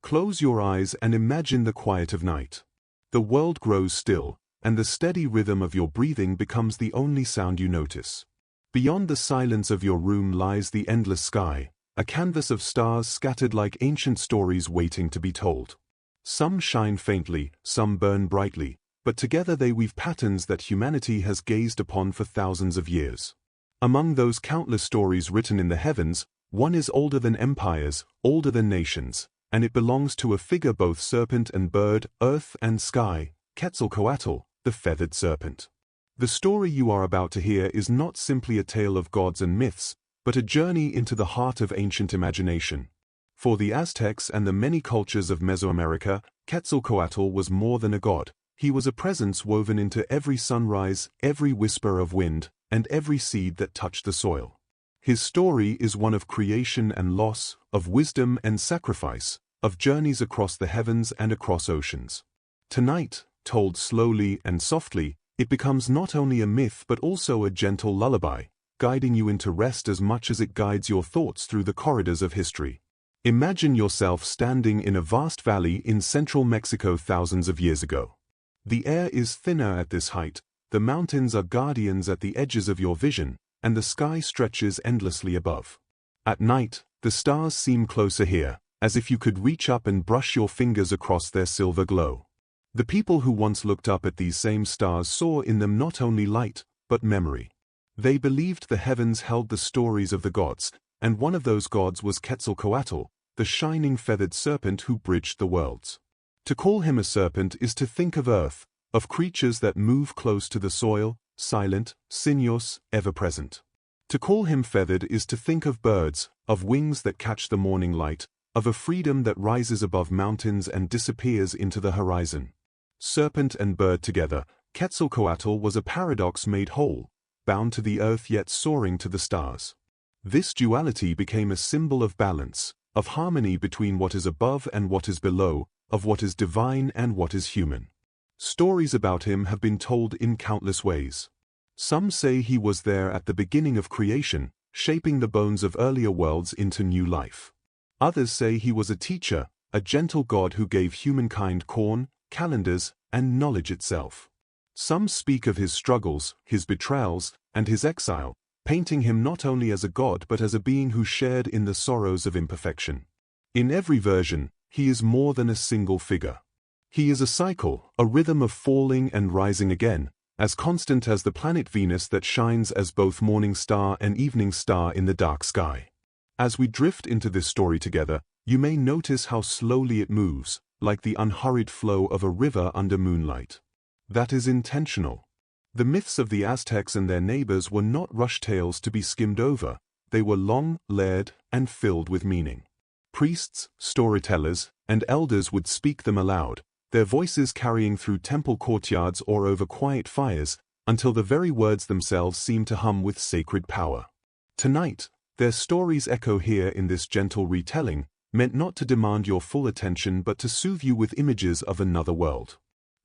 Close your eyes and imagine the quiet of night. The world grows still, and the steady rhythm of your breathing becomes the only sound you notice. Beyond the silence of your room lies the endless sky, a canvas of stars scattered like ancient stories waiting to be told. Some shine faintly, some burn brightly, but together they weave patterns that humanity has gazed upon for thousands of years. Among those countless stories written in the heavens, one is older than empires, older than nations, and it belongs to a figure both serpent and bird, earth and sky, Quetzalcoatl, the Feathered Serpent. The story you are about to hear is not simply a tale of gods and myths, but a journey into the heart of ancient imagination. For the Aztecs and the many cultures of Mesoamerica, Quetzalcoatl was more than a god. He was a presence woven into every sunrise, every whisper of wind, and every seed that touched the soil. His story is one of creation and loss, of wisdom and sacrifice, of journeys across the heavens and across oceans. Tonight, told slowly and softly, it becomes not only a myth but also a gentle lullaby, guiding you into rest as much as it guides your thoughts through the corridors of history. Imagine yourself standing in a vast valley in central Mexico thousands of years ago. The air is thinner at this height, the mountains are guardians at the edges of your vision, and the sky stretches endlessly above. At night, the stars seem closer here, as if you could reach up and brush your fingers across their silver glow. The people who once looked up at these same stars saw in them not only light, but memory. They believed the heavens held the stories of the gods, and one of those gods was Quetzalcoatl, the shining feathered serpent who bridged the worlds. To call him a serpent is to think of earth, of creatures that move close to the soil, silent, sinuous, ever-present. To call him feathered is to think of birds, of wings that catch the morning light, of a freedom that rises above mountains and disappears into the horizon. Serpent and bird together, Quetzalcoatl was a paradox made whole, bound to the earth yet soaring to the stars. This duality became a symbol of balance, of harmony between what is above and what is below, of what is divine and what is human. Stories about him have been told in countless ways. Some say he was there at the beginning of creation, shaping the bones of earlier worlds into new life. Others say he was a teacher, a gentle god who gave humankind corn, calendars, and knowledge itself. Some speak of his struggles, his betrayals, and his exile, painting him not only as a god but as a being who shared in the sorrows of imperfection. In every version, he is more than a single figure. He is a cycle, a rhythm of falling and rising again, as constant as the planet Venus that shines as both morning star and evening star in the dark sky. As we drift into this story together, you may notice how slowly it moves, like the unhurried flow of a river under moonlight. That is intentional. The myths of the Aztecs and their neighbors were not rush tales to be skimmed over. They were long, layered, and filled with meaning. Priests, storytellers, and elders would speak them aloud, their voices carrying through temple courtyards or over quiet fires, until the very words themselves seemed to hum with sacred power. Tonight, their stories echo here in this gentle retelling, meant not to demand your full attention but to soothe you with images of another world.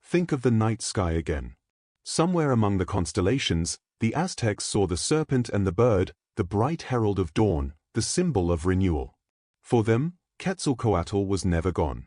Think of the night sky again. Somewhere among the constellations, the Aztecs saw the serpent and the bird, the bright herald of dawn, the symbol of renewal. For them, Quetzalcoatl was never gone.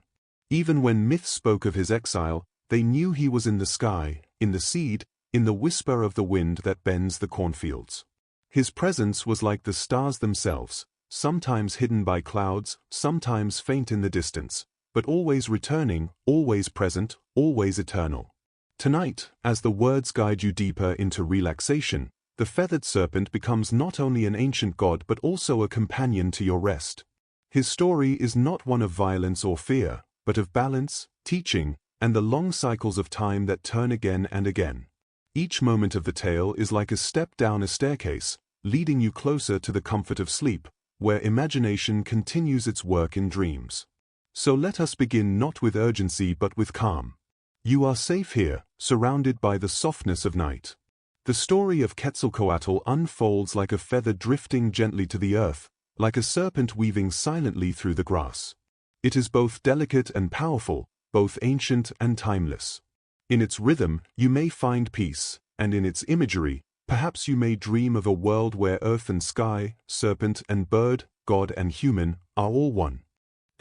Even when myths spoke of his exile, they knew he was in the sky, in the seed, in the whisper of the wind that bends the cornfields. His presence was like the stars themselves, sometimes hidden by clouds, sometimes faint in the distance, but always returning, always present, always eternal. Tonight, as the words guide you deeper into relaxation, the feathered serpent becomes not only an ancient god but also a companion to your rest. His story is not one of violence or fear, but of balance, teaching, and the long cycles of time that turn again and again. Each moment of the tale is like a step down a staircase, leading you closer to the comfort of sleep, where imagination continues its work in dreams. So let us begin not with urgency but with calm. You are safe here, surrounded by the softness of night. The story of Quetzalcoatl unfolds like a feather drifting gently to the earth, like a serpent weaving silently through the grass. It is both delicate and powerful, both ancient and timeless. In its rhythm, you may find peace, and in its imagery, perhaps you may dream of a world where earth and sky, serpent and bird, god and human, are all one.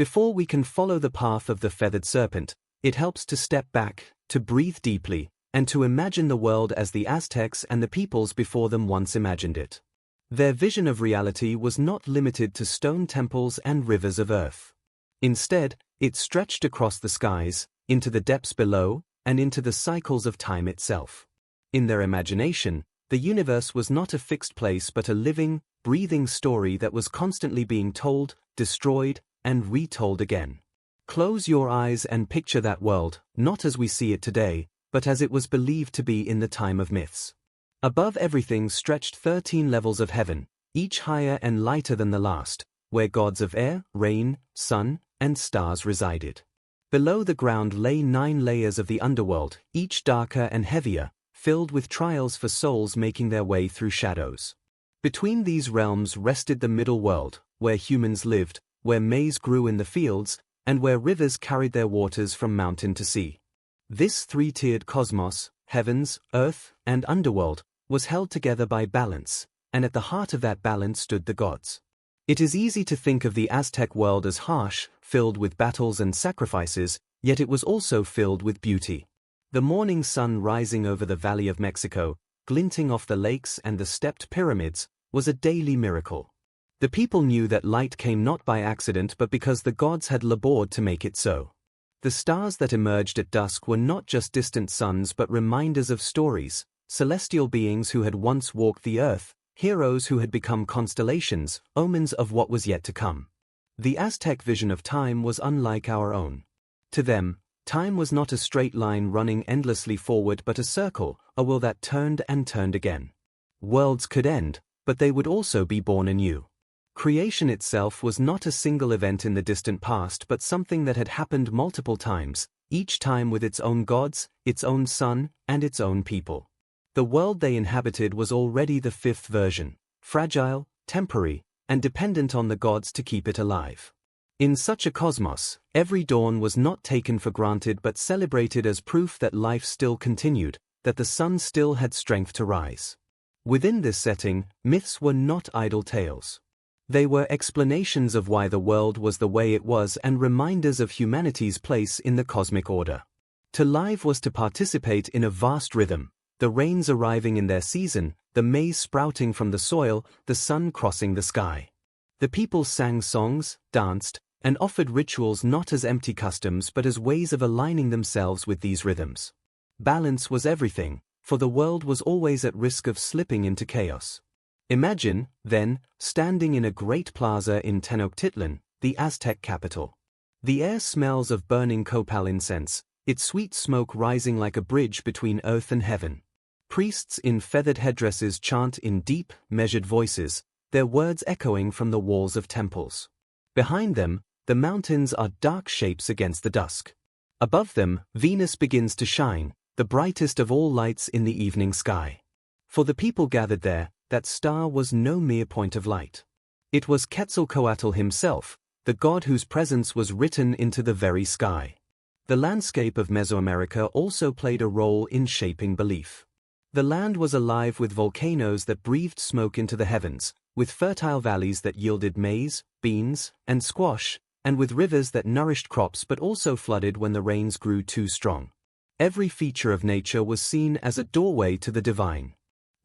Before we can follow the path of the feathered serpent, it helps to step back, to breathe deeply, and to imagine the world as the Aztecs and the peoples before them once imagined it. Their vision of reality was not limited to stone temples and rivers of earth. Instead, it stretched across the skies, into the depths below, and into the cycles of time itself. In their imagination, the universe was not a fixed place but a living, breathing story that was constantly being told, destroyed, and retold again. Close your eyes and picture that world, not as we see it today, but as it was believed to be in the time of myths. Above everything stretched 13 levels of heaven, each higher and lighter than the last, where gods of air, rain, sun, and stars resided. Below the ground lay 9 layers of the underworld, each darker and heavier, filled with trials for souls making their way through shadows. Between these realms rested the middle world, where humans lived, where maize grew in the fields, and where rivers carried their waters from mountain to sea. This three-tiered cosmos, heavens, earth, and underworld, was held together by balance, and at the heart of that balance stood the gods. It is easy to think of the Aztec world as harsh, filled with battles and sacrifices, yet it was also filled with beauty. The morning sun rising over the Valley of Mexico, glinting off the lakes and the stepped pyramids, was a daily miracle. The people knew that light came not by accident but because the gods had labored to make it so. The stars that emerged at dusk were not just distant suns but reminders of stories, celestial beings who had once walked the earth, heroes who had become constellations, omens of what was yet to come. The Aztec vision of time was unlike our own. To them, time was not a straight line running endlessly forward but a circle, a wheel that turned and turned again. Worlds could end, but they would also be born anew. Creation itself was not a single event in the distant past but something that had happened multiple times, each time with its own gods, its own sun, and its own people. The world they inhabited was already the fifth version, fragile, temporary, and dependent on the gods to keep it alive. In such a cosmos, every dawn was not taken for granted but celebrated as proof that life still continued, that the sun still had strength to rise. Within this setting, myths were not idle tales. They were explanations of why the world was the way it was and reminders of humanity's place in the cosmic order. To live was to participate in a vast rhythm, the rains arriving in their season, the maize sprouting from the soil, the sun crossing the sky. The people sang songs, danced, and offered rituals not as empty customs but as ways of aligning themselves with these rhythms. Balance was everything, for the world was always at risk of slipping into chaos. Imagine, then, standing in a great plaza in Tenochtitlan, the Aztec capital. The air smells of burning copal incense, its sweet smoke rising like a bridge between earth and heaven. Priests in feathered headdresses chant in deep, measured voices, their words echoing from the walls of temples. Behind them, the mountains are dark shapes against the dusk. Above them, Venus begins to shine, the brightest of all lights in the evening sky. For the people gathered there, that star was no mere point of light. It was Quetzalcoatl himself, the god whose presence was written into the very sky. The landscape of Mesoamerica also played a role in shaping belief. The land was alive with volcanoes that breathed smoke into the heavens, with fertile valleys that yielded maize, beans, and squash, and with rivers that nourished crops but also flooded when the rains grew too strong. Every feature of nature was seen as a doorway to the divine.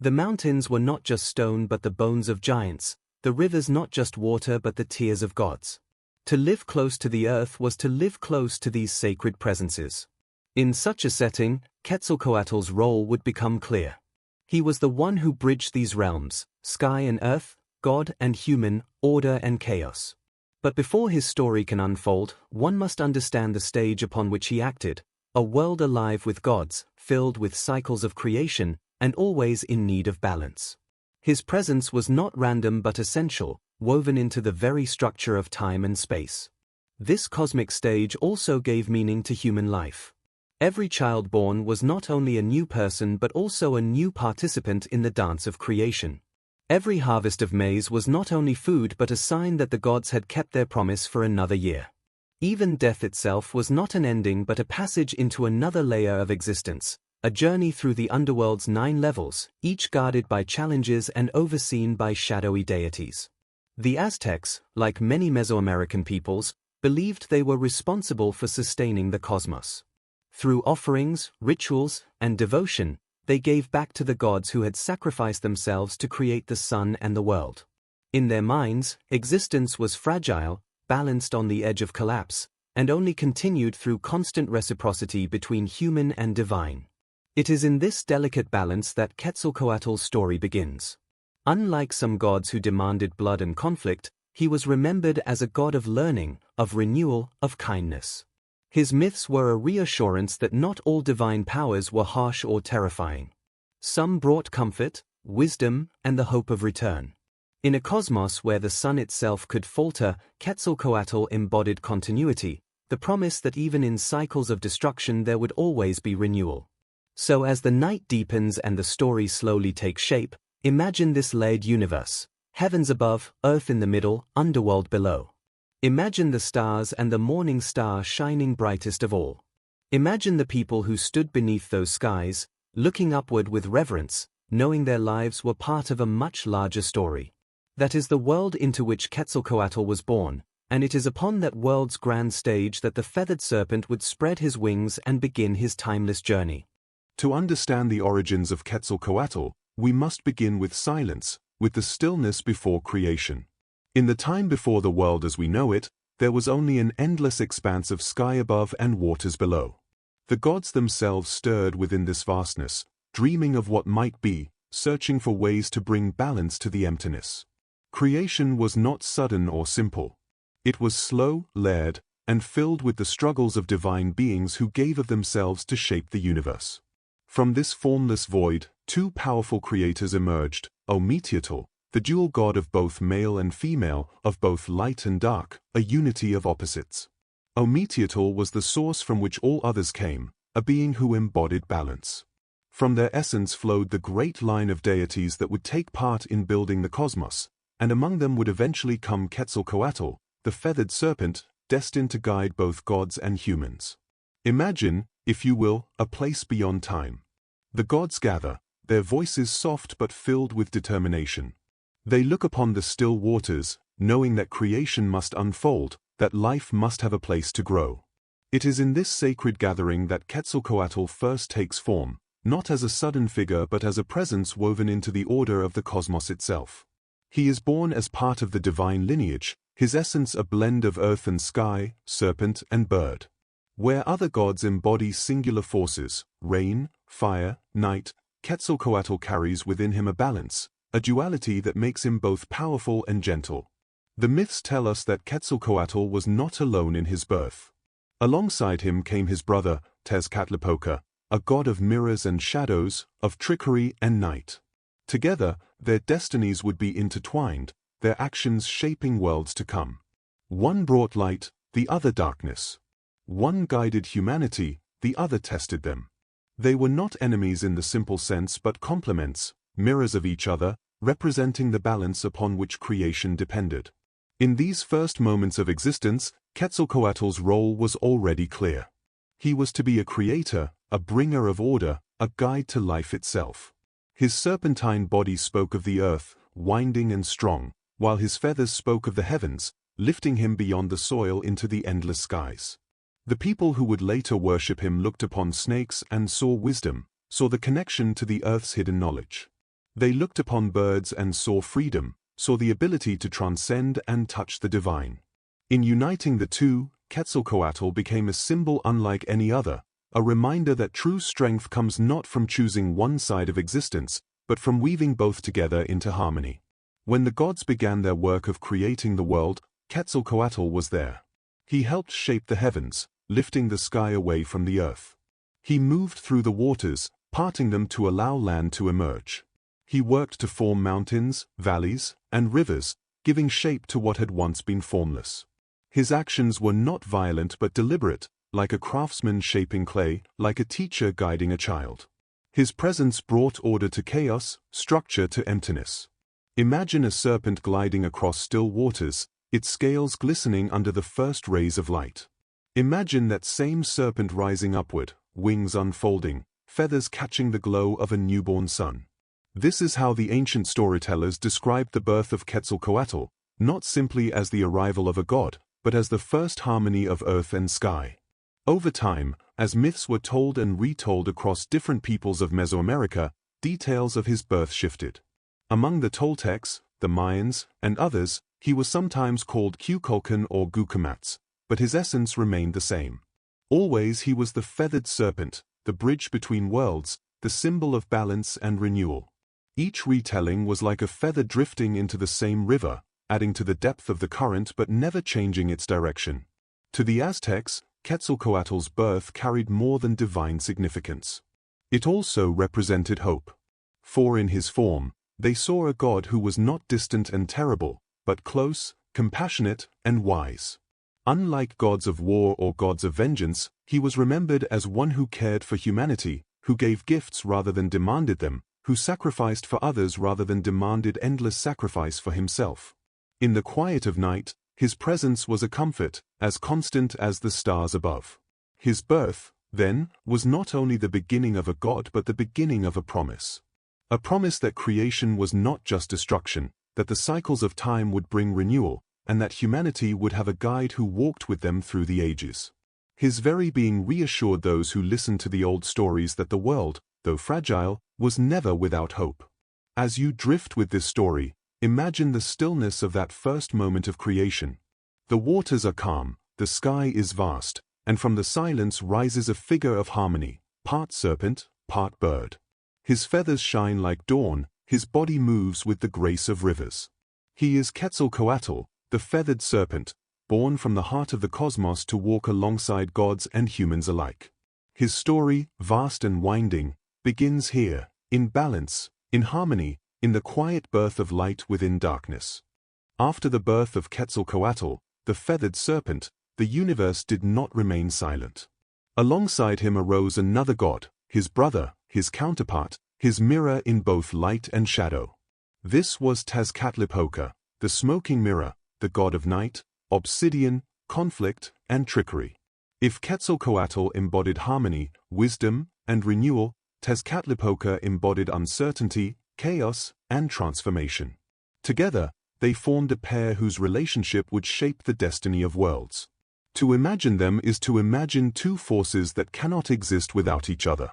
The mountains were not just stone but the bones of giants, the rivers not just water but the tears of gods. To live close to the earth was to live close to these sacred presences. In such a setting, Quetzalcoatl's role would become clear. He was the one who bridged these realms, sky and earth, God and human, order and chaos. But before his story can unfold, one must understand the stage upon which he acted, a world alive with gods, filled with cycles of creation, and always in need of balance. His presence was not random but essential, woven into the very structure of time and space. This cosmic stage also gave meaning to human life. Every child born was not only a new person but also a new participant in the dance of creation. Every harvest of maize was not only food but a sign that the gods had kept their promise for another year. Even death itself was not an ending but a passage into another layer of existence, a journey through the underworld's 9 levels, each guarded by challenges and overseen by shadowy deities. The Aztecs, like many Mesoamerican peoples, believed they were responsible for sustaining the cosmos. Through offerings, rituals, and devotion, they gave back to the gods who had sacrificed themselves to create the sun and the world. In their minds, existence was fragile, balanced on the edge of collapse, and only continued through constant reciprocity between human and divine. It is in this delicate balance that Quetzalcoatl's story begins. Unlike some gods who demanded blood and conflict, he was remembered as a god of learning, of renewal, of kindness. His myths were a reassurance that not all divine powers were harsh or terrifying. Some brought comfort, wisdom, and the hope of return. In a cosmos where the sun itself could falter, Quetzalcoatl embodied continuity, the promise that even in cycles of destruction there would always be renewal. So as the night deepens and the story slowly takes shape, imagine this layered universe: heavens above, earth in the middle, underworld below. Imagine the stars and the morning star shining brightest of all. Imagine the people who stood beneath those skies, looking upward with reverence, knowing their lives were part of a much larger story. That is the world into which Quetzalcoatl was born, and it is upon that world's grand stage that the feathered serpent would spread his wings and begin his timeless journey. To understand the origins of Quetzalcoatl, we must begin with silence, with the stillness before creation. In the time before the world as we know it, there was only an endless expanse of sky above and waters below. The gods themselves stirred within this vastness, dreaming of what might be, searching for ways to bring balance to the emptiness. Creation was not sudden or simple. It was slow, layered, and filled with the struggles of divine beings who gave of themselves to shape the universe. From this formless void, two powerful creators emerged: Ometeotl, the dual god of both male and female, of both light and dark, a unity of opposites. Ometeotl was the source from which all others came, a being who embodied balance. From their essence flowed the great line of deities that would take part in building the cosmos, and among them would eventually come Quetzalcoatl, the feathered serpent, destined to guide both gods and humans. Imagine, if you will, a place beyond time. The gods gather, their voices soft but filled with determination. They look upon the still waters, knowing that creation must unfold, that life must have a place to grow. It is in this sacred gathering that Quetzalcoatl first takes form, not as a sudden figure but as a presence woven into the order of the cosmos itself. He is born as part of the divine lineage, his essence a blend of earth and sky, serpent and bird. Where other gods embody singular forces, rain, fire, night, Quetzalcoatl carries within him a balance, a duality that makes him both powerful and gentle. The myths tell us that Quetzalcoatl was not alone in his birth. Alongside him came his brother, Tezcatlipoca, a god of mirrors and shadows, of trickery and night. Together, their destinies would be intertwined, their actions shaping worlds to come. One brought light, the other darkness. One guided humanity, the other tested them. They were not enemies in the simple sense but complements, mirrors of each other, representing the balance upon which creation depended. In these first moments of existence, Quetzalcoatl's role was already clear. He was to be a creator, a bringer of order, a guide to life itself. His serpentine body spoke of the earth, winding and strong, while his feathers spoke of the heavens, lifting him beyond the soil into the endless skies. The people who would later worship him looked upon snakes and saw wisdom, saw the connection to the earth's hidden knowledge. They looked upon birds and saw freedom, saw the ability to transcend and touch the divine. In uniting the two, Quetzalcoatl became a symbol unlike any other, a reminder that true strength comes not from choosing one side of existence, but from weaving both together into harmony. When the gods began their work of creating the world, Quetzalcoatl was there. He helped shape the heavens, lifting the sky away from the earth. He moved through the waters, parting them to allow land to emerge. He worked to form mountains, valleys, and rivers, giving shape to what had once been formless. His actions were not violent but deliberate, like a craftsman shaping clay, like a teacher guiding a child. His presence brought order to chaos, structure to emptiness. Imagine a serpent gliding across still waters, its scales glistening under the first rays of light. Imagine that same serpent rising upward, wings unfolding, feathers catching the glow of a newborn sun. This is how the ancient storytellers described the birth of Quetzalcoatl, not simply as the arrival of a god, but as the first harmony of earth and sky. Over time, as myths were told and retold across different peoples of Mesoamerica, details of his birth shifted. Among the Toltecs, the Mayans, and others, he was sometimes called Quetzalcoatl or Gucumatz, but his essence remained the same. Always he was the feathered serpent, the bridge between worlds, the symbol of balance and renewal. Each retelling was like a feather drifting into the same river, adding to the depth of the current but never changing its direction. To the Aztecs, Quetzalcoatl's birth carried more than divine significance. It also represented hope. For in his form, they saw a god who was not distant and terrible, but close, compassionate, and wise. Unlike gods of war or gods of vengeance, he was remembered as one who cared for humanity, who gave gifts rather than demanded them, who sacrificed for others rather than demanded endless sacrifice for himself. In the quiet of night, his presence was a comfort, as constant as the stars above. His birth, then, was not only the beginning of a god but the beginning of a promise. A promise that creation was not just destruction, that the cycles of time would bring renewal, and that humanity would have a guide who walked with them through the ages. His very being reassured those who listened to the old stories that the world, though fragile, was never without hope. As you drift with this story, imagine the stillness of that first moment of creation. The waters are calm, the sky is vast, and from the silence rises a figure of harmony, part serpent, part bird. His feathers shine like dawn, his body moves with the grace of rivers. He is Quetzalcoatl, the feathered serpent, born from the heart of the cosmos to walk alongside gods and humans alike. His story, vast and winding, begins here, in balance, in harmony, in the quiet birth of light within darkness. After the birth of Quetzalcoatl, the feathered serpent, the universe did not remain silent. Alongside him arose another god, his brother, his counterpart, his mirror in both light and shadow. This was Tezcatlipoca, the smoking mirror, the god of night, obsidian, conflict, and trickery. If Quetzalcoatl embodied harmony, wisdom, and renewal, Tezcatlipoca embodied uncertainty, chaos, and transformation. Together, they formed a pair whose relationship would shape the destiny of worlds. To imagine them is to imagine two forces that cannot exist without each other.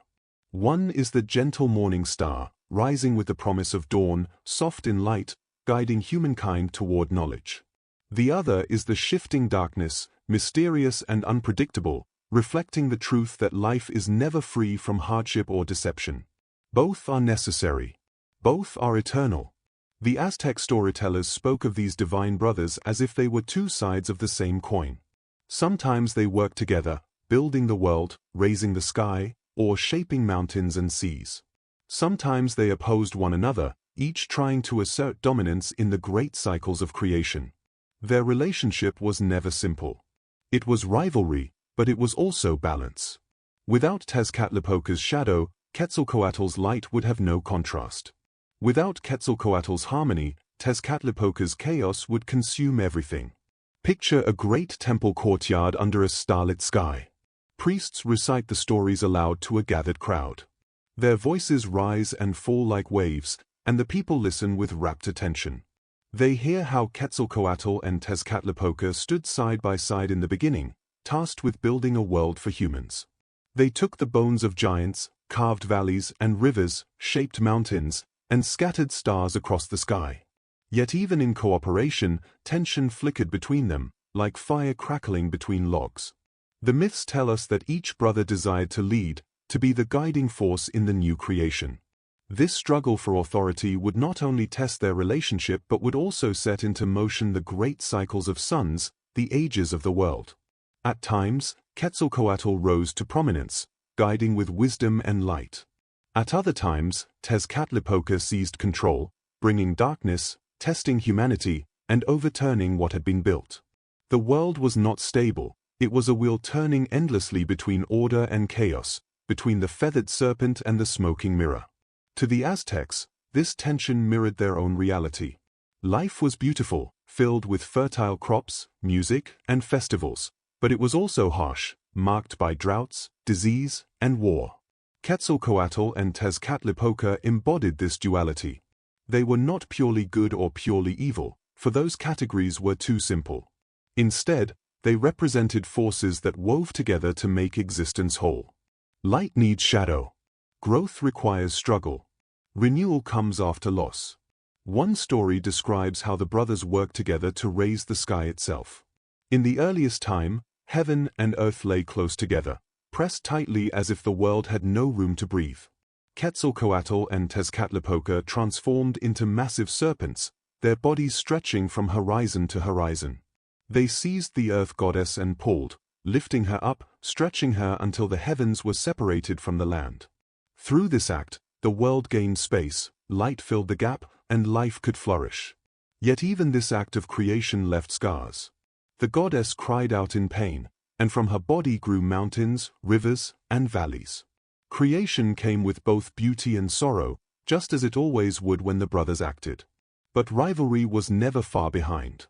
One is the gentle morning star, rising with the promise of dawn, soft in light, guiding humankind toward knowledge. The other is the shifting darkness, mysterious and unpredictable, reflecting the truth that life is never free from hardship or deception. Both are necessary. Both are eternal. The Aztec storytellers spoke of these divine brothers as if they were two sides of the same coin. Sometimes they worked together, building the world, raising the sky, or shaping mountains and seas. Sometimes they opposed one another, each trying to assert dominance in the great cycles of creation. Their relationship was never simple. It was rivalry, but it was also balance. Without Tezcatlipoca's shadow, Quetzalcoatl's light would have no contrast. Without Quetzalcoatl's harmony, Tezcatlipoca's chaos would consume everything. Picture a great temple courtyard under a starlit sky. Priests recite the stories aloud to a gathered crowd. Their voices rise and fall like waves, and the people listen with rapt attention. They hear how Quetzalcoatl and Tezcatlipoca stood side by side in the beginning, tasked with building a world for humans. They took the bones of giants, carved valleys and rivers, shaped mountains, and scattered stars across the sky. Yet even in cooperation, tension flickered between them, like fire crackling between logs. The myths tell us that each brother desired to lead, to be the guiding force in the new creation. This struggle for authority would not only test their relationship but would also set into motion the great cycles of suns, the ages of the world. At times, Quetzalcoatl rose to prominence, guiding with wisdom and light. At other times, Tezcatlipoca seized control, bringing darkness, testing humanity, and overturning what had been built. The world was not stable. It was a wheel turning endlessly between order and chaos, between the feathered serpent and the smoking mirror. To the Aztecs, this tension mirrored their own reality. Life was beautiful, filled with fertile crops, music, and festivals, but it was also harsh, marked by droughts, disease, and war. Quetzalcoatl and Tezcatlipoca embodied this duality. They were not purely good or purely evil, for those categories were too simple. Instead, they represented forces that wove together to make existence whole. Light needs shadow. Growth requires struggle. Renewal comes after loss. One story describes how the brothers worked together to raise the sky itself. In the earliest time, heaven and earth lay close together, pressed tightly as if the world had no room to breathe. Quetzalcoatl and Tezcatlipoca transformed into massive serpents, their bodies stretching from horizon to horizon. They seized the earth goddess and pulled, lifting her up, stretching her until the heavens were separated from the land. Through this act, the world gained space, light filled the gap, and life could flourish. Yet even this act of creation left scars. The goddess cried out in pain, and from her body grew mountains, rivers, and valleys. Creation came with both beauty and sorrow, just as it always would when the brothers acted. But rivalry was never far behind.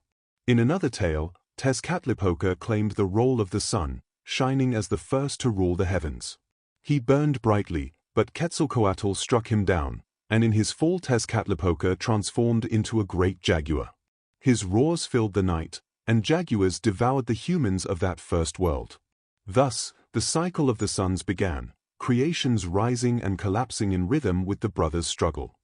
In another tale, Tezcatlipoca claimed the role of the sun, shining as the first to rule the heavens. He burned brightly, but Quetzalcoatl struck him down, and in his fall Tezcatlipoca transformed into a great jaguar. His roars filled the night, and jaguars devoured the humans of that first world. Thus, the cycle of the suns began, creations rising and collapsing in rhythm with the brothers' struggle.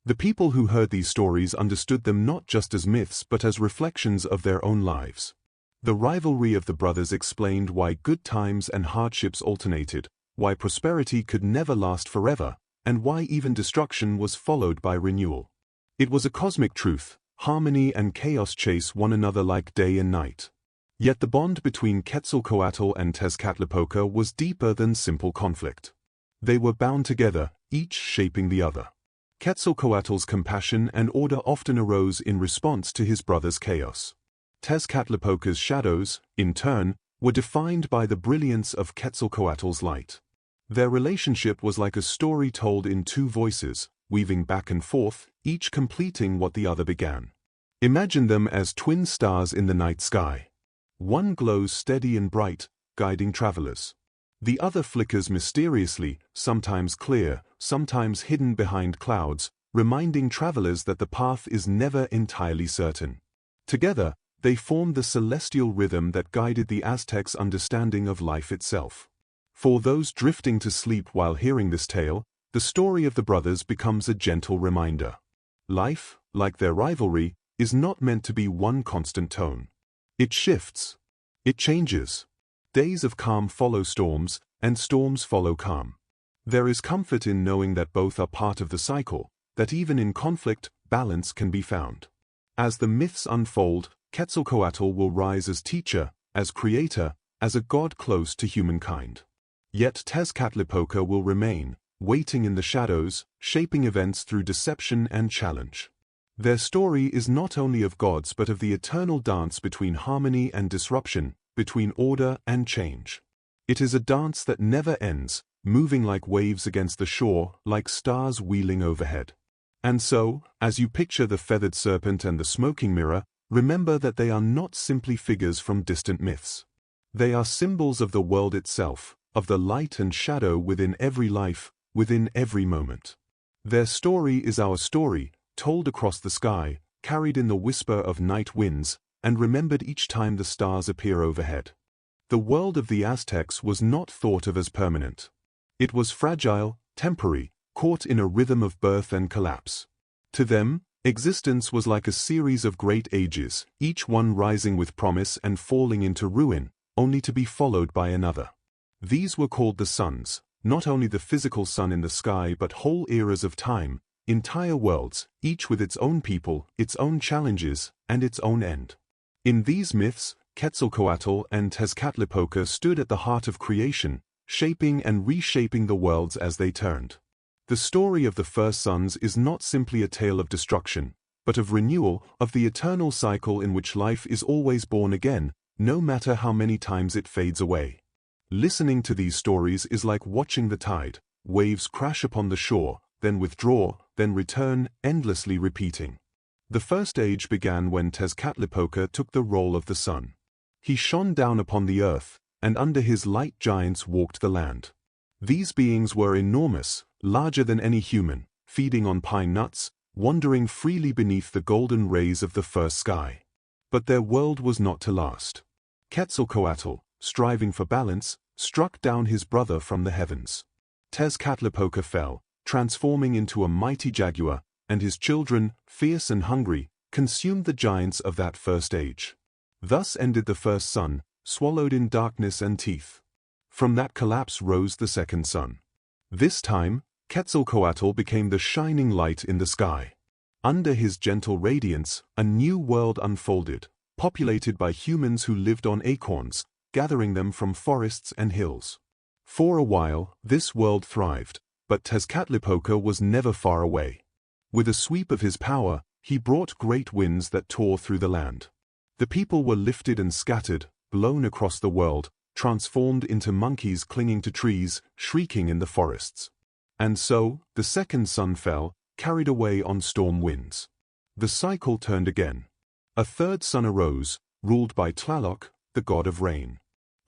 The people who heard these stories understood them not just as myths but as reflections of their own lives. The rivalry of the brothers explained why good times and hardships alternated, why prosperity could never last forever, and why even destruction was followed by renewal. It was a cosmic truth: harmony and chaos chase one another like day and night. Yet the bond between Quetzalcoatl and Tezcatlipoca was deeper than simple conflict. They were bound together, each shaping the other. Quetzalcoatl's compassion and order often arose in response to his brother's chaos. Tezcatlipoca's shadows, in turn, were defined by the brilliance of Quetzalcoatl's light. Their relationship was like a story told in two voices, weaving back and forth, each completing what the other began. Imagine them as twin stars in the night sky. One glows steady and bright, guiding travelers. The other flickers mysteriously, sometimes clear, sometimes hidden behind clouds, reminding travelers that the path is never entirely certain. Together, they formed the celestial rhythm that guided the Aztecs' understanding of life itself. For those drifting to sleep while hearing this tale, the story of the brothers becomes a gentle reminder. Life, like their rivalry, is not meant to be one constant tone. It shifts. It changes. Days of calm follow storms, and storms follow calm. There is comfort in knowing that both are part of the cycle, that even in conflict, balance can be found. As the myths unfold, Quetzalcoatl will rise as teacher, as creator, as a god close to humankind. Yet Tezcatlipoca will remain, waiting in the shadows, shaping events through deception and challenge. Their story is not only of gods but of the eternal dance between harmony and disruption, between order and change. It is a dance that never ends, moving like waves against the shore, like stars wheeling overhead. And so, as you picture the feathered serpent and the smoking mirror, remember that they are not simply figures from distant myths. They are symbols of the world itself, of the light and shadow within every life, within every moment. Their story is our story, told across the sky, carried in the whisper of night winds, and remembered each time the stars appear overhead. The world of the Aztecs was not thought of as permanent. It was fragile, temporary, caught in a rhythm of birth and collapse. To them, existence was like a series of great ages, each one rising with promise and falling into ruin, only to be followed by another. These were called the suns, not only the physical sun in the sky but whole eras of time, entire worlds, each with its own people, its own challenges, and its own end. In these myths, Quetzalcoatl and Tezcatlipoca stood at the heart of creation, shaping and reshaping the worlds as they turned. The story of the first suns is not simply a tale of destruction, but of renewal, of the eternal cycle in which life is always born again, no matter how many times it fades away. Listening to these stories is like watching the tide, waves crash upon the shore, then withdraw, then return, endlessly repeating. The first age began when Tezcatlipoca took the role of the sun. He shone down upon the earth, and under his light giants walked the land. These beings were enormous, larger than any human, feeding on pine nuts, wandering freely beneath the golden rays of the first sky. But their world was not to last. Quetzalcoatl, striving for balance, struck down his brother from the heavens. Tezcatlipoca fell, transforming into a mighty jaguar, and his children, fierce and hungry, consumed the giants of that first age. Thus ended the first sun, swallowed in darkness and teeth. From that collapse rose the second sun. This time, Quetzalcoatl became the shining light in the sky. Under his gentle radiance, a new world unfolded, populated by humans who lived on acorns, gathering them from forests and hills. For a while, this world thrived, but Tezcatlipoca was never far away. With a sweep of his power, he brought great winds that tore through the land. The people were lifted and scattered, blown across the world, transformed into monkeys clinging to trees, shrieking in the forests. And so, the second sun fell, carried away on storm winds. The cycle turned again. A third sun arose, ruled by Tlaloc, the god of rain.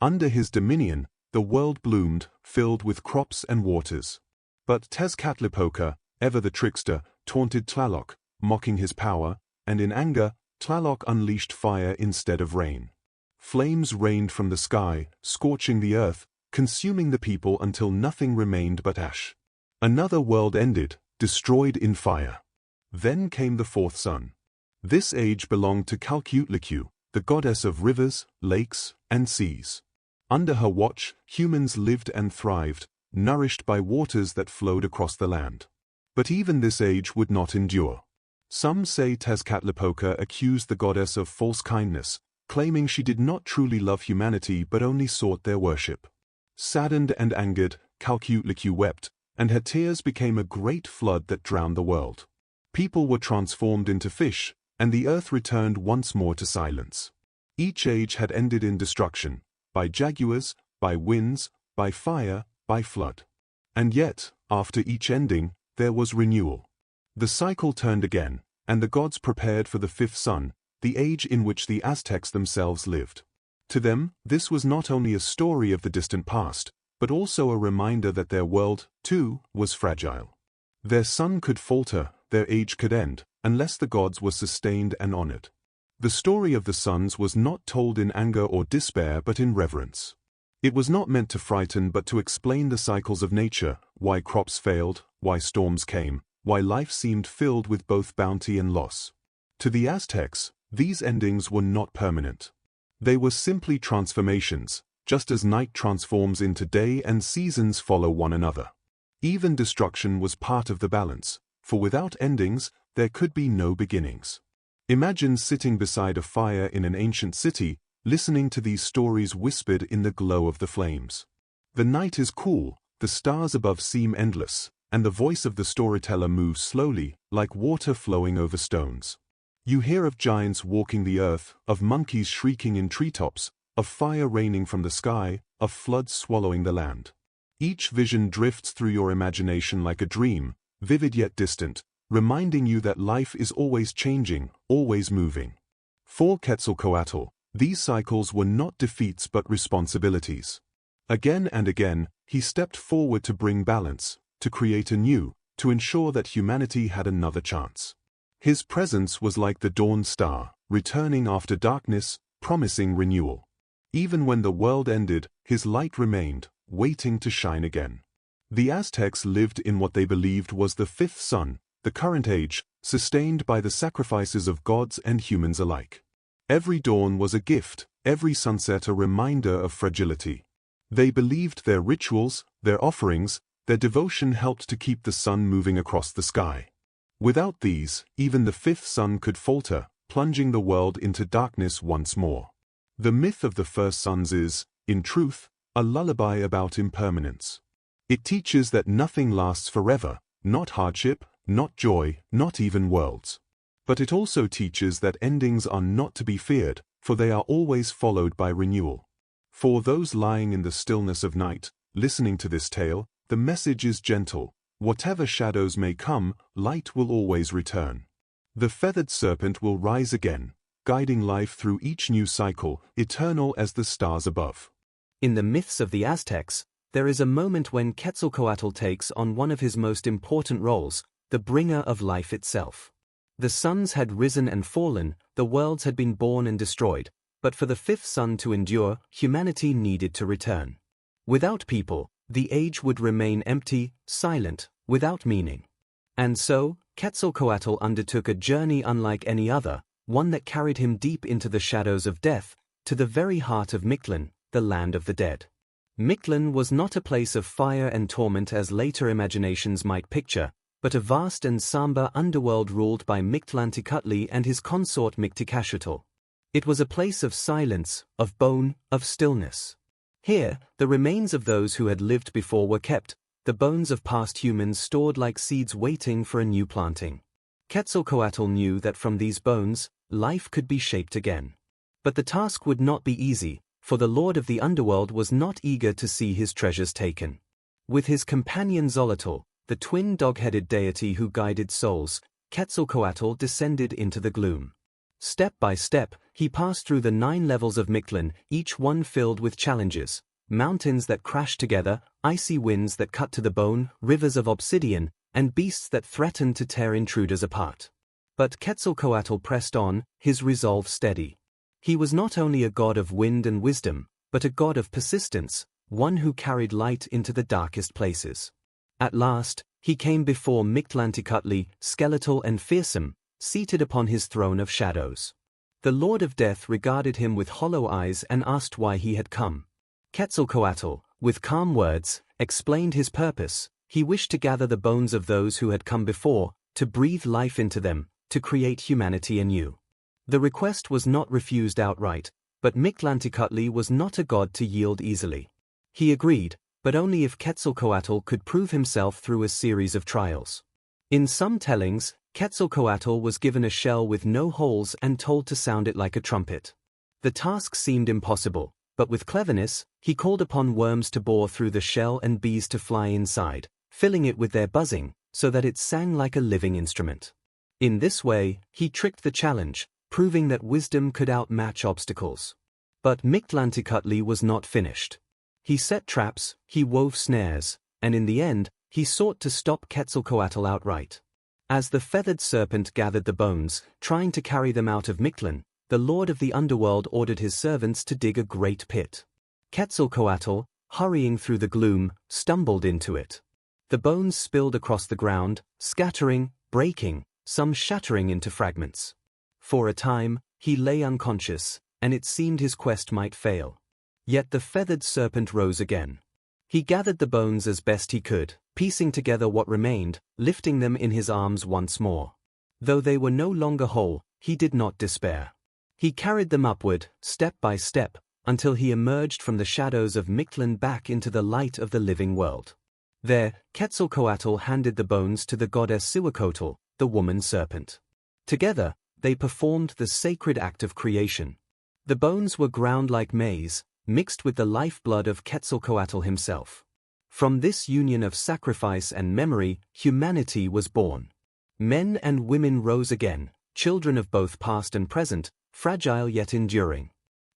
Under his dominion, the world bloomed, filled with crops and waters. But Tezcatlipoca, ever the trickster, taunted Tlaloc, mocking his power, and in anger, Tlaloc unleashed fire instead of rain. Flames rained from the sky, scorching the earth, consuming the people until nothing remained but ash. Another world ended, destroyed in fire. Then came the fourth sun. This age belonged to Tezcatlipoca, the goddess of rivers, lakes, and seas. Under her watch, humans lived and thrived, nourished by waters that flowed across the land. But even this age would not endure. Some say Tezcatlipoca accused the goddess of false kindness, claiming she did not truly love humanity but only sought their worship. Saddened and angered, Tezcatlipoca wept, and her tears became a great flood that drowned the world. People were transformed into fish, and the earth returned once more to silence. Each age had ended in destruction, by jaguars, by winds, by fire, by flood. And yet, after each ending, there was renewal. The cycle turned again, and the gods prepared for the fifth sun, the age in which the Aztecs themselves lived. To them, this was not only a story of the distant past, but also a reminder that their world, too, was fragile. Their sun could falter, their age could end, unless the gods were sustained and honored. The story of the suns was not told in anger or despair but in reverence. It was not meant to frighten but to explain the cycles of nature, why crops failed, why storms came, why life seemed filled with both bounty and loss. To the Aztecs, these endings were not permanent. They were simply transformations, just as night transforms into day and seasons follow one another. Even destruction was part of the balance, for without endings, there could be no beginnings. Imagine sitting beside a fire in an ancient city, listening to these stories whispered in the glow of the flames. The night is cool, the stars above seem endless, and the voice of the storyteller moves slowly, like water flowing over stones. You hear of giants walking the earth, of monkeys shrieking in treetops, of fire raining from the sky, of floods swallowing the land. Each vision drifts through your imagination like a dream, vivid yet distant, reminding you that life is always changing, always moving. For Quetzalcoatl, these cycles were not defeats but responsibilities. Again and again, he stepped forward to bring balance, to create anew, to ensure that humanity had another chance. His presence was like the dawn star, returning after darkness, promising renewal. Even when the world ended, his light remained, waiting to shine again. The Aztecs lived in what they believed was the fifth sun, the current age, sustained by the sacrifices of gods and humans alike. Every dawn was a gift, every sunset a reminder of fragility. They believed their rituals, their offerings, their devotion helped to keep the sun moving across the sky. Without these, even the fifth sun could falter, plunging the world into darkness once more. The myth of the first suns is, in truth, a lullaby about impermanence. It teaches that nothing lasts forever, not hardship, not joy, not even worlds. But it also teaches that endings are not to be feared, for they are always followed by renewal. For those lying in the stillness of night, listening to this tale, the message is gentle. Whatever shadows may come, light will always return. The feathered serpent will rise again, guiding life through each new cycle, eternal as the stars above. In the myths of the Aztecs, there is a moment when Quetzalcoatl takes on one of his most important roles, the bringer of life itself. The suns had risen and fallen, the worlds had been born and destroyed, but for the fifth sun to endure, humanity needed to return. Without people, the age would remain empty, silent, without meaning. And so, Quetzalcoatl undertook a journey unlike any other, one that carried him deep into the shadows of death, to the very heart of Mictlan, the land of the dead. Mictlan was not a place of fire and torment as later imaginations might picture, but a vast and somber underworld ruled by Tezcatlipoca and his consort Tezcatlipoca. It was a place of silence, of bone, of stillness. Here, the remains of those who had lived before were kept, the bones of past humans stored like seeds waiting for a new planting. Quetzalcoatl knew that from these bones, life could be shaped again. But the task would not be easy, for the lord of the underworld was not eager to see his treasures taken. With his companion Xolotl, the twin dog-headed deity who guided souls, Quetzalcoatl descended into the gloom. Step by step, he passed through the 9 levels of Mictlan, each one filled with challenges: mountains that crashed together, icy winds that cut to the bone, rivers of obsidian, and beasts that threatened to tear intruders apart. But Quetzalcoatl pressed on, his resolve steady. He was not only a god of wind and wisdom, but a god of persistence, one who carried light into the darkest places. At last, he came before Tezcatlipoca, skeletal and fearsome, seated upon his throne of shadows. The Lord of Death regarded him with hollow eyes and asked why he had come. Quetzalcoatl, with calm words, explained his purpose. He wished to gather the bones of those who had come before, to breathe life into them, to create humanity anew. The request was not refused outright, but Tezcatlipoca was not a god to yield easily. He agreed, but only if Quetzalcoatl could prove himself through a series of trials. In some tellings, Quetzalcoatl was given a shell with no holes and told to sound it like a trumpet. The task seemed impossible, but with cleverness, he called upon worms to bore through the shell and bees to fly inside, filling it with their buzzing, so that it sang like a living instrument. In this way, he tricked the challenge, proving that wisdom could outmatch obstacles. But Tezcatlipoca was not finished. He set traps, he wove snares, and in the end, he sought to stop Quetzalcoatl outright. As the Feathered Serpent gathered the bones, trying to carry them out of Mictlan, the lord of the underworld ordered his servants to dig a great pit. Quetzalcoatl, hurrying through the gloom, stumbled into it. The bones spilled across the ground, scattering, breaking, some shattering into fragments. For a time, he lay unconscious, and it seemed his quest might fail. Yet the Feathered Serpent rose again. He gathered the bones as best he could, piecing together what remained, lifting them in his arms once more. Though they were no longer whole, he did not despair. He carried them upward, step by step, until he emerged from the shadows of Mictlan back into the light of the living world. There, Quetzalcoatl handed the bones to the goddess Quetzalcoatl, the woman serpent. Together, they performed the sacred act of creation. The bones were ground like maize, mixed with the lifeblood of Quetzalcoatl himself. From this union of sacrifice and memory, humanity was born. Men and women rose again, children of both past and present, fragile yet enduring.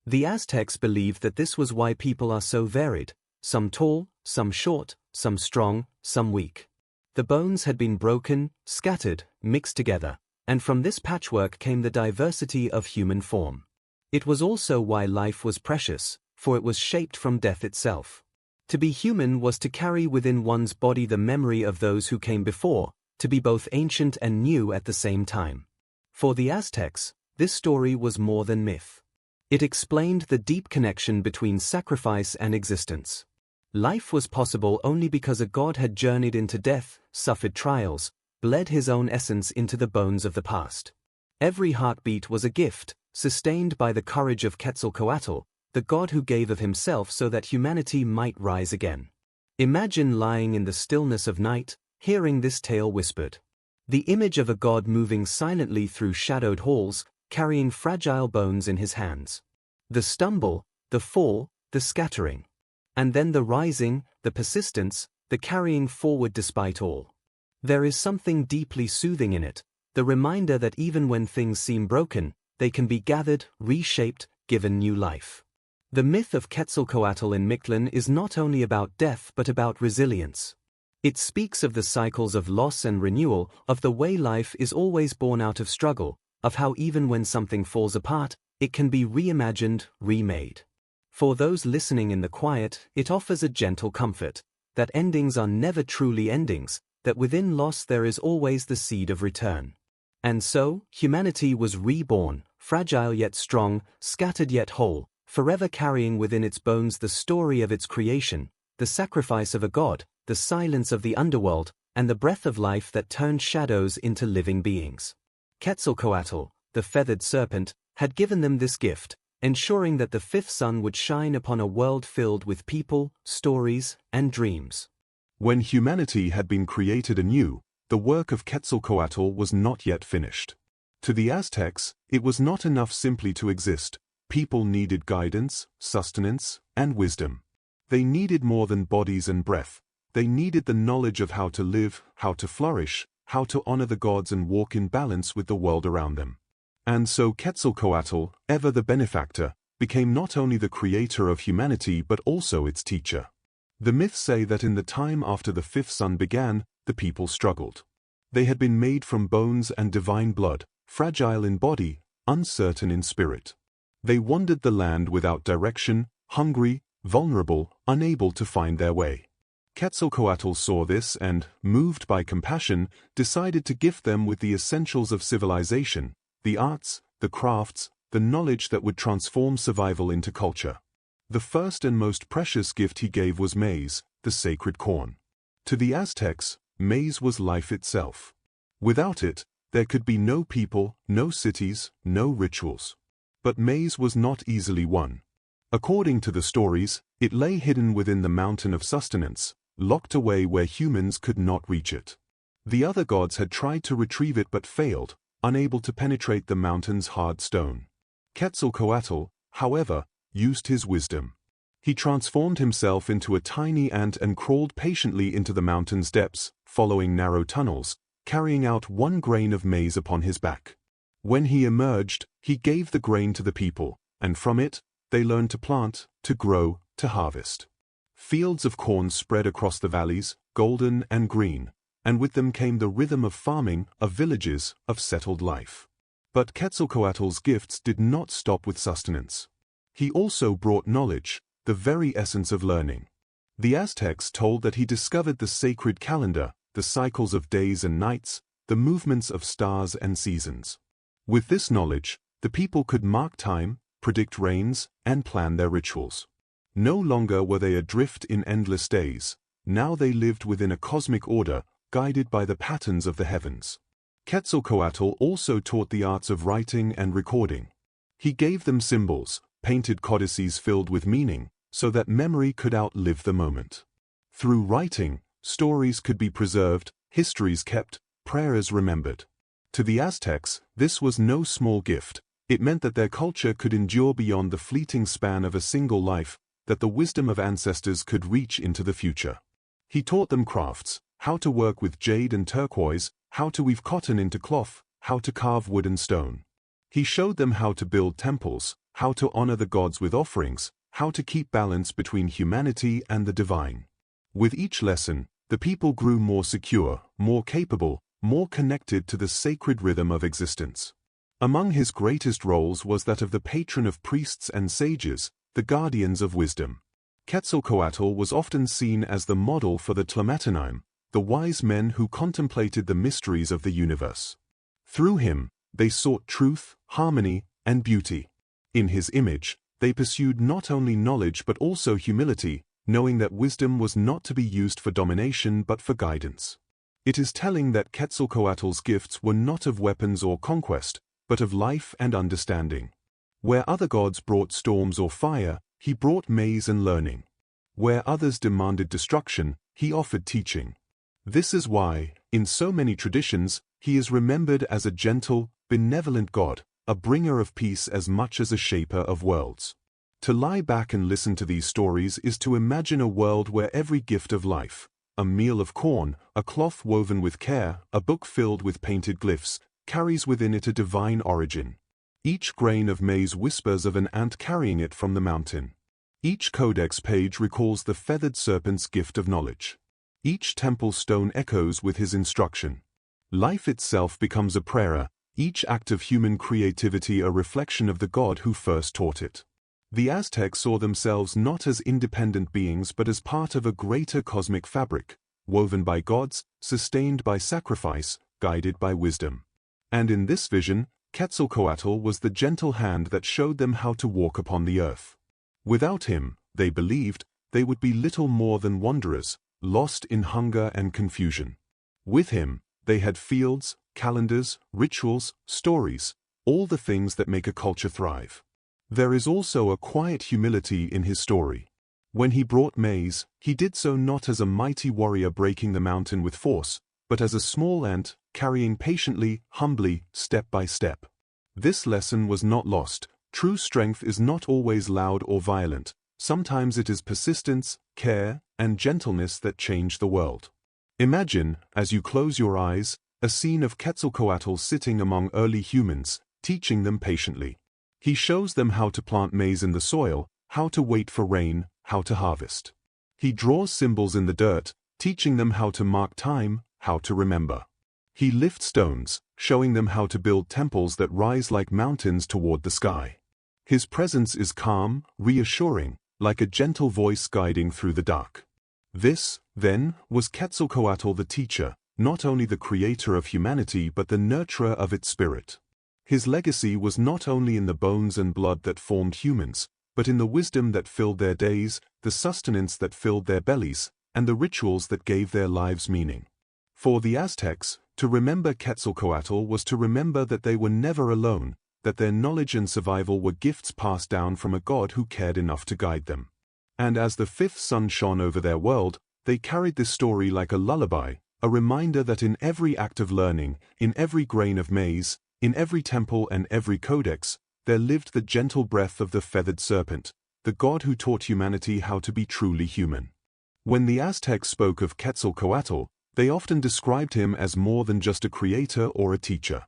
The Aztecs believed that this was why people are so varied, some tall, some short, some strong, some weak. The bones had been broken, scattered, mixed together, and from this patchwork came the diversity of human form. It was also why life was precious, for it was shaped from death itself. To be human was to carry within one's body the memory of those who came before, to be both ancient and new at the same time. For the Aztecs, this story was more than myth. It explained the deep connection between sacrifice and existence. Life was possible only because a god had journeyed into death, suffered trials, bled his own essence into the bones of the past. Every heartbeat was a gift, sustained by the courage of Quetzalcoatl, the god who gave of himself so that humanity might rise again. Imagine lying in the stillness of night, hearing this tale whispered. The image of a god moving silently through shadowed halls, carrying fragile bones in his hands. The stumble, the fall, the scattering. And then the rising, the persistence, the carrying forward despite all. There is something deeply soothing in it, the reminder that even when things seem broken, they can be gathered, reshaped, given new life. The myth of Quetzalcoatl in Mictlan is not only about death but about resilience. It speaks of the cycles of loss and renewal, of the way life is always born out of struggle, of how even when something falls apart, it can be reimagined, remade. For those listening in the quiet, it offers a gentle comfort, that endings are never truly endings, that within loss there is always the seed of return. And so, humanity was reborn, fragile yet strong, scattered yet whole, forever carrying within its bones the story of its creation, the sacrifice of a god, the silence of the underworld, and the breath of life that turned shadows into living beings. Quetzalcoatl, the feathered serpent, had given them this gift, ensuring that the fifth sun would shine upon a world filled with people, stories, and dreams. When humanity had been created anew, the work of Quetzalcoatl was not yet finished. To the Aztecs, it was not enough simply to exist. People needed guidance, sustenance, and wisdom. They needed more than bodies and breath. They needed the knowledge of how to live, how to flourish, how to honor the gods and walk in balance with the world around them. And so Quetzalcoatl, ever the benefactor, became not only the creator of humanity but also its teacher. The myths say that in the time after the fifth sun began, the people struggled. They had been made from bones and divine blood, fragile in body, uncertain in spirit. They wandered the land without direction, hungry, vulnerable, unable to find their way. Quetzalcoatl saw this and, moved by compassion, decided to gift them with the essentials of civilization, the arts, the crafts, the knowledge that would transform survival into culture. The first and most precious gift he gave was maize, the sacred corn. To the Aztecs, maize was life itself. Without it, there could be no people, no cities, no rituals. But maize was not easily won. According to the stories, it lay hidden within the mountain of sustenance, locked away where humans could not reach it. The other gods had tried to retrieve it but failed, unable to penetrate the mountain's hard stone. Quetzalcoatl, however, used his wisdom. He transformed himself into a tiny ant and crawled patiently into the mountain's depths, following narrow tunnels, carrying out one grain of maize upon his back. When he emerged, he gave the grain to the people, and from it, they learned to plant, to grow, to harvest. Fields of corn spread across the valleys, golden and green, and with them came the rhythm of farming, of villages, of settled life. But Quetzalcoatl's gifts did not stop with sustenance. He also brought knowledge, the very essence of learning. The Aztecs told that he discovered the sacred calendar, the cycles of days and nights, the movements of stars and seasons. With this knowledge, the people could mark time, predict rains, and plan their rituals. No longer were they adrift in endless days. Now they lived within a cosmic order, guided by the patterns of the heavens. Quetzalcoatl also taught the arts of writing and recording. He gave them symbols, painted codices filled with meaning, so that memory could outlive the moment. Through writing, stories could be preserved, histories kept, prayers remembered. To the Aztecs, this was no small gift. It meant that their culture could endure beyond the fleeting span of a single life, that the wisdom of ancestors could reach into the future. He taught them crafts, how to work with jade and turquoise, how to weave cotton into cloth, how to carve wood and stone. He showed them how to build temples, how to honor the gods with offerings, how to keep balance between humanity and the divine. With each lesson, the people grew more secure, more capable, more connected to the sacred rhythm of existence. Among his greatest roles was that of the patron of priests and sages, the guardians of wisdom. Quetzalcoatl was often seen as the model for the Tlamatanim, the wise men who contemplated the mysteries of the universe. Through him, they sought truth, harmony, and beauty. In his image, they pursued not only knowledge but also humility, knowing that wisdom was not to be used for domination but for guidance. It is telling that Quetzalcoatl's gifts were not of weapons or conquest, but of life and understanding. Where other gods brought storms or fire, he brought maize and learning. Where others demanded destruction, he offered teaching. This is why, in so many traditions, he is remembered as a gentle, benevolent god, a bringer of peace as much as a shaper of worlds. To lie back and listen to these stories is to imagine a world where every gift of life, a meal of corn, a cloth woven with care, a book filled with painted glyphs, carries within it a divine origin. Each grain of maize whispers of an ant carrying it from the mountain. Each codex page recalls the feathered serpent's gift of knowledge. Each temple stone echoes with his instruction. Life itself becomes a prayer, each act of human creativity a reflection of the God who first taught it. The Aztecs saw themselves not as independent beings but as part of a greater cosmic fabric, woven by gods, sustained by sacrifice, guided by wisdom. And in this vision, Quetzalcoatl was the gentle hand that showed them how to walk upon the earth. Without him, they believed, they would be little more than wanderers, lost in hunger and confusion. With him, they had fields, calendars, rituals, stories, all the things that make a culture thrive. There is also a quiet humility in his story. When he brought maize, he did so not as a mighty warrior breaking the mountain with force, but as a small ant, carrying patiently, humbly, step by step. This lesson was not lost. True strength is not always loud or violent. Sometimes it is persistence, care, and gentleness that change the world. Imagine, as you close your eyes, a scene of Quetzalcoatl sitting among early humans, teaching them patiently. He shows them how to plant maize in the soil, how to wait for rain, how to harvest. He draws symbols in the dirt, teaching them how to mark time, how to remember. He lifts stones, showing them how to build temples that rise like mountains toward the sky. His presence is calm, reassuring, like a gentle voice guiding through the dark. This, then, was Quetzalcoatl the teacher, not only the creator of humanity but the nurturer of its spirit. His legacy was not only in the bones and blood that formed humans, but in the wisdom that filled their days, the sustenance that filled their bellies, and the rituals that gave their lives meaning. For the Aztecs, to remember Quetzalcoatl was to remember that they were never alone, that their knowledge and survival were gifts passed down from a God who cared enough to guide them. And as the fifth sun shone over their world, they carried this story like a lullaby, a reminder that in every act of learning, in every grain of maize, in every temple and every codex, there lived the gentle breath of the feathered serpent, the God who taught humanity how to be truly human. When the Aztecs spoke of Quetzalcoatl, they often described him as more than just a creator or a teacher.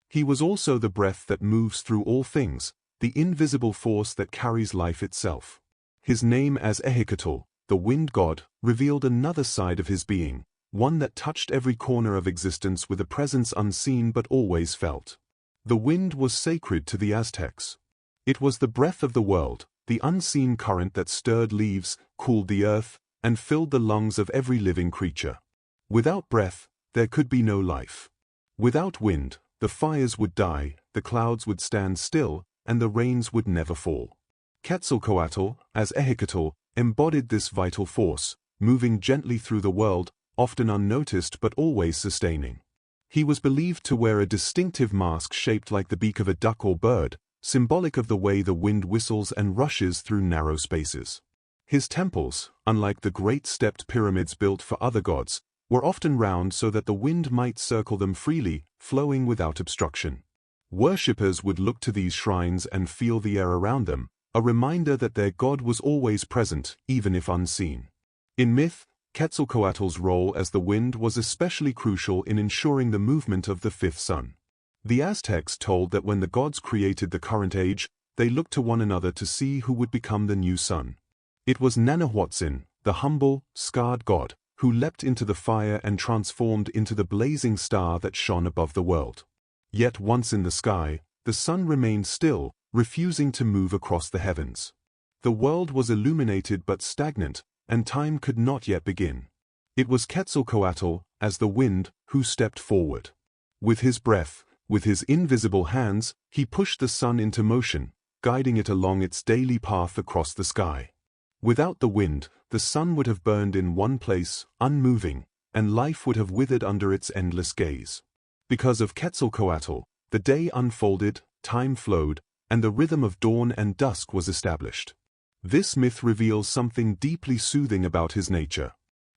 He was also the breath that moves through all things, the invisible force that carries life itself. His name as Tezcatlipoca, the wind god, revealed another side of his being, one that touched every corner of existence with a presence unseen but always felt. The wind was sacred to the Aztecs. It was the breath of the world, the unseen current that stirred leaves, cooled the earth, and filled the lungs of every living creature. Without breath, there could be no life. Without wind, the fires would die, the clouds would stand still, and the rains would never fall. Quetzalcoatl, as Tezcatlipoca, embodied this vital force, moving gently through the world, often unnoticed but always sustaining. He was believed to wear a distinctive mask shaped like the beak of a duck or bird, symbolic of the way the wind whistles and rushes through narrow spaces. His temples, unlike the great stepped pyramids built for other gods, were often round so that the wind might circle them freely, flowing without obstruction. Worshippers would look to these shrines and feel the air around them, a reminder that their god was always present, even if unseen. In myth, Quetzalcoatl's role as the wind was especially crucial in ensuring the movement of the fifth sun. The Aztecs told that when the gods created the current age, they looked to one another to see who would become the new sun. It was Nanahuatzin, the humble, scarred god, who leapt into the fire and transformed into the blazing star that shone above the world. Yet once in the sky, the sun remained still, refusing to move across the heavens. The world was illuminated but stagnant, and time could not yet begin. It was Quetzalcoatl, as the wind, who stepped forward. With his breath, with his invisible hands, he pushed the sun into motion, guiding it along its daily path across the sky. Without the wind, the sun would have burned in one place, unmoving, and life would have withered under its endless gaze. Because of Quetzalcoatl, the day unfolded, time flowed, and the rhythm of dawn and dusk was established. This myth reveals something deeply soothing about his nature.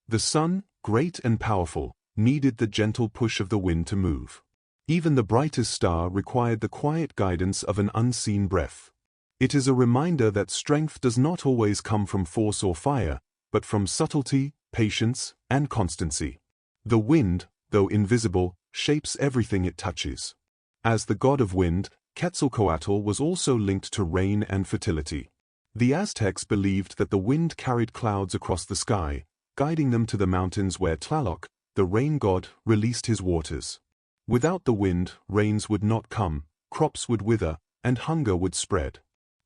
The sun, great and powerful, needed the gentle push of the wind to move. Even the brightest star required the quiet guidance of an unseen breath. It is a reminder that strength does not always come from force or fire, but from subtlety, patience, and constancy. The wind, though invisible, shapes everything it touches. As the god of wind, Quetzalcoatl was also linked to rain and fertility. The Aztecs believed that the wind carried clouds across the sky, guiding them to the mountains where Tlaloc, the rain god, released his waters. Without the wind, rains would not come, crops would wither, and hunger would spread.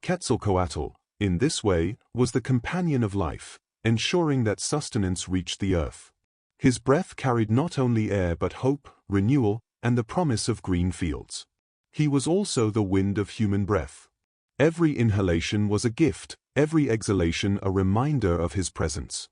Quetzalcoatl, in this way, was the companion of life, ensuring that sustenance reached the earth. His breath carried not only air but hope, renewal, and the promise of green fields. He was also the wind of human breath. Every inhalation was a gift, every exhalation a reminder of his presence.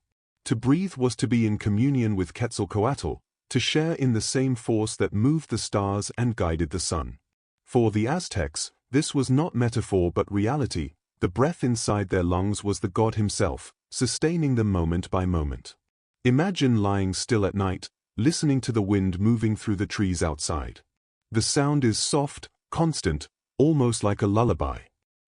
To breathe was to be in communion with Quetzalcoatl, to share in the same force that moved the stars and guided the sun. For the Aztecs, this was not metaphor but reality. The breath inside their lungs was the god himself, sustaining them moment by moment. Imagine lying still at night, listening to the wind moving through the trees outside. The sound is soft, constant, almost like a lullaby.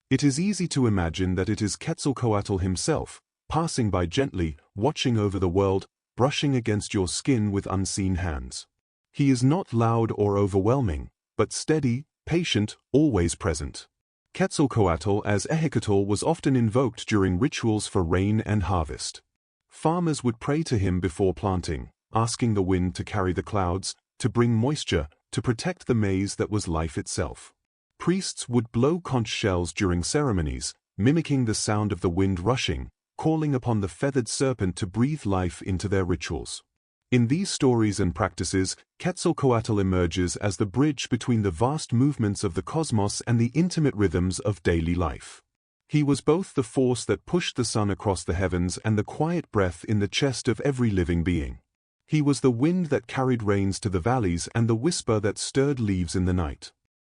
It is easy to imagine that it is Quetzalcoatl himself, passing by gently, watching over the world, brushing against your skin with unseen hands. He is not loud or overwhelming, but steady, patient, always present. Quetzalcoatl as Ehecatl was often invoked during rituals for rain and harvest. Farmers would pray to him before planting, asking the wind to carry the clouds, to bring moisture, to protect the maize that was life itself. Priests would blow conch shells during ceremonies, mimicking the sound of the wind rushing, calling upon the feathered serpent to breathe life into their rituals. In these stories and practices, Quetzalcoatl emerges as the bridge between the vast movements of the cosmos and the intimate rhythms of daily life. He was both the force that pushed the sun across the heavens and the quiet breath in the chest of every living being. He was the wind that carried rains to the valleys and the whisper that stirred leaves in the night.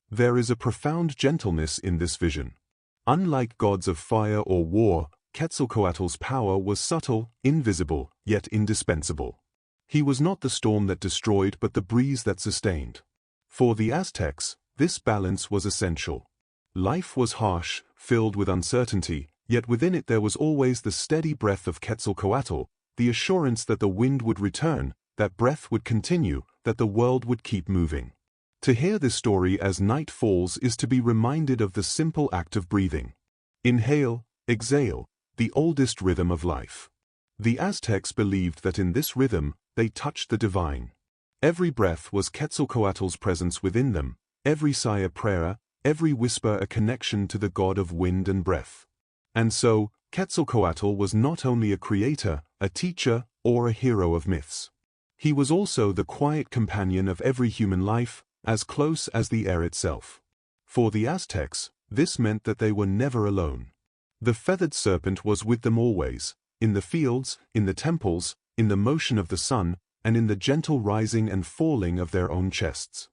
There is a profound gentleness in this vision. Unlike gods of fire or war, Quetzalcoatl's power was subtle, invisible, yet indispensable. He was not the storm that destroyed but the breeze that sustained. For the Aztecs, this balance was essential. Life was harsh, filled with uncertainty, yet within it there was always the steady breath of Quetzalcoatl, the assurance that the wind would return, that breath would continue, that the world would keep moving. To hear this story as night falls is to be reminded of the simple act of breathing. Inhale, exhale, the oldest rhythm of life. The Aztecs believed that in this rhythm, they touched the divine. Every breath was Quetzalcoatl's presence within them, every sigh a prayer, every whisper a connection to the god of wind and breath. And so, Quetzalcoatl was not only a creator, a teacher, or a hero of myths. He was also the quiet companion of every human life, as close as the air itself. For the Aztecs, this meant that they were never alone. The feathered serpent was with them always, in the fields, in the temples, in the motion of the sun, and in the gentle rising and falling of their own chests.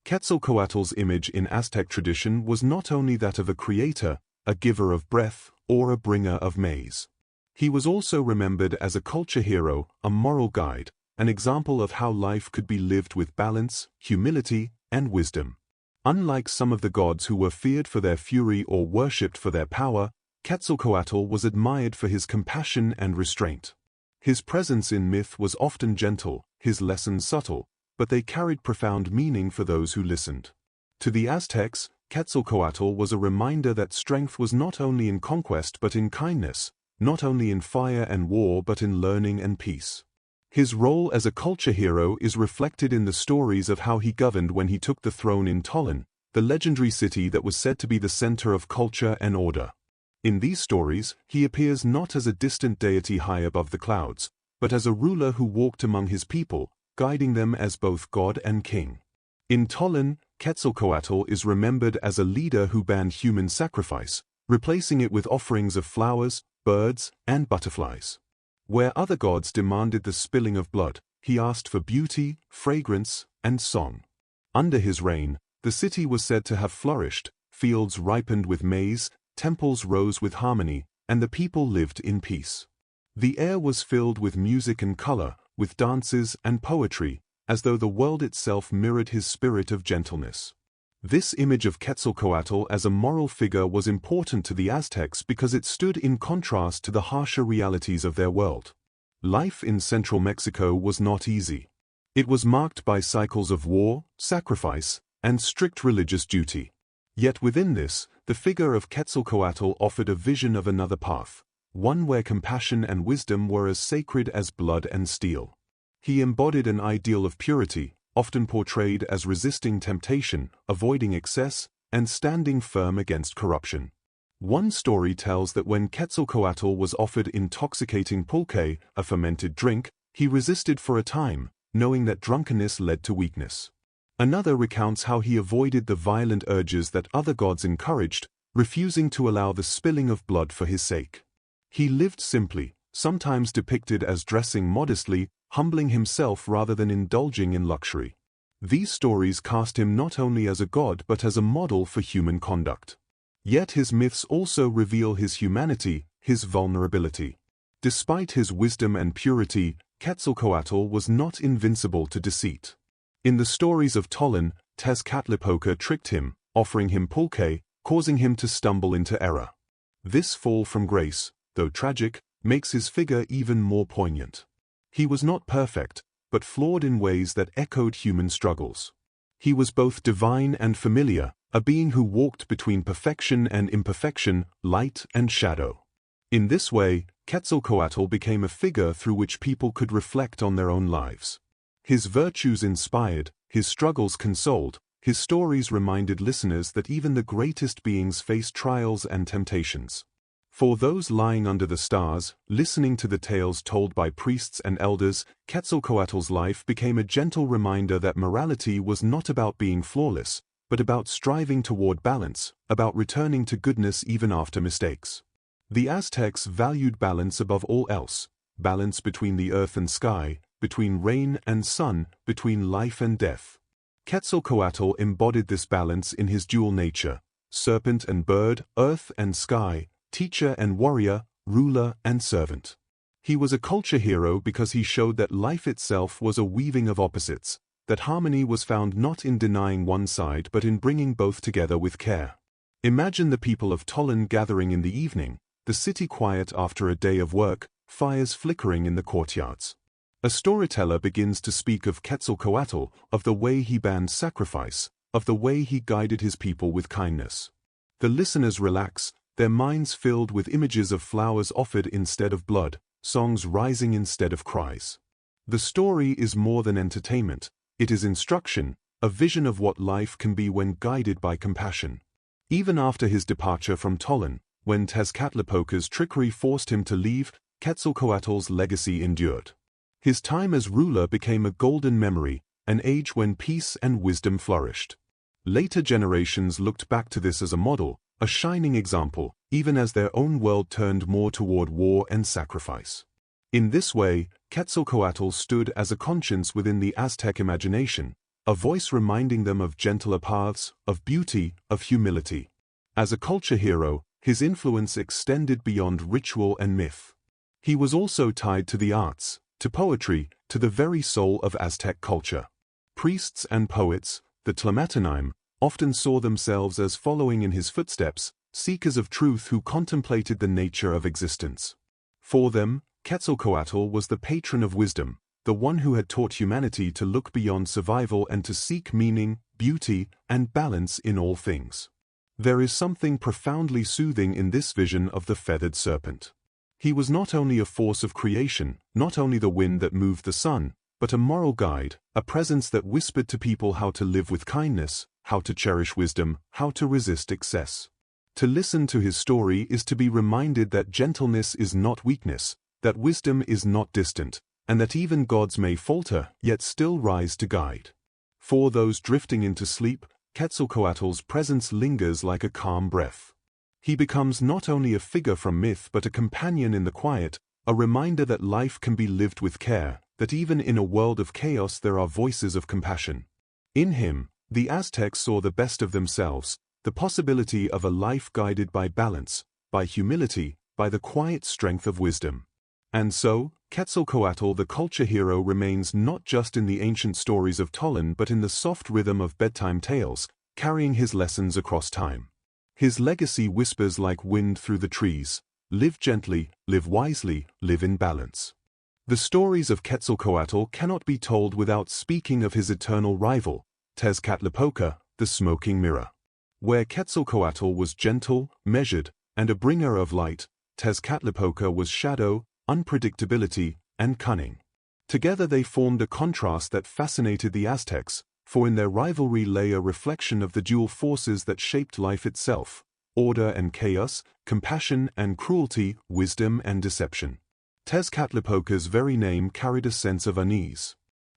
Quetzalcoatl's image in Aztec tradition was not only that of a creator, a giver of breath, or a bringer of maize. He was also remembered as a culture hero, a moral guide, an example of how life could be lived with balance, humility, and wisdom. Unlike some of the gods who were feared for their fury or worshipped for their power, Quetzalcoatl was admired for his compassion and restraint. His presence in myth was often gentle, his lessons subtle, but they carried profound meaning for those who listened. To the Aztecs, Quetzalcoatl was a reminder that strength was not only in conquest but in kindness, not only in fire and war but in learning and peace. His role as a culture hero is reflected in the stories of how he governed when he took the throne in Tollan, the legendary city that was said to be the center of culture and order. In these stories, he appears not as a distant deity high above the clouds, but as a ruler who walked among his people, guiding them as both god and king. In Tollan, Quetzalcoatl is remembered as a leader who banned human sacrifice, replacing it with offerings of flowers, birds, and butterflies. Where other gods demanded the spilling of blood, he asked for beauty, fragrance, and song. Under his reign, the city was said to have flourished, fields ripened with maize, temples rose with harmony, and the people lived in peace. The air was filled with music and color, with dances and poetry, as though the world itself mirrored his spirit of gentleness. This image of Quetzalcoatl as a moral figure was important to the Aztecs because it stood in contrast to the harsher realities of their world. Life in central Mexico was not easy. It was marked by cycles of war, sacrifice, and strict religious duty. Yet within this, the figure of Quetzalcoatl offered a vision of another path, one where compassion and wisdom were as sacred as blood and steel. He embodied an ideal of purity, often portrayed as resisting temptation, avoiding excess, and standing firm against corruption. One story tells that when Quetzalcoatl was offered intoxicating pulque, a fermented drink, he resisted for a time, knowing that drunkenness led to weakness. Another recounts how he avoided the violent urges that other gods encouraged, refusing to allow the spilling of blood for his sake. He lived simply, sometimes depicted as dressing modestly, humbling himself rather than indulging in luxury. These stories cast him not only as a god but as a model for human conduct. Yet his myths also reveal his humanity, his vulnerability. Despite his wisdom and purity, Quetzalcoatl was not invincible to deceit. In the stories of Tolan, Tezcatlipoca tricked him, offering him pulque, causing him to stumble into error. This fall from grace, though tragic, makes his figure even more poignant. He was not perfect, but flawed in ways that echoed human struggles. He was both divine and familiar, a being who walked between perfection and imperfection, light and shadow. In this way, Quetzalcoatl became a figure through which people could reflect on their own lives. His virtues inspired, his struggles consoled, his stories reminded listeners that even the greatest beings face trials and temptations. For those lying under the stars, listening to the tales told by priests and elders, Quetzalcoatl's life became a gentle reminder that morality was not about being flawless, but about striving toward balance, about returning to goodness even after mistakes. The Aztecs valued balance above all else, balance between the earth and sky, between rain and sun, between life and death. Quetzalcoatl embodied this balance in his dual nature, serpent and bird, earth and sky, teacher and warrior, ruler and servant. He was a culture hero because he showed that life itself was a weaving of opposites, that harmony was found not in denying one side but in bringing both together with care. Imagine the people of Tolan gathering in the evening, the city quiet after a day of work, fires flickering in the courtyards. A storyteller begins to speak of Quetzalcoatl, of the way he banned sacrifice, of the way he guided his people with kindness. The listeners relax, their minds filled with images of flowers offered instead of blood, songs rising instead of cries. The story is more than entertainment, it is instruction, a vision of what life can be when guided by compassion. Even after his departure from Tolan, when Tezcatlipoca's trickery forced him to leave, Quetzalcoatl's legacy endured. His time as ruler became a golden memory, an age when peace and wisdom flourished. Later generations looked back to this as a model, a shining example, even as their own world turned more toward war and sacrifice. In this way, Quetzalcoatl stood as a conscience within the Aztec imagination, a voice reminding them of gentler paths, of beauty, of humility. As a culture hero, his influence extended beyond ritual and myth. He was also tied to the arts, to poetry, to the very soul of Aztec culture. Priests and poets, the Tlamatanim, often saw themselves as following in his footsteps, seekers of truth who contemplated the nature of existence. For them, Quetzalcoatl was the patron of wisdom, the one who had taught humanity to look beyond survival and to seek meaning, beauty, and balance in all things. There is something profoundly soothing in this vision of the feathered serpent. He was not only a force of creation, not only the wind that moved the sun, but a moral guide, a presence that whispered to people how to live with kindness, how to cherish wisdom, how to resist excess. To listen to his story is to be reminded that gentleness is not weakness, that wisdom is not distant, and that even gods may falter, yet still rise to guide. For those drifting into sleep, Quetzalcoatl's presence lingers like a calm breath. He becomes not only a figure from myth but a companion in the quiet, a reminder that life can be lived with care, that even in a world of chaos there are voices of compassion. In him, the Aztecs saw the best of themselves, the possibility of a life guided by balance, by humility, by the quiet strength of wisdom. And so, Quetzalcoatl the culture hero remains not just in the ancient stories of Tolan but in the soft rhythm of bedtime tales, carrying his lessons across time. His legacy whispers like wind through the trees, live gently, live wisely, live in balance. The stories of Quetzalcoatl cannot be told without speaking of his eternal rival, Tezcatlipoca, the smoking mirror. Where Quetzalcoatl was gentle, measured, and a bringer of light, Tezcatlipoca was shadow, unpredictability, and cunning. Together they formed a contrast that fascinated the Aztecs, for in their rivalry lay a reflection of the dual forces that shaped life itself: order and chaos, compassion and cruelty, wisdom and deception. Tezcatlipoca's very name carried a sense of unease.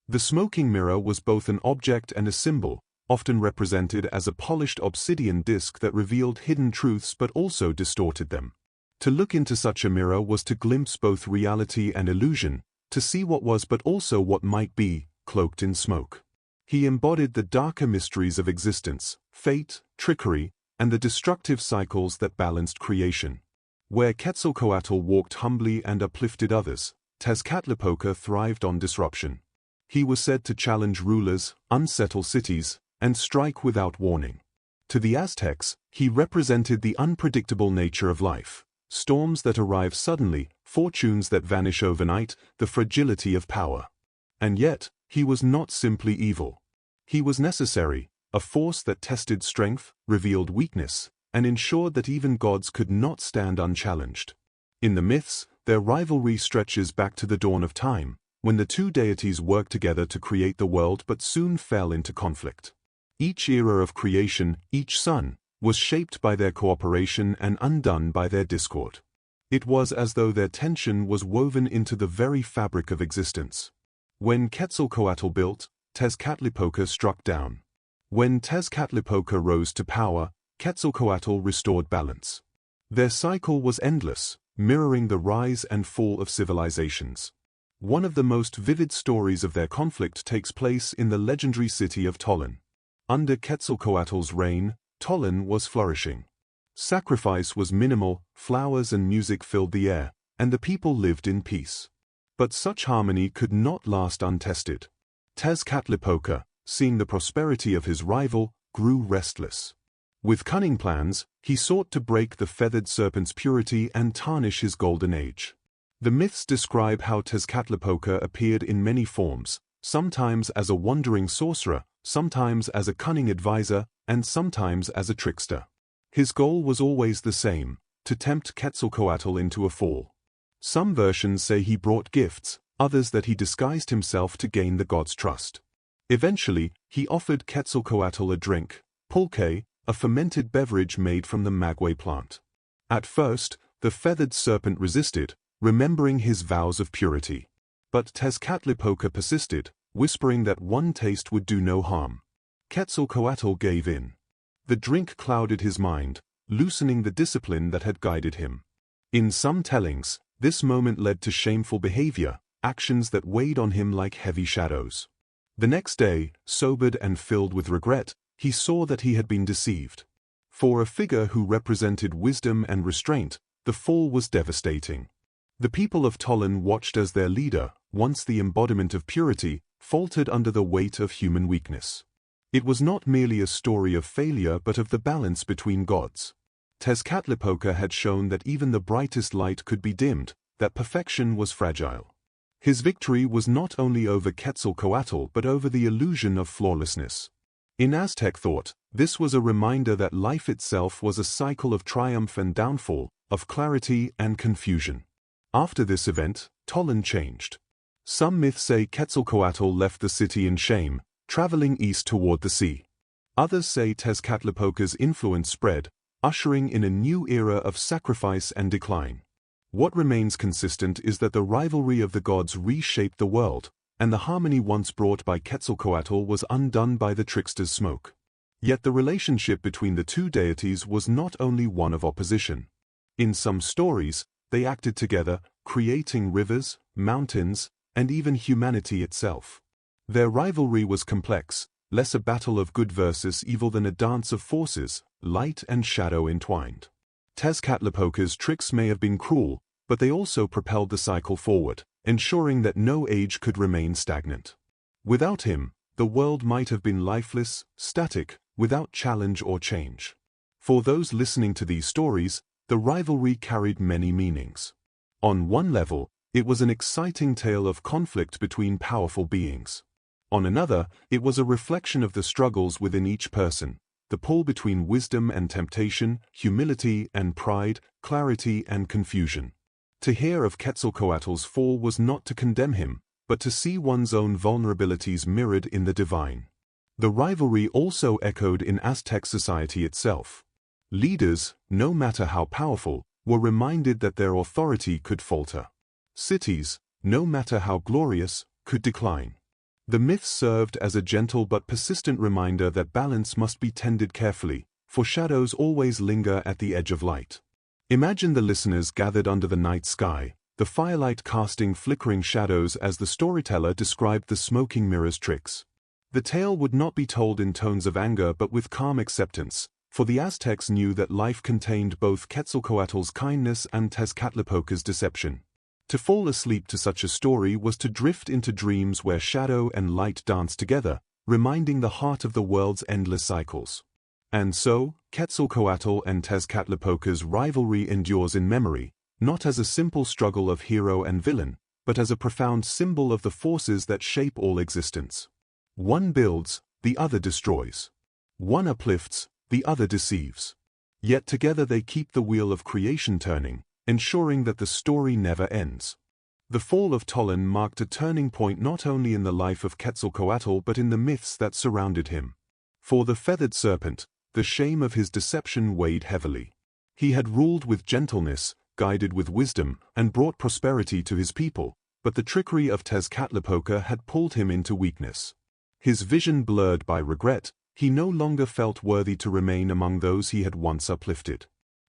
The smoking mirror was both an object and a symbol, often represented as a polished obsidian disc that revealed hidden truths but also distorted them. To look into such a mirror was to glimpse both reality and illusion, to see what was but also what might be, cloaked in smoke. He embodied the darker mysteries of existence, fate, trickery, and the destructive cycles that balanced creation. Where Quetzalcoatl walked humbly and uplifted others, Tezcatlipoca thrived on disruption. He was said to challenge rulers, unsettle cities, and strike without warning. To the Aztecs, he represented the unpredictable nature of life: storms that arrive suddenly, fortunes that vanish overnight, the fragility of power. And yet, he was not simply evil. He was necessary, a force that tested strength, revealed weakness, and ensured that even gods could not stand unchallenged. In the myths, their rivalry stretches back to the dawn of time, when the two deities worked together to create the world but soon fell into conflict. Each era of creation, each sun, was shaped by their cooperation and undone by their discord. It was as though their tension was woven into the very fabric of existence. When Quetzalcoatl built, Tezcatlipoca struck down. When Tezcatlipoca rose to power, Quetzalcoatl restored balance. Their cycle was endless, mirroring the rise and fall of civilizations. One of the most vivid stories of their conflict takes place in the legendary city of Tollan. Under Quetzalcoatl's reign, Tollan was flourishing. Sacrifice was minimal, flowers and music filled the air, and the people lived in peace. But such harmony could not last untested. Tezcatlipoca, seeing the prosperity of his rival, grew restless. With cunning plans, he sought to break the feathered serpent's purity and tarnish his golden age. The myths describe how Tezcatlipoca appeared in many forms, sometimes as a wandering sorcerer, sometimes as a cunning advisor, and sometimes as a trickster. His goal was always the same: to tempt Quetzalcoatl into a fall. Some versions say he brought gifts, others that he disguised himself to gain the god's trust. Eventually, he offered Quetzalcoatl a drink, pulque, a fermented beverage made from the maguey plant. At first, the feathered serpent resisted, remembering his vows of purity. But Tezcatlipoca persisted, whispering that one taste would do no harm. Quetzalcoatl gave in. The drink clouded his mind, loosening the discipline that had guided him. In some tellings, this moment led to shameful behavior, actions that weighed on him like heavy shadows. The next day, sobered and filled with regret, he saw that he had been deceived. For a figure who represented wisdom and restraint, the fall was devastating. The people of Tollan watched as their leader, once the embodiment of purity, faltered under the weight of human weakness. It was not merely a story of failure but of the balance between gods. Tezcatlipoca had shown that even the brightest light could be dimmed, that perfection was fragile. His victory was not only over Quetzalcoatl but over the illusion of flawlessness. In Aztec thought, this was a reminder that life itself was a cycle of triumph and downfall, of clarity and confusion. After this event, Tollan changed. Some myths say Quetzalcoatl left the city in shame, traveling east toward the sea. Others say Tezcatlipoca's influence spread, ushering in a new era of sacrifice and decline. What remains consistent is that the rivalry of the gods reshaped the world, and the harmony once brought by Quetzalcoatl was undone by the trickster's smoke. Yet the relationship between the two deities was not only one of opposition. In some stories, they acted together, creating rivers, mountains, and even humanity itself. Their rivalry was complex, less a battle of good versus evil than a dance of forces, light and shadow entwined. Tezcatlipoca's tricks may have been cruel, but they also propelled the cycle forward, ensuring that no age could remain stagnant. Without him, the world might have been lifeless, static, without challenge or change. For those listening to these stories, the rivalry carried many meanings. On one level, it was an exciting tale of conflict between powerful beings. On another, it was a reflection of the struggles within each person, the pull between wisdom and temptation, humility and pride, clarity and confusion. To hear of Quetzalcoatl's fall was not to condemn him, but to see one's own vulnerabilities mirrored in the divine. The rivalry also echoed in Aztec society itself. Leaders, no matter how powerful, were reminded that their authority could falter. Cities, no matter how glorious, could decline. The myth served as a gentle but persistent reminder that balance must be tended carefully, for shadows always linger at the edge of light. Imagine the listeners gathered under the night sky, the firelight casting flickering shadows as the storyteller described the smoking mirror's tricks. The tale would not be told in tones of anger but with calm acceptance, for the Aztecs knew that life contained both Quetzalcoatl's kindness and Tezcatlipoca's deception. To fall asleep to such a story was to drift into dreams where shadow and light danced together, reminding the heart of the world's endless cycles. And so, Quetzalcoatl and Tezcatlipoca's rivalry endures in memory, not as a simple struggle of hero and villain, but as a profound symbol of the forces that shape all existence. One builds, the other destroys. One uplifts, the other deceives. Yet together they keep the wheel of creation turning, ensuring that the story never ends. The fall of Tollen marked a turning point not only in the life of Quetzalcoatl but in the myths that surrounded him. For the Feathered Serpent, the shame of his deception weighed heavily. He had ruled with gentleness, guided with wisdom, and brought prosperity to his people, but the trickery of Tezcatlipoca had pulled him into weakness. His vision blurred by regret, he no longer felt worthy to remain among those he had once uplifted.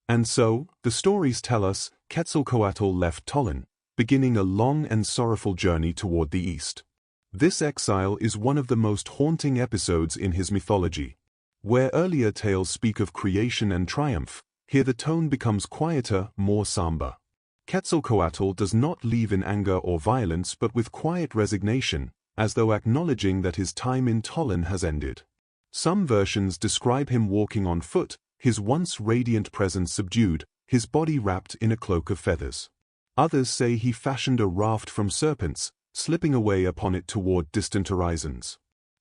And so, the stories tell us, Quetzalcoatl left Tollen, beginning a long and sorrowful journey toward the east. This exile is one of the most haunting episodes in his mythology. Where earlier tales speak of creation and triumph, here the tone becomes quieter, more somber. Quetzalcoatl does not leave in anger or violence but with quiet resignation, as though acknowledging that his time in Tollen has ended. Some versions describe him walking on foot, his once radiant presence subdued, his body wrapped in a cloak of feathers. Others say he fashioned a raft from serpents, slipping away upon it toward distant horizons.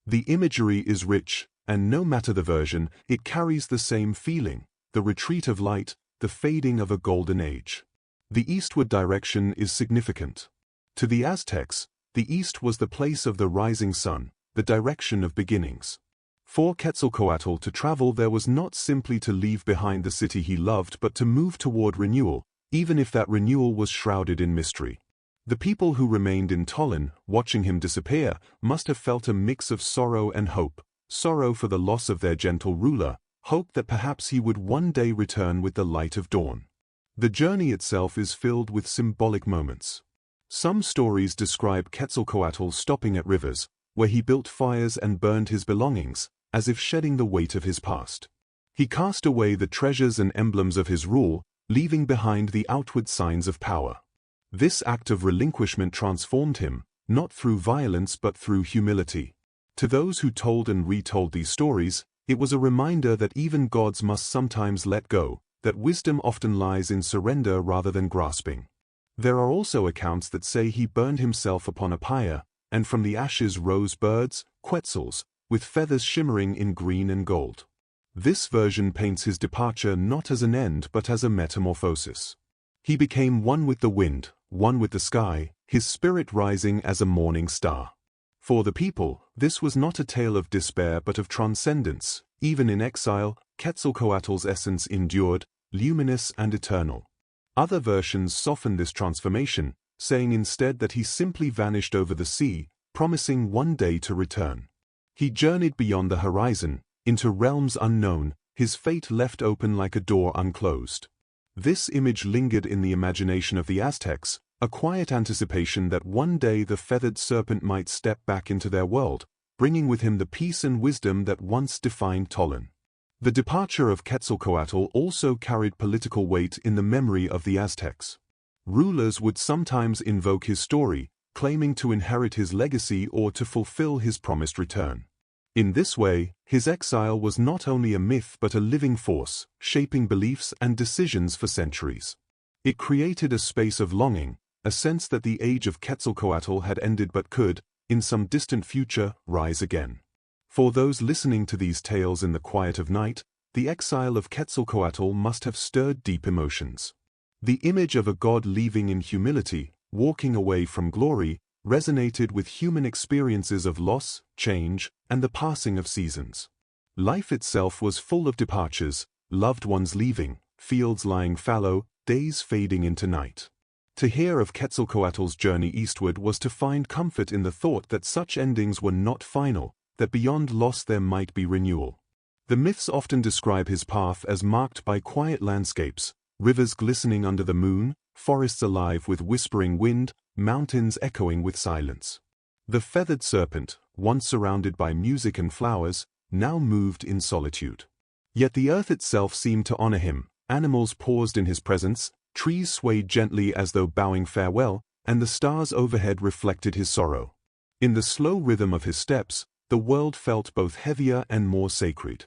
The imagery is rich, and no matter the version, it carries the same feeling, the retreat of light, the fading of a golden age. The eastward direction is significant. To the Aztecs, the east was the place of the rising sun, the direction of beginnings. For Quetzalcoatl to travel there was not simply to leave behind the city he loved but to move toward renewal, even if that renewal was shrouded in mystery. The people who remained in Tollen, watching him disappear, must have felt a mix of sorrow and hope, sorrow for the loss of their gentle ruler, hope that perhaps he would one day return with the light of dawn. The journey itself is filled with symbolic moments. Some stories describe Quetzalcoatl stopping at rivers, where he built fires and burned his belongings, as if shedding the weight of his past. He cast away the treasures and emblems of his rule, leaving behind the outward signs of power. This act of relinquishment transformed him, not through violence but through humility. To those who told and retold these stories, it was a reminder that even gods must sometimes let go, that wisdom often lies in surrender rather than grasping. There are also accounts that say he burned himself upon a pyre, and from the ashes rose birds, quetzals, with feathers shimmering in green and gold. This version paints his departure not as an end but as a metamorphosis. He became one with the wind, one with the sky, his spirit rising as a morning star. For the people, this was not a tale of despair but of transcendence. Even in exile, Quetzalcoatl's essence endured, luminous and eternal. Other versions soften this transformation, saying instead that he simply vanished over the sea, promising one day to return. He journeyed beyond the horizon, into realms unknown, his fate left open like a door unclosed. This image lingered in the imagination of the Aztecs, a quiet anticipation that one day the feathered serpent might step back into their world, bringing with him the peace and wisdom that once defined Tollen. The departure of Quetzalcoatl also carried political weight in the memory of the Aztecs. Rulers would sometimes invoke his story, claiming to inherit his legacy or to fulfill his promised return. In this way, his exile was not only a myth but a living force, shaping beliefs and decisions for centuries. It created a space of longing, a sense that the age of Quetzalcoatl had ended but could, in some distant future, rise again. For those listening to these tales in the quiet of night, the exile of Quetzalcoatl must have stirred deep emotions. The image of a god leaving in humility, walking away from glory, resonated with human experiences of loss, change, and the passing of seasons. Life itself was full of departures, loved ones leaving, fields lying fallow, days fading into night. To hear of Quetzalcoatl's journey eastward was to find comfort in the thought that such endings were not final, that beyond loss there might be renewal. The myths often describe his path as marked by quiet landscapes, rivers glistening under the moon, forests alive with whispering wind, mountains echoing with silence. The feathered serpent, once surrounded by music and flowers, now moved in solitude. Yet the earth itself seemed to honor him, animals paused in his presence, trees swayed gently as though bowing farewell, and the stars overhead reflected his sorrow. In the slow rhythm of his steps, the world felt both heavier and more sacred.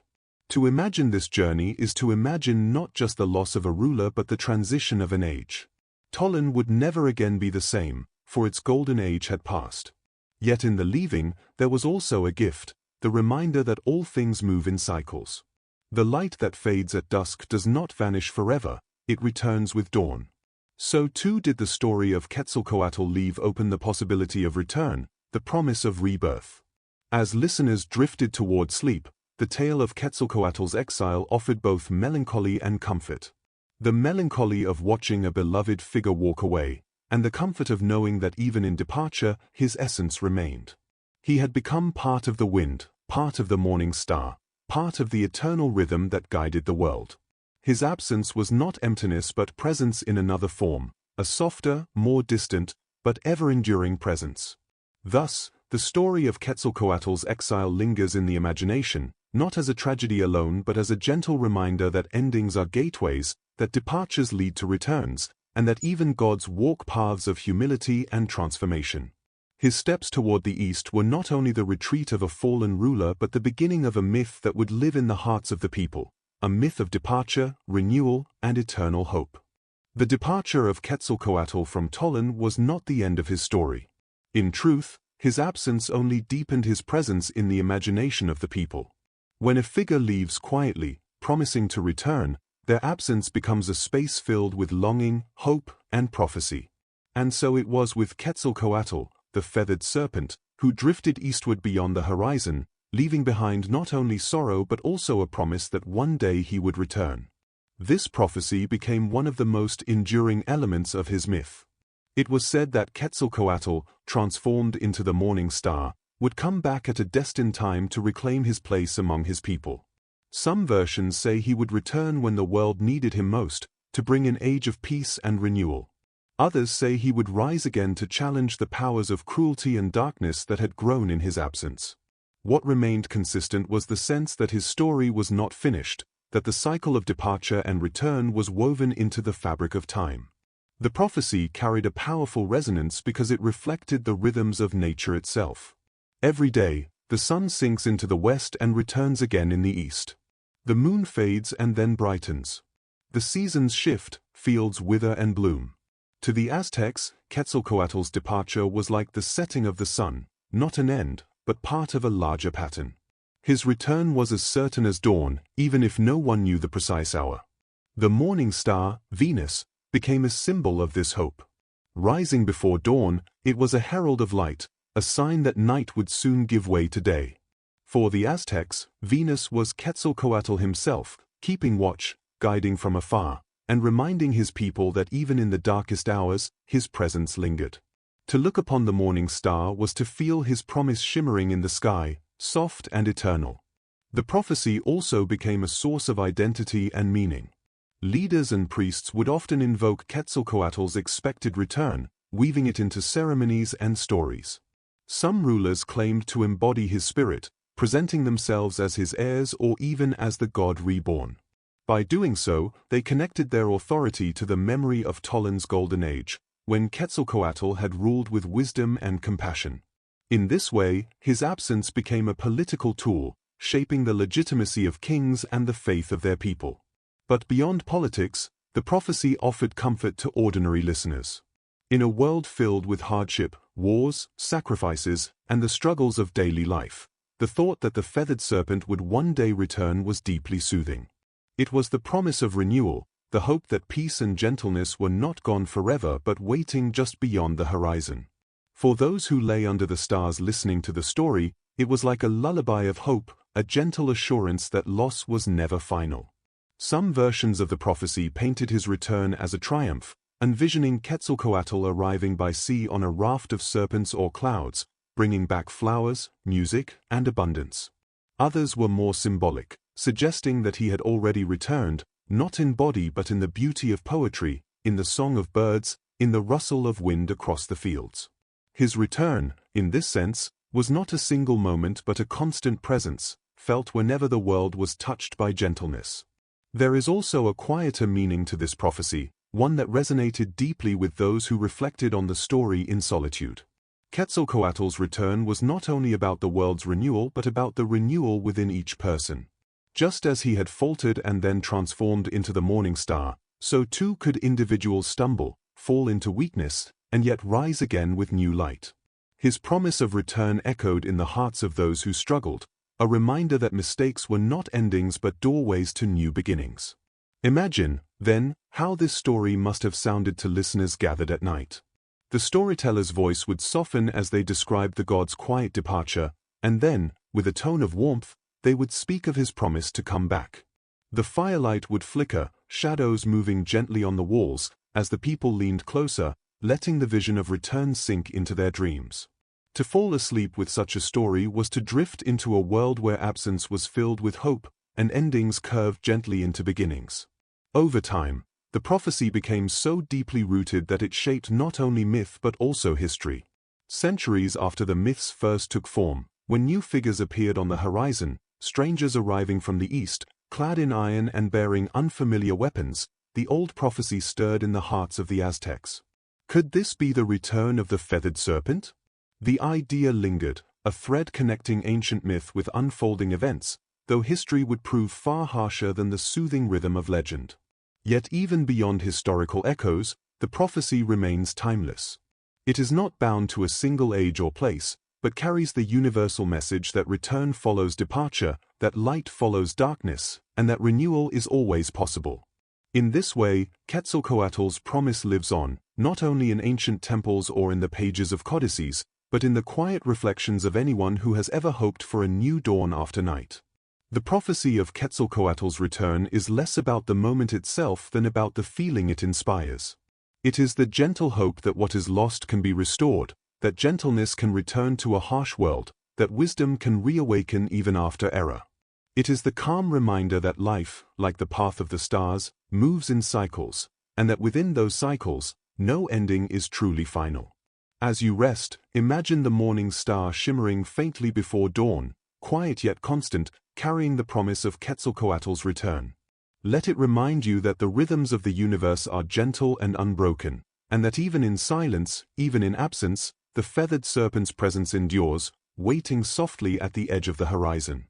To imagine this journey is to imagine not just the loss of a ruler but the transition of an age. Tolan would never again be the same, for its golden age had passed. Yet in the leaving, there was also a gift, the reminder that all things move in cycles. The light that fades at dusk does not vanish forever, it returns with dawn. So too did the story of Quetzalcoatl leave open the possibility of return, the promise of rebirth. As listeners drifted toward sleep, the tale of Quetzalcoatl's exile offered both melancholy and comfort. The melancholy of watching a beloved figure walk away, and the comfort of knowing that even in departure, his essence remained. He had become part of the wind, part of the morning star, part of the eternal rhythm that guided the world. His absence was not emptiness but presence in another form, a softer, more distant, but ever-enduring presence. Thus, the story of Quetzalcoatl's exile lingers in the imagination, not as a tragedy alone but as a gentle reminder that endings are gateways, that departures lead to returns, and that even gods walk paths of humility and transformation. His steps toward the east were not only the retreat of a fallen ruler but the beginning of a myth that would live in the hearts of the people, a myth of departure, renewal, and eternal hope. The departure of Quetzalcoatl from Tolan was not the end of his story. In truth, his absence only deepened his presence in the imagination of the people. When a figure leaves quietly, promising to return, their absence becomes a space filled with longing, hope, and prophecy. And so it was with Quetzalcoatl, the feathered serpent, who drifted eastward beyond the horizon, leaving behind not only sorrow but also a promise that one day he would return. This prophecy became one of the most enduring elements of his myth. It was said that Quetzalcoatl, transformed into the morning star, would come back at a destined time to reclaim his place among his people. Some versions say he would return when the world needed him most, to bring an age of peace and renewal. Others say he would rise again to challenge the powers of cruelty and darkness that had grown in his absence. What remained consistent was the sense that his story was not finished, that the cycle of departure and return was woven into the fabric of time. The prophecy carried a powerful resonance because it reflected the rhythms of nature itself. Every day, the sun sinks into the west and returns again in the east. The moon fades and then brightens. The seasons shift, fields wither and bloom. To the Aztecs, Quetzalcoatl's departure was like the setting of the sun, not an end, but part of a larger pattern. His return was as certain as dawn, even if no one knew the precise hour. The morning star, Venus, became a symbol of this hope. Rising before dawn, it was a herald of light, a sign that night would soon give way to day. For the Aztecs, Venus was Quetzalcoatl himself, keeping watch, guiding from afar, and reminding his people that even in the darkest hours, his presence lingered. To look upon the morning star was to feel his promise shimmering in the sky, soft and eternal. The prophecy also became a source of identity and meaning. Leaders and priests would often invoke Quetzalcoatl's expected return, weaving it into ceremonies and stories. Some rulers claimed to embody his spirit, presenting themselves as his heirs or even as the god reborn. By doing so, they connected their authority to the memory of Tolan's golden age, when Quetzalcoatl had ruled with wisdom and compassion. In this way, his absence became a political tool, shaping the legitimacy of kings and the faith of their people. But beyond politics, the prophecy offered comfort to ordinary listeners. In a world filled with hardship, wars, sacrifices, and the struggles of daily life, the thought that the feathered serpent would one day return was deeply soothing. It was the promise of renewal, the hope that peace and gentleness were not gone forever but waiting just beyond the horizon. For those who lay under the stars listening to the story, it was like a lullaby of hope, a gentle assurance that loss was never final. Some versions of the prophecy painted his return as a triumph, envisioning Quetzalcoatl arriving by sea on a raft of serpents or clouds, bringing back flowers, music, and abundance. Others were more symbolic, suggesting that he had already returned, not in body but in the beauty of poetry, in the song of birds, in the rustle of wind across the fields. His return, in this sense, was not a single moment but a constant presence, felt whenever the world was touched by gentleness. There is also a quieter meaning to this prophecy, one that resonated deeply with those who reflected on the story in solitude. Quetzalcoatl's return was not only about the world's renewal but about the renewal within each person. Just as he had faltered and then transformed into the morning star, so too could individuals stumble, fall into weakness, and yet rise again with new light. His promise of return echoed in the hearts of those who struggled, a reminder that mistakes were not endings but doorways to new beginnings. Imagine, then, how this story must have sounded to listeners gathered at night. The storyteller's voice would soften as they described the god's quiet departure, and then, with a tone of warmth, they would speak of his promise to come back. The firelight would flicker, shadows moving gently on the walls, as the people leaned closer, letting the vision of return sink into their dreams. To fall asleep with such a story was to drift into a world where absence was filled with hope, and endings curved gently into beginnings. Over time, the prophecy became so deeply rooted that it shaped not only myth but also history. Centuries after the myths first took form, when new figures appeared on the horizon, strangers arriving from the east, clad in iron and bearing unfamiliar weapons, the old prophecy stirred in the hearts of the Aztecs. Could this be the return of the feathered serpent? The idea lingered, a thread connecting ancient myth with unfolding events, though history would prove far harsher than the soothing rhythm of legend. Yet even beyond historical echoes, the prophecy remains timeless. It is not bound to a single age or place, but carries the universal message that return follows departure, that light follows darkness, and that renewal is always possible. In this way, Quetzalcoatl's promise lives on, not only in ancient temples or in the pages of codices, but in the quiet reflections of anyone who has ever hoped for a new dawn after night. The prophecy of Quetzalcoatl's return is less about the moment itself than about the feeling it inspires. It is the gentle hope that what is lost can be restored, that gentleness can return to a harsh world, that wisdom can reawaken even after error. It is the calm reminder that life, like the path of the stars, moves in cycles, and that within those cycles, no ending is truly final. As you rest, imagine the morning star shimmering faintly before dawn, quiet yet constant, carrying the promise of Quetzalcoatl's return. Let it remind you that the rhythms of the universe are gentle and unbroken, and that even in silence, even in absence, the feathered serpent's presence endures, waiting softly at the edge of the horizon.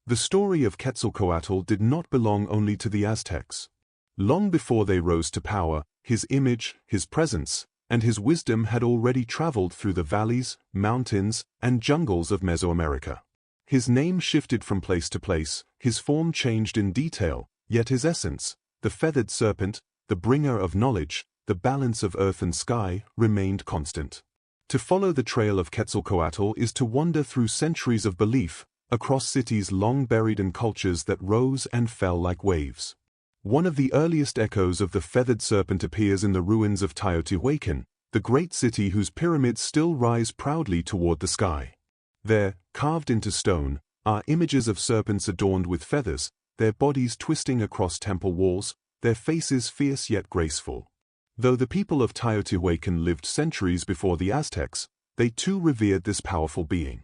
The story of Quetzalcoatl did not belong only to the Aztecs. Long before they rose to power, his image, his presence, and his wisdom had already traveled through the valleys, mountains, and jungles of Mesoamerica. His name shifted from place to place, his form changed in detail, yet his essence, the feathered serpent, the bringer of knowledge, the balance of earth and sky, remained constant. To follow the trail of Quetzalcoatl is to wander through centuries of belief, across cities long buried and cultures that rose and fell like waves. One of the earliest echoes of the feathered serpent appears in the ruins of Teotihuacan, the great city whose pyramids still rise proudly toward the sky. There, carved into stone, are images of serpents adorned with feathers, their bodies twisting across temple walls, their faces fierce yet graceful. Though the people of Teotihuacan lived centuries before the Aztecs, they too revered this powerful being.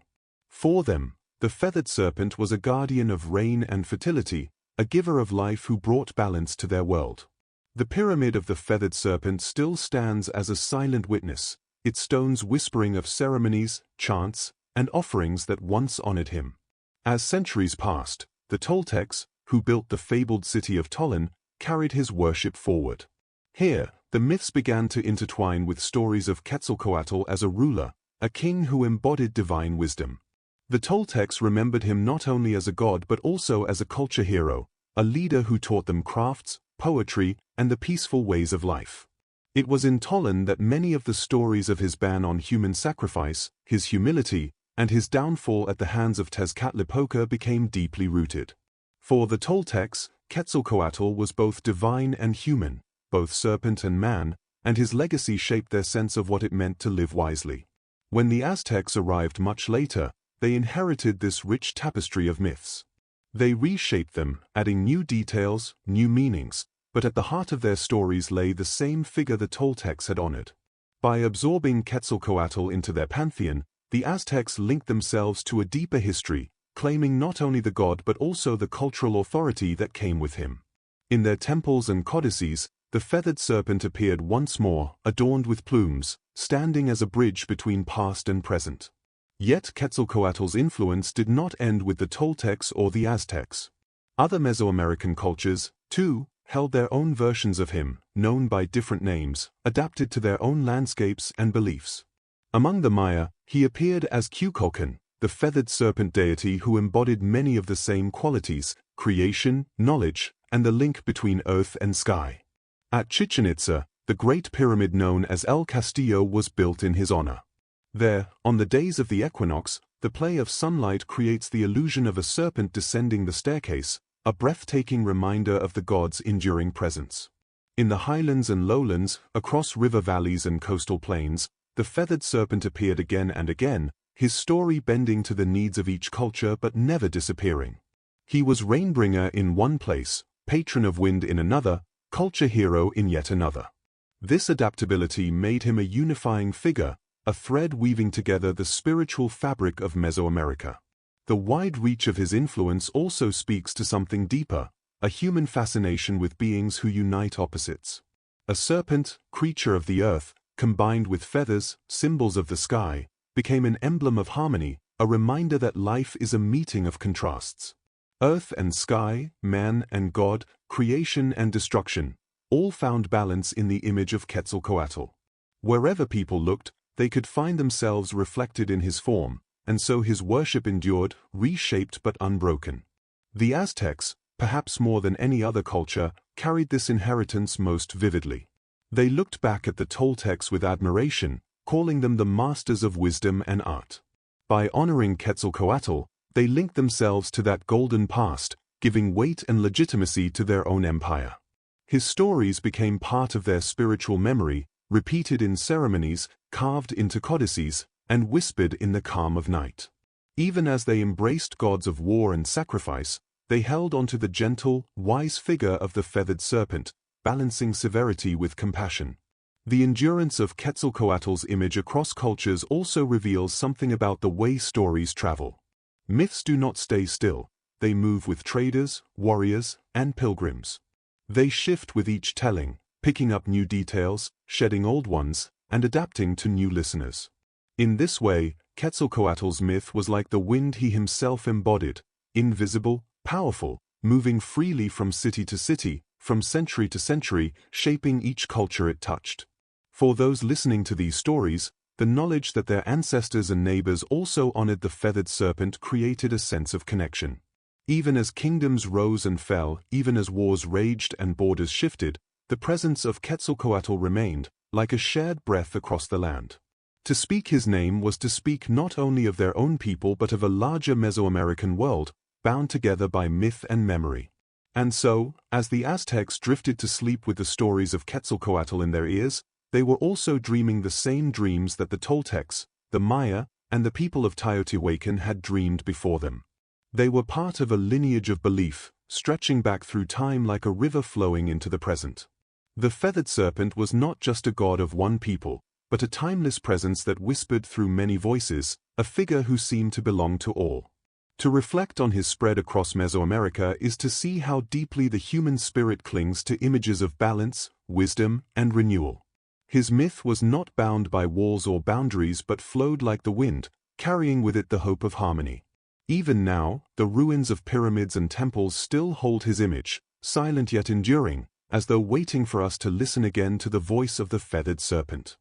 For them, the feathered serpent was a guardian of rain and fertility, a giver of life who brought balance to their world. The pyramid of the feathered serpent still stands as a silent witness, its stones whispering of ceremonies, chants, and offerings that once honored him. As centuries passed, the Toltecs, who built the fabled city of Tollan, carried his worship forward. Here, the myths began to intertwine with stories of Quetzalcoatl as a ruler, a king who embodied divine wisdom. The Toltecs remembered him not only as a god but also as a culture hero, a leader who taught them crafts, poetry, and the peaceful ways of life. It was in Tollan that many of the stories of his ban on human sacrifice, his humility, and his downfall at the hands of Tezcatlipoca became deeply rooted. For the Toltecs, Quetzalcoatl was both divine and human, both serpent and man, and his legacy shaped their sense of what it meant to live wisely. When the Aztecs arrived much later, they inherited this rich tapestry of myths. They reshaped them, adding new details, new meanings, but at the heart of their stories lay the same figure the Toltecs had honored. By absorbing Quetzalcoatl into their pantheon, the Aztecs linked themselves to a deeper history, claiming not only the god but also the cultural authority that came with him. In their temples and codices, the feathered serpent appeared once more, adorned with plumes, standing as a bridge between past and present. Yet Quetzalcoatl's influence did not end with the Toltecs or the Aztecs. Other Mesoamerican cultures, too, held their own versions of him, known by different names, adapted to their own landscapes and beliefs. Among the Maya, he appeared as Quetzalcoatl, the feathered serpent deity who embodied many of the same qualities: creation, knowledge, and the link between earth and sky. At Chichen Itza, the great pyramid known as El Castillo was built in his honor. There, on the days of the equinox, the play of sunlight creates the illusion of a serpent descending the staircase, a breathtaking reminder of the god's enduring presence. In the highlands and lowlands, across river valleys and coastal plains, the feathered serpent appeared again and again, his story bending to the needs of each culture but never disappearing. He was rainbringer in one place, patron of wind in another, culture hero in yet another. This adaptability made him a unifying figure, a thread weaving together the spiritual fabric of Mesoamerica. The wide reach of his influence also speaks to something deeper, a human fascination with beings who unite opposites. A serpent, creature of the earth, combined with feathers, symbols of the sky, became an emblem of harmony, a reminder that life is a meeting of contrasts. Earth and sky, man and God, creation and destruction, all found balance in the image of Quetzalcoatl. Wherever people looked, they could find themselves reflected in his form, and so his worship endured, reshaped but unbroken. The Aztecs, perhaps more than any other culture, carried this inheritance most vividly. They looked back at the Toltecs with admiration, calling them the masters of wisdom and art. By honoring Quetzalcoatl, they linked themselves to that golden past, giving weight and legitimacy to their own empire. His stories became part of their spiritual memory, repeated in ceremonies, carved into codices, and whispered in the calm of night. Even as they embraced gods of war and sacrifice, they held onto the gentle, wise figure of the feathered serpent, balancing severity with compassion. The endurance of Quetzalcoatl's image across cultures also reveals something about the way stories travel. Myths do not stay still, they move with traders, warriors, and pilgrims. They shift with each telling, picking up new details, shedding old ones, and adapting to new listeners. In this way, Quetzalcoatl's myth was like the wind he himself embodied, invisible, powerful, moving freely from city to city, from century to century, shaping each culture it touched. For those listening to these stories, the knowledge that their ancestors and neighbors also honored the feathered serpent created a sense of connection. Even as kingdoms rose and fell, even as wars raged and borders shifted, the presence of Quetzalcoatl remained, like a shared breath across the land. To speak his name was to speak not only of their own people but of a larger Mesoamerican world, bound together by myth and memory. And so, as the Aztecs drifted to sleep with the stories of Quetzalcoatl in their ears, they were also dreaming the same dreams that the Toltecs, the Maya, and the people of Teotihuacan had dreamed before them. They were part of a lineage of belief, stretching back through time like a river flowing into the present. The feathered serpent was not just a god of one people, but a timeless presence that whispered through many voices, a figure who seemed to belong to all. To reflect on his spread across Mesoamerica is to see how deeply the human spirit clings to images of balance, wisdom, and renewal. His myth was not bound by walls or boundaries but flowed like the wind, carrying with it the hope of harmony. Even now, the ruins of pyramids and temples still hold his image, silent yet enduring, as though waiting for us to listen again to the voice of the feathered serpent.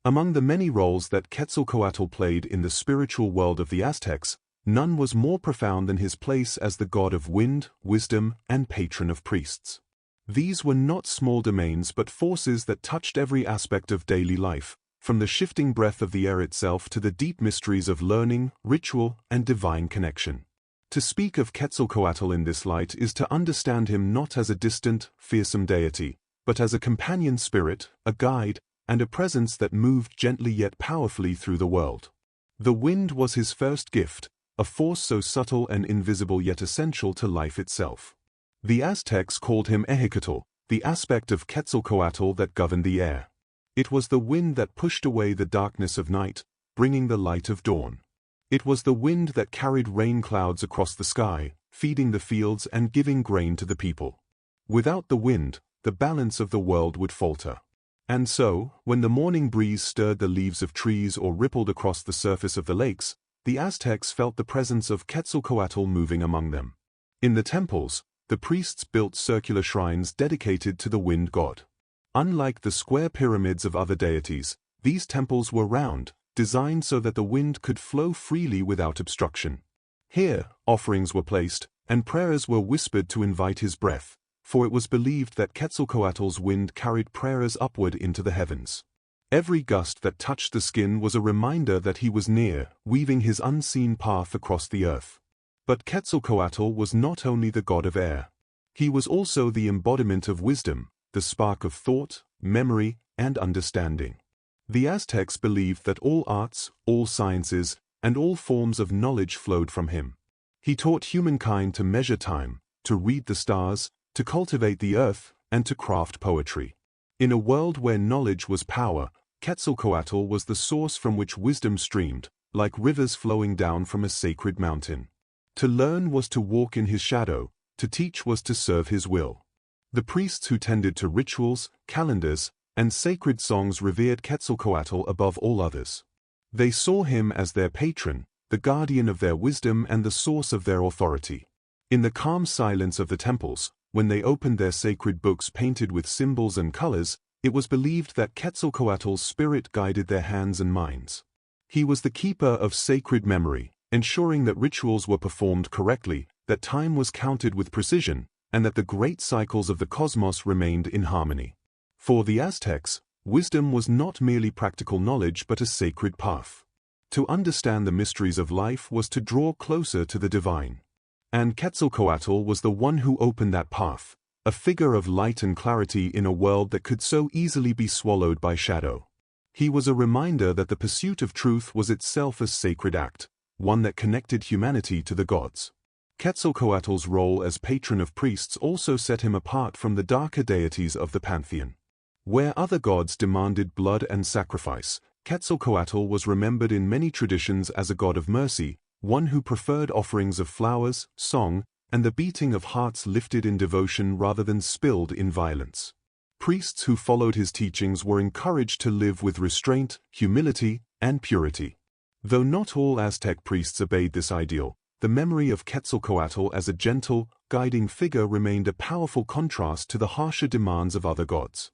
Among the many roles that Quetzalcoatl played in the spiritual world of the Aztecs, None was more profound than his place as the god of wind, wisdom, and patron of priests. These were not small domains but forces that touched every aspect of daily life, from the shifting breath of the air itself to the deep mysteries of learning, ritual, and divine connection. To speak of Quetzalcoatl in this light is to understand him not as a distant, fearsome deity, but as a companion spirit, a guide, and a presence that moved gently yet powerfully through the world. The wind was his first gift, a force so subtle and invisible yet essential to life itself. The Aztecs called him Tezcatlipoca, the aspect of Quetzalcoatl that governed the air. It was the wind that pushed away the darkness of night, bringing the light of dawn. It was the wind that carried rain clouds across the sky, feeding the fields and giving grain to the people. Without the wind, the balance of the world would falter. And so, when the morning breeze stirred the leaves of trees or rippled across the surface of the lakes, the Aztecs felt the presence of Quetzalcoatl moving among them. In the temples, the priests built circular shrines dedicated to the wind god. Unlike the square pyramids of other deities, these temples were round, designed so that the wind could flow freely without obstruction. Here, offerings were placed, and prayers were whispered to invite his breath, for it was believed that Quetzalcoatl's wind carried prayers upward into the heavens. Every gust that touched the skin was a reminder that he was near, weaving his unseen path across the earth. But Quetzalcoatl was not only the god of air. He was also the embodiment of wisdom, the spark of thought, memory, and understanding. The Aztecs believed that all arts, all sciences, and all forms of knowledge flowed from him. He taught humankind to measure time, to read the stars, to cultivate the earth, and to craft poetry. In a world where knowledge was power, Quetzalcoatl was the source from which wisdom streamed, like rivers flowing down from a sacred mountain. To learn was to walk in his shadow, to teach was to serve his will. The priests who tended to rituals, calendars, and sacred songs revered Quetzalcoatl above all others. They saw him as their patron, the guardian of their wisdom and the source of their authority. In the calm silence of the temples, when they opened their sacred books painted with symbols and colors, it was believed that Quetzalcoatl's spirit guided their hands and minds. He was the keeper of sacred memory, ensuring that rituals were performed correctly, that time was counted with precision, and that the great cycles of the cosmos remained in harmony. For the Aztecs, wisdom was not merely practical knowledge but a sacred path. To understand the mysteries of life was to draw closer to the divine. And Quetzalcoatl was the one who opened that path, a figure of light and clarity in a world that could so easily be swallowed by shadow. He was a reminder that the pursuit of truth was itself a sacred act, one that connected humanity to the gods. Quetzalcoatl's role as patron of priests also set him apart from the darker deities of the pantheon. Where other gods demanded blood and sacrifice, Quetzalcoatl was remembered in many traditions as a god of mercy, one who preferred offerings of flowers, song, and the beating of hearts lifted in devotion rather than spilled in violence. Priests who followed his teachings were encouraged to live with restraint, humility, and purity. Though not all Aztec priests obeyed this ideal, the memory of Quetzalcoatl as a gentle, guiding figure remained a powerful contrast to the harsher demands of other gods.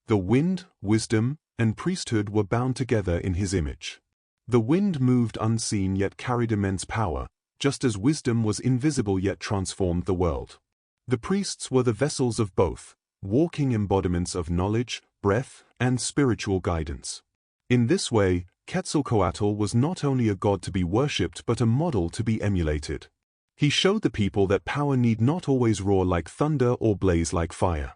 The wind, wisdom, and priesthood were bound together in his image. The wind moved unseen yet carried immense power, just as wisdom was invisible yet transformed the world. The priests were the vessels of both, walking embodiments of knowledge, breath, and spiritual guidance. In this way, Quetzalcoatl was not only a god to be worshipped but a model to be emulated. He showed the people that power need not always roar like thunder or blaze like fire.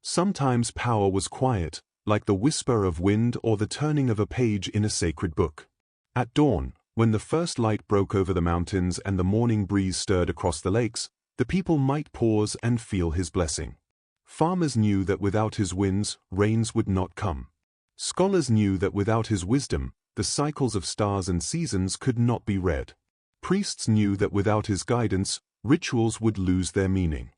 Sometimes power was quiet, like the whisper of wind or the turning of a page in a sacred book. At dawn, when the first light broke over the mountains and the morning breeze stirred across the lakes, the people might pause and feel his blessing. Farmers knew that without his winds, rains would not come. Scholars knew that without his wisdom, the cycles of stars and seasons could not be read. Priests knew that without his guidance, rituals would lose their meaning.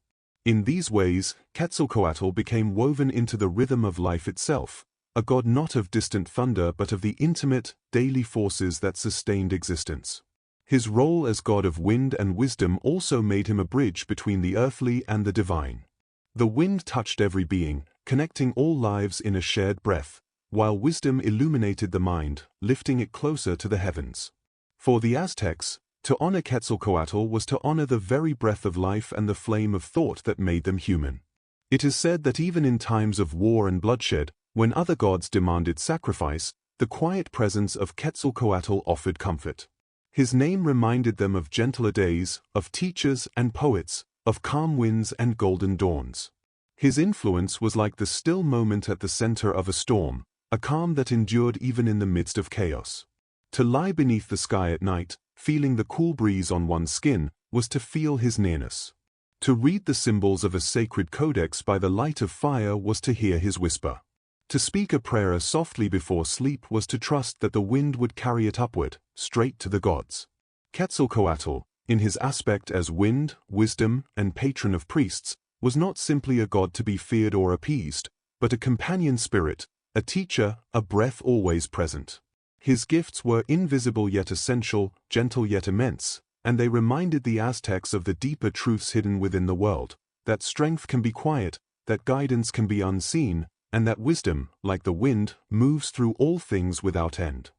In these ways, Quetzalcoatl became woven into the rhythm of life itself, a god not of distant thunder but of the intimate, daily forces that sustained existence. His role as god of wind and wisdom also made him a bridge between the earthly and the divine. The wind touched every being, connecting all lives in a shared breath, while wisdom illuminated the mind, lifting it closer to the heavens. For the Aztecs, To honor Quetzalcoatl was to honor the very breath of life and the flame of thought that made them human. It is said that even in times of war and bloodshed, when other gods demanded sacrifice, the quiet presence of Quetzalcoatl offered comfort. His name reminded them of gentler days, of teachers and poets, of calm winds and golden dawns. His influence was like the still moment at the center of a storm, a calm that endured even in the midst of chaos. To lie beneath the sky at night, feeling the cool breeze on one's skin, was to feel his nearness. To read the symbols of a sacred codex by the light of fire was to hear his whisper. To speak a prayer softly before sleep was to trust that the wind would carry it upward, straight to the gods. Quetzalcoatl, in his aspect as wind, wisdom, and patron of priests, was not simply a god to be feared or appeased, but a companion spirit, a teacher, a breath always present. His gifts were invisible yet essential, gentle yet immense, and they reminded the Aztecs of the deeper truths hidden within the world, that strength can be quiet, that guidance can be unseen, and that wisdom, like the wind, moves through all things without end.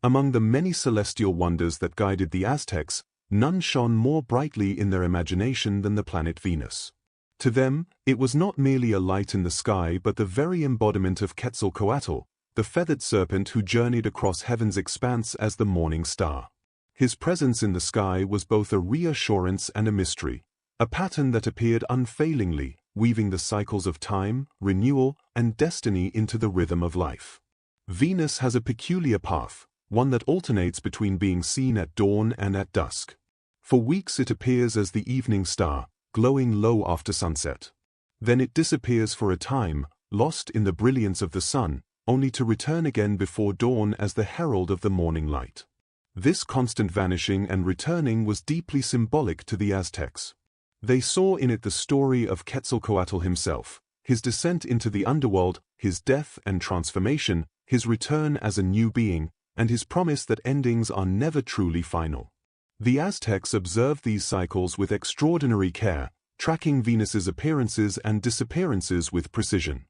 Among the many celestial wonders that guided the Aztecs, none shone more brightly in their imagination than the planet Venus. To them, it was not merely a light in the sky but the very embodiment of Quetzalcoatl, the feathered serpent who journeyed across heaven's expanse as the morning star. His presence in the sky was both a reassurance and a mystery, a pattern that appeared unfailingly, weaving the cycles of time, renewal, and destiny into the rhythm of life. Venus has a peculiar path, one that alternates between being seen at dawn and at dusk. For weeks it appears as the evening star, glowing low after sunset. Then it disappears for a time, lost in the brilliance of the sun, only to return again before dawn as the herald of the morning light. This constant vanishing and returning was deeply symbolic to the Aztecs. They saw in it the story of Quetzalcoatl himself, his descent into the underworld, his death and transformation, his return as a new being, and his promise that endings are never truly final. The Aztecs observed these cycles with extraordinary care, tracking Venus's appearances and disappearances with precision.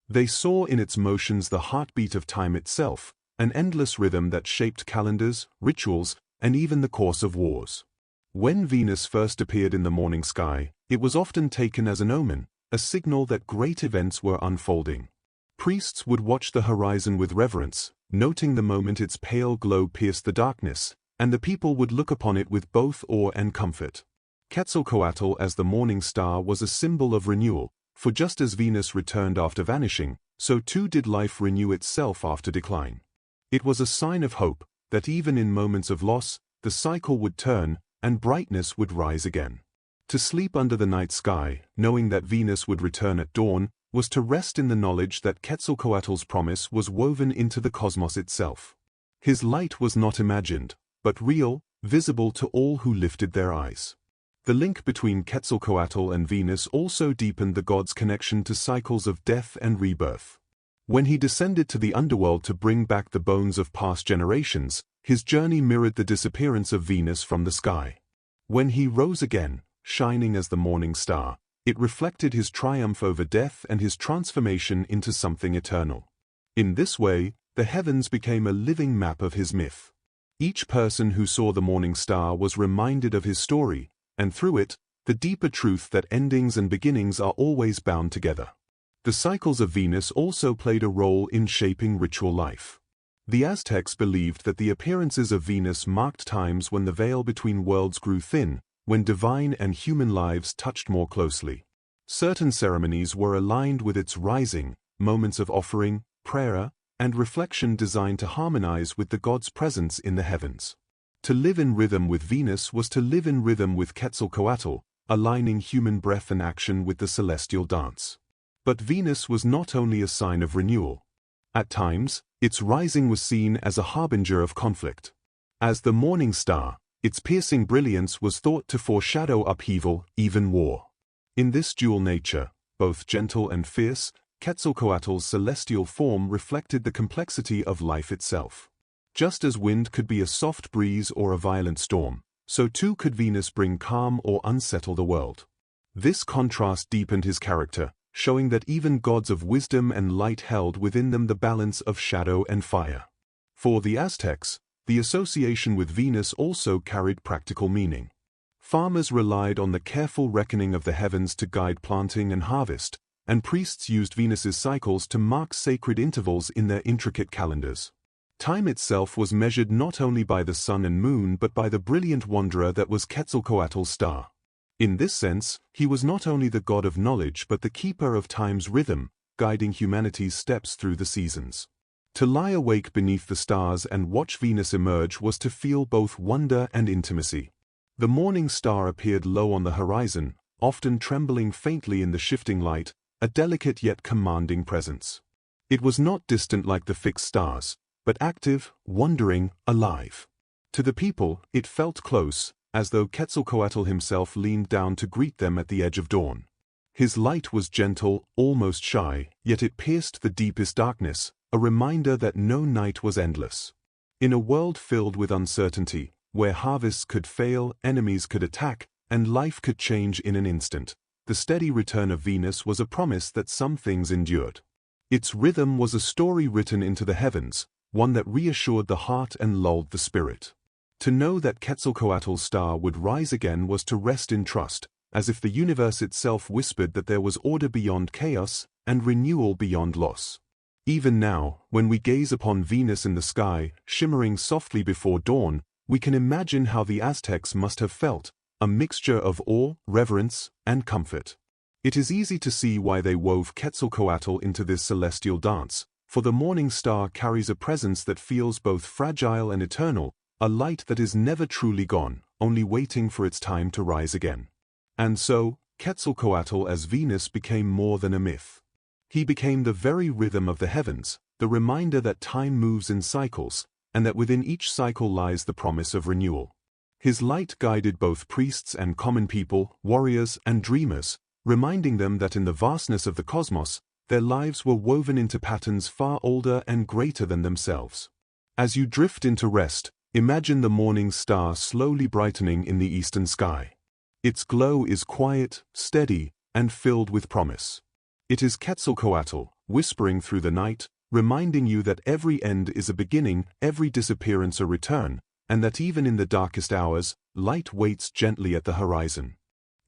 They saw in its motions the heartbeat of time itself, an endless rhythm that shaped calendars, rituals, and even the course of wars. When Venus first appeared in the morning sky, it was often taken as an omen, a signal that great events were unfolding. Priests would watch the horizon with reverence, noting the moment its pale glow pierced the darkness, and the people would look upon it with both awe and comfort. Quetzalcoatl as the morning star was a symbol of renewal, for just as Venus returned after vanishing, so too did life renew itself after decline. It was a sign of hope, that even in moments of loss, the cycle would turn, and brightness would rise again. To sleep under the night sky, knowing that Venus would return at dawn, was to rest in the knowledge that Quetzalcoatl's promise was woven into the cosmos itself. His light was not imagined, but real, visible to all who lifted their eyes. The link between Quetzalcoatl and Venus also deepened the god's connection to cycles of death and rebirth. When he descended to the underworld to bring back the bones of past generations, his journey mirrored the disappearance of Venus from the sky. When he rose again, shining as the morning star, it reflected his triumph over death and his transformation into something eternal. In this way, the heavens became a living map of his myth. Each person who saw the morning star was reminded of his story, and through it, the deeper truth that endings and beginnings are always bound together. The cycles of Venus also played a role in shaping ritual life. The Aztecs believed that the appearances of Venus marked times when the veil between worlds grew thin, when divine and human lives touched more closely. Certain ceremonies were aligned with its rising, moments of offering, prayer, and reflection designed to harmonize with the god's presence in the heavens. To live in rhythm with Venus was to live in rhythm with Quetzalcoatl, aligning human breath and action with the celestial dance. But Venus was not only a sign of renewal. At times, its rising was seen as a harbinger of conflict. As the morning star, its piercing brilliance was thought to foreshadow upheaval, even war. In this dual nature, both gentle and fierce, Quetzalcoatl's celestial form reflected the complexity of life itself. Just as wind could be a soft breeze or a violent storm, so too could Venus bring calm or unsettle the world. This contrast deepened his character, showing that even gods of wisdom and light held within them the balance of shadow and fire. For the Aztecs, the association with Venus also carried practical meaning. Farmers relied on the careful reckoning of the heavens to guide planting and harvest, and priests used Venus's cycles to mark sacred intervals in their intricate calendars. Time itself was measured not only by the sun and moon but by the brilliant wanderer that was Quetzalcoatl's star. In this sense, he was not only the god of knowledge but the keeper of time's rhythm, guiding humanity's steps through the seasons. To lie awake beneath the stars and watch Venus emerge was to feel both wonder and intimacy. The morning star appeared low on the horizon, often trembling faintly in the shifting light, a delicate yet commanding presence. It was not distant like the fixed stars, but active, wandering, alive. To the people, it felt close, as though Quetzalcoatl himself leaned down to greet them at the edge of dawn. His light was gentle, almost shy, yet it pierced the deepest darkness, a reminder that no night was endless. In a world filled with uncertainty, where harvests could fail, enemies could attack, and life could change in an instant, the steady return of Venus was a promise that some things endured. Its rhythm was a story written into the heavens, one that reassured the heart and lulled the spirit. To know that Quetzalcoatl's star would rise again was to rest in trust, as if the universe itself whispered that there was order beyond chaos and renewal beyond loss. Even now, when we gaze upon Venus in the sky, shimmering softly before dawn, we can imagine how the Aztecs must have felt, a mixture of awe, reverence, and comfort. It is easy to see why they wove Quetzalcoatl into this celestial dance, for the morning star carries a presence that feels both fragile and eternal, a light that is never truly gone, only waiting for its time to rise again. And so, Quetzalcoatl as Venus became more than a myth. He became the very rhythm of the heavens, the reminder that time moves in cycles, and that within each cycle lies the promise of renewal. His light guided both priests and common people, warriors and dreamers, reminding them that in the vastness of the cosmos, their lives were woven into patterns far older and greater than themselves. As you drift into rest, imagine the morning star slowly brightening in the eastern sky. Its glow is quiet, steady, and filled with promise. It is Quetzalcoatl, whispering through the night, reminding you that every end is a beginning, every disappearance a return, and that even in the darkest hours, light waits gently at the horizon.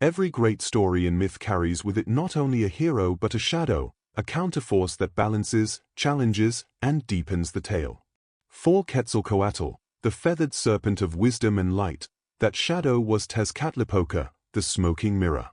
Every great story in myth carries with it not only a hero but a shadow, a counterforce that balances, challenges, and deepens the tale. For Quetzalcoatl, the feathered serpent of wisdom and light, that shadow was Tezcatlipoca, the smoking mirror.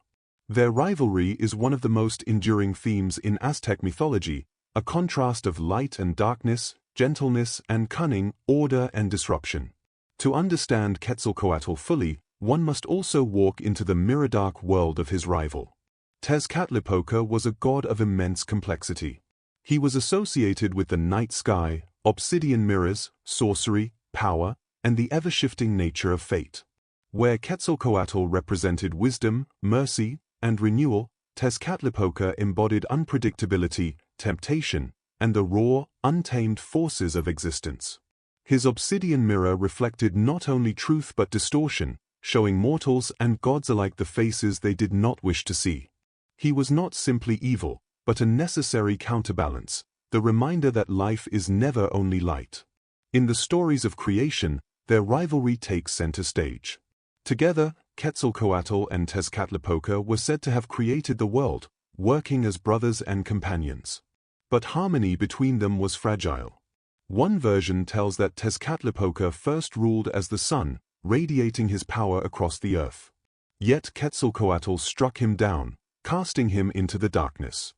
Their rivalry is one of the most enduring themes in Aztec mythology, a contrast of light and darkness, gentleness and cunning, order and disruption. To understand Quetzalcoatl fully, one must also walk into the mirror-dark world of his rival. Tezcatlipoca was a god of immense complexity. He was associated with the night sky, obsidian mirrors, sorcery, power, and the ever-shifting nature of fate. Where Quetzalcoatl represented wisdom, mercy, and renewal, Tezcatlipoca embodied unpredictability, temptation, and the raw, untamed forces of existence. His obsidian mirror reflected not only truth but distortion, showing mortals and gods alike the faces they did not wish to see. He was not simply evil, but a necessary counterbalance, the reminder that life is never only light. In the stories of creation, their rivalry takes center stage. Together, Quetzalcoatl and Tezcatlipoca were said to have created the world, working as brothers and companions. But harmony between them was fragile. One version tells that Tezcatlipoca first ruled as the sun, radiating his power across the earth. Yet Quetzalcoatl struck him down, casting him into the darkness.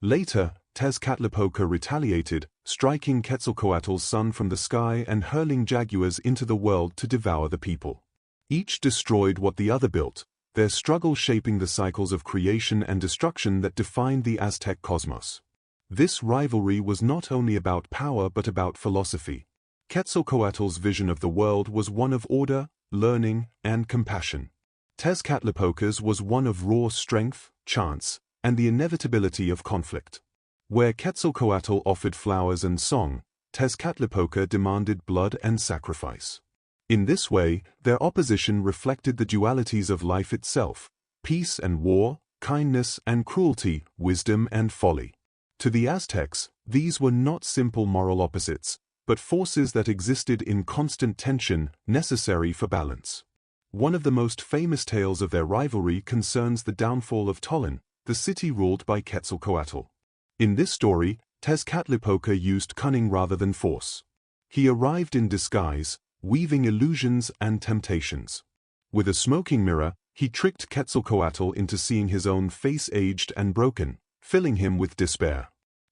Later, Tezcatlipoca retaliated, striking Quetzalcoatl's son from the sky and hurling jaguars into the world to devour the people. Each destroyed what the other built, their struggle shaping the cycles of creation and destruction that defined the Aztec cosmos. This rivalry was not only about power but about philosophy. Quetzalcoatl's vision of the world was one of order, learning, and compassion. Tezcatlipoca's was one of raw strength, chance, and the inevitability of conflict. Where Quetzalcoatl offered flowers and song, Tezcatlipoca demanded blood and sacrifice. In this way, their opposition reflected the dualities of life itself, peace and war, kindness and cruelty, wisdom and folly. To the Aztecs, these were not simple moral opposites, but forces that existed in constant tension, necessary for balance. One of the most famous tales of their rivalry concerns the downfall of Tollan, the city ruled by Quetzalcoatl. In this story, Tezcatlipoca used cunning rather than force. He arrived in disguise, weaving illusions and temptations. With a smoking mirror, he tricked Quetzalcoatl into seeing his own face aged and broken, filling him with despair.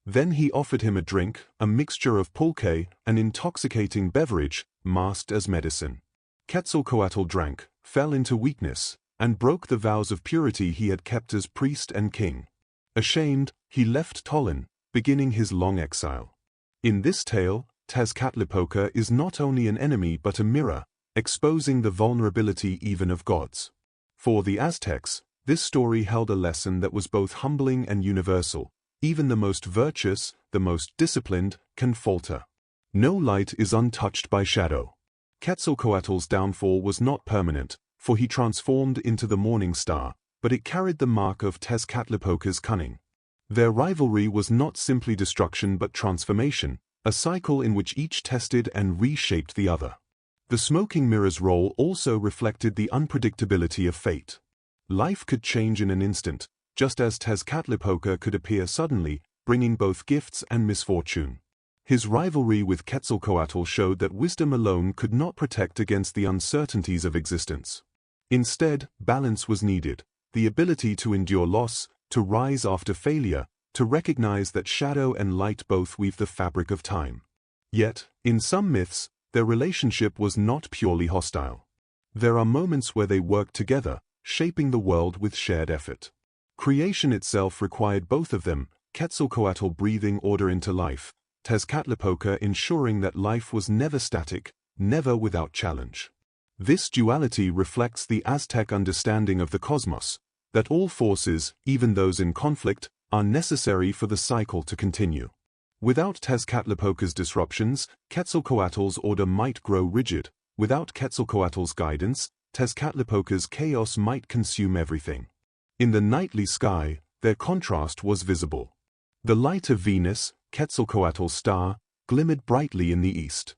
Then he offered him a drink, a mixture of pulque, an intoxicating beverage, masked as medicine. Quetzalcoatl drank, fell into weakness, and broke the vows of purity he had kept as priest and king. Ashamed, he left Tollan, beginning his long exile. In this tale, Tezcatlipoca is not only an enemy but a mirror, exposing the vulnerability even of gods. For the Aztecs, this story held a lesson that was both humbling and universal. Even the most virtuous, the most disciplined, can falter. No light is untouched by shadow. Quetzalcoatl's downfall was not permanent, for he transformed into the morning star, but it carried the mark of Tezcatlipoca's cunning. Their rivalry was not simply destruction but transformation, a cycle in which each tested and reshaped the other. The smoking mirror's role also reflected the unpredictability of fate. Life could change in an instant, just as Tezcatlipoca could appear suddenly, bringing both gifts and misfortune. His rivalry with Quetzalcoatl showed that wisdom alone could not protect against the uncertainties of existence. Instead, balance was needed, the ability to endure loss, to rise after failure, to recognize that shadow and light both weave the fabric of time. Yet, in some myths, their relationship was not purely hostile. There are moments where they worked together, shaping the world with shared effort. Creation itself required both of them, Quetzalcoatl breathing order into life, Tezcatlipoca ensuring that life was never static, never without challenge. This duality reflects the Aztec understanding of the cosmos, that all forces, even those in conflict, are necessary for the cycle to continue. Without Tezcatlipoca's disruptions, Quetzalcoatl's order might grow rigid. Without Quetzalcoatl's guidance, Tezcatlipoca's chaos might consume everything. In the nightly sky, their contrast was visible. The light of Venus, Quetzalcoatl's star, glimmered brightly in the east.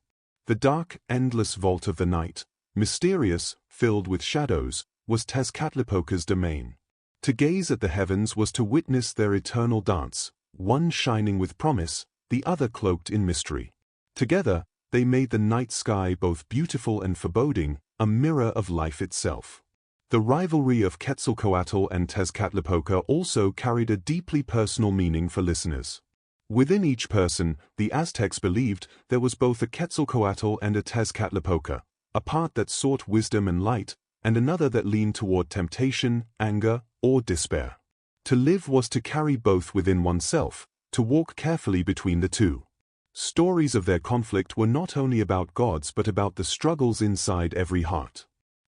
The dark, endless vault of the night, mysterious, filled with shadows, was Tezcatlipoca's domain. To gaze at the heavens was to witness their eternal dance, one shining with promise, the other cloaked in mystery. Together, they made the night sky both beautiful and foreboding, a mirror of life itself. The rivalry of Quetzalcoatl and Tezcatlipoca also carried a deeply personal meaning for listeners. Within each person, the Aztecs believed there was both a Quetzalcoatl and a Tezcatlipoca, a part that sought wisdom and light, and another that leaned toward temptation, anger, or despair. To live was to carry both within oneself, to walk carefully between the two. Stories of their conflict were not only about gods but about the struggles inside every heart.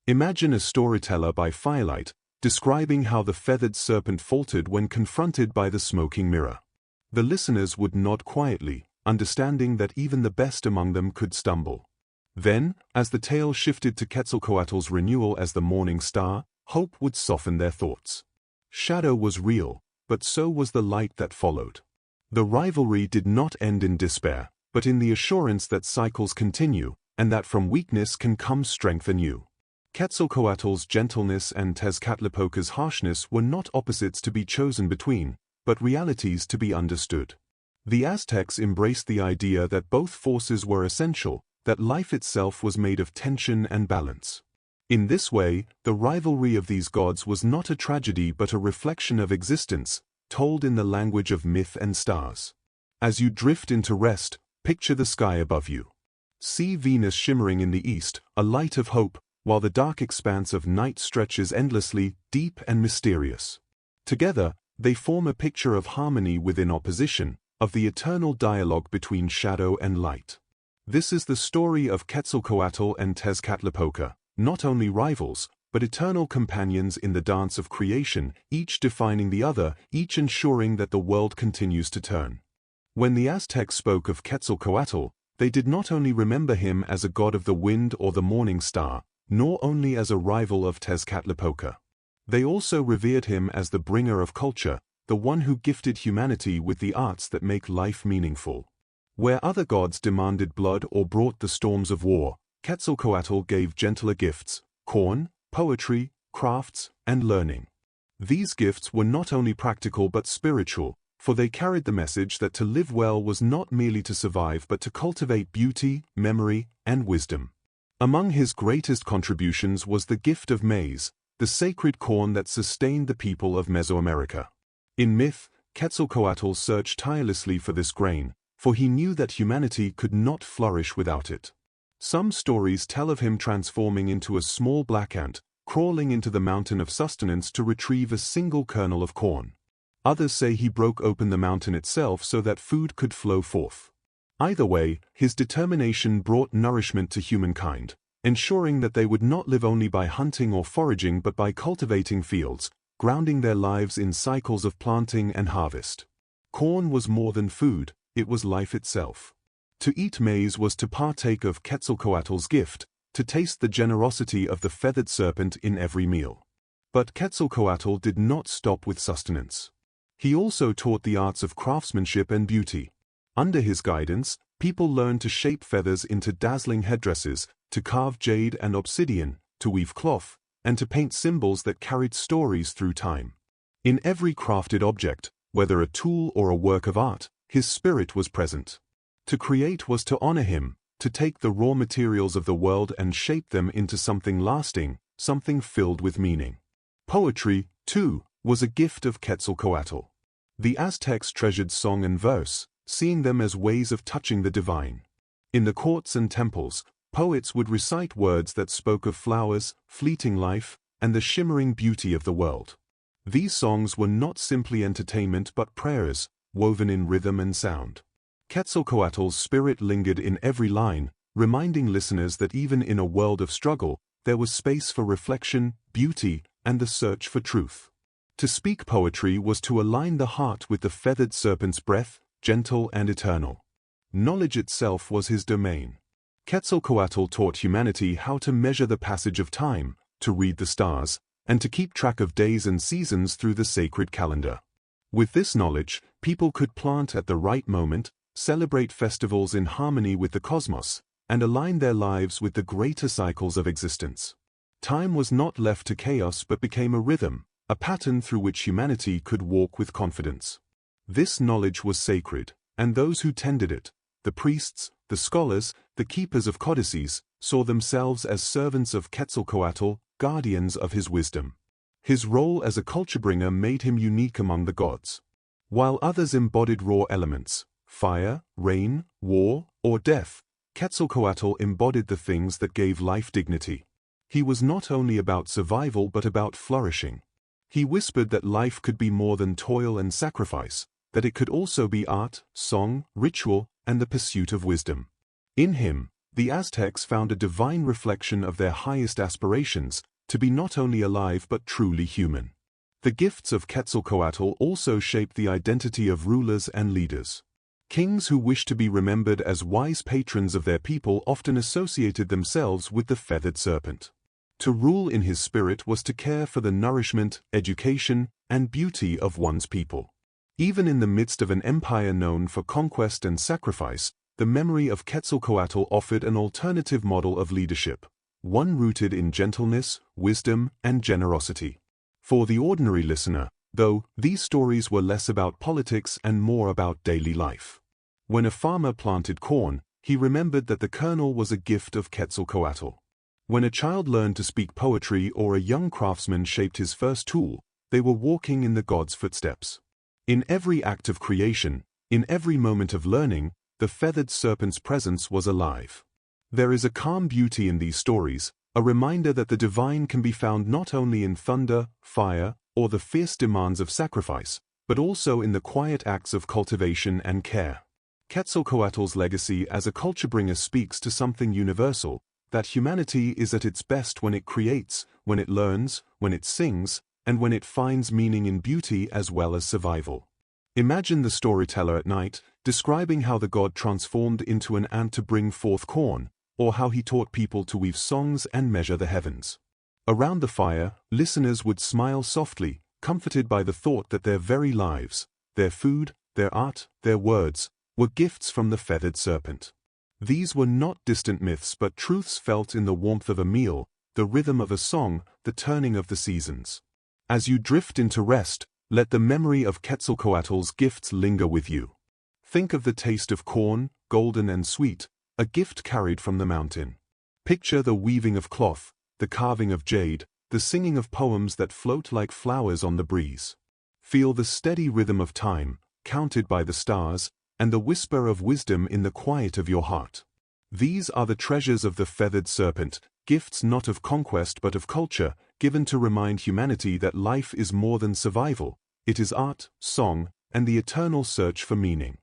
Imagine a storyteller by firelight, describing how the feathered serpent faltered when confronted by the smoking mirror. The listeners would nod quietly, understanding that even the best among them could stumble. Then, as the tale shifted to Quetzalcoatl's renewal as the morning star, hope would soften their thoughts. Shadow was real, but so was the light that followed. The rivalry did not end in despair, but in the assurance that cycles continue, and that from weakness can come strength anew. Quetzalcoatl's gentleness and Tezcatlipoca's harshness were not opposites to be chosen between, but realities to be understood. The Aztecs embraced the idea that both forces were essential, that life itself was made of tension and balance. In this way, the rivalry of these gods was not a tragedy but a reflection of existence, told in the language of myth and stars. As you drift into rest, picture the sky above you. See Venus shimmering in the east, a light of hope, while the dark expanse of night stretches endlessly, deep and mysterious. Together, they form a picture of harmony within opposition, of the eternal dialogue between shadow and light. This is the story of Quetzalcoatl and Tezcatlipoca, not only rivals, but eternal companions in the dance of creation, each defining the other, each ensuring that the world continues to turn. When the Aztecs spoke of Quetzalcoatl, they did not only remember him as a god of the wind or the morning star, nor only as a rival of Tezcatlipoca. They also revered him as the bringer of culture, the one who gifted humanity with the arts that make life meaningful. Where other gods demanded blood or brought the storms of war, Quetzalcoatl gave gentler gifts: corn, poetry, crafts, and learning. These gifts were not only practical but spiritual, for they carried the message that to live well was not merely to survive but to cultivate beauty, memory, and wisdom. Among his greatest contributions was the gift of maize, the sacred corn that sustained the people of Mesoamerica. In myth, Quetzalcoatl searched tirelessly for this grain, for he knew that humanity could not flourish without it. Some stories tell of him transforming into a small black ant, crawling into the mountain of sustenance to retrieve a single kernel of corn. Others say he broke open the mountain itself so that food could flow forth. Either way, his determination brought nourishment to humankind, ensuring that they would not live only by hunting or foraging but by cultivating fields, grounding their lives in cycles of planting and harvest. Corn was more than food, it was life itself. To eat maize was to partake of Quetzalcoatl's gift, to taste the generosity of the feathered serpent in every meal. But Quetzalcoatl did not stop with sustenance. He also taught the arts of craftsmanship and beauty. Under his guidance, people learned to shape feathers into dazzling headdresses, to carve jade and obsidian, to weave cloth, and to paint symbols that carried stories through time. In every crafted object, whether a tool or a work of art, his spirit was present. To create was to honor him, to take the raw materials of the world and shape them into something lasting, something filled with meaning. Poetry, too, was a gift of Quetzalcoatl. The Aztecs treasured song and verse, seeing them as ways of touching the divine. In the courts and temples, poets would recite words that spoke of flowers, fleeting life, and the shimmering beauty of the world. These songs were not simply entertainment but prayers, woven in rhythm and sound. Quetzalcoatl's spirit lingered in every line, reminding listeners that even in a world of struggle, there was space for reflection, beauty, and the search for truth. To speak poetry was to align the heart with the feathered serpent's breath, gentle and eternal. Knowledge itself was his domain. Quetzalcoatl taught humanity how to measure the passage of time, to read the stars, and to keep track of days and seasons through the sacred calendar. With this knowledge, people could plant at the right moment, celebrate festivals in harmony with the cosmos, and align their lives with the greater cycles of existence. Time was not left to chaos but became a rhythm, a pattern through which humanity could walk with confidence. This knowledge was sacred, and those who tended it, the priests, the scholars, the keepers of codices, saw themselves as servants of Quetzalcoatl, guardians of his wisdom. His role as a culture bringer made him unique among the gods. While others embodied raw elements, fire, rain, war, or death, Quetzalcoatl embodied the things that gave life dignity. He was not only about survival but about flourishing. He whispered that life could be more than toil and sacrifice, that it could also be art, song, ritual, and the pursuit of wisdom. In him, the Aztecs found a divine reflection of their highest aspirations, to be not only alive but truly human. The gifts of Quetzalcoatl also shaped the identity of rulers and leaders. Kings who wished to be remembered as wise patrons of their people often associated themselves with the feathered serpent. To rule in his spirit was to care for the nourishment, education, and beauty of one's people. Even in the midst of an empire known for conquest and sacrifice, the memory of Quetzalcoatl offered an alternative model of leadership, one rooted in gentleness, wisdom, and generosity. For the ordinary listener, though, these stories were less about politics and more about daily life. When a farmer planted corn, he remembered that the kernel was a gift of Quetzalcoatl. When a child learned to speak poetry or a young craftsman shaped his first tool, they were walking in the god's footsteps. In every act of creation, in every moment of learning, the feathered serpent's presence was alive. There is a calm beauty in these stories, a reminder that the divine can be found not only in thunder, fire, or the fierce demands of sacrifice, but also in the quiet acts of cultivation and care. Quetzalcoatl's legacy as a culture bringer speaks to something universal, that humanity is at its best when it creates, when it learns, when it sings, and when it finds meaning in beauty as well as survival. Imagine the storyteller at night, describing how the god transformed into an ant to bring forth corn, or how he taught people to weave songs and measure the heavens. Around the fire, listeners would smile softly, comforted by the thought that their very lives, their food, their art, their words, were gifts from the Feathered Serpent. These were not distant myths but truths felt in the warmth of a meal, the rhythm of a song, the turning of the seasons. As you drift into rest, let the memory of Quetzalcoatl's gifts linger with you. Think of the taste of corn, golden and sweet, a gift carried from the mountain. Picture the weaving of cloth, the carving of jade, the singing of poems that float like flowers on the breeze. Feel the steady rhythm of time, counted by the stars, and the whisper of wisdom in the quiet of your heart. These are the treasures of the Feathered Serpent, gifts not of conquest but of culture, given to remind humanity that life is more than survival, it is art, song, and the eternal search for meaning.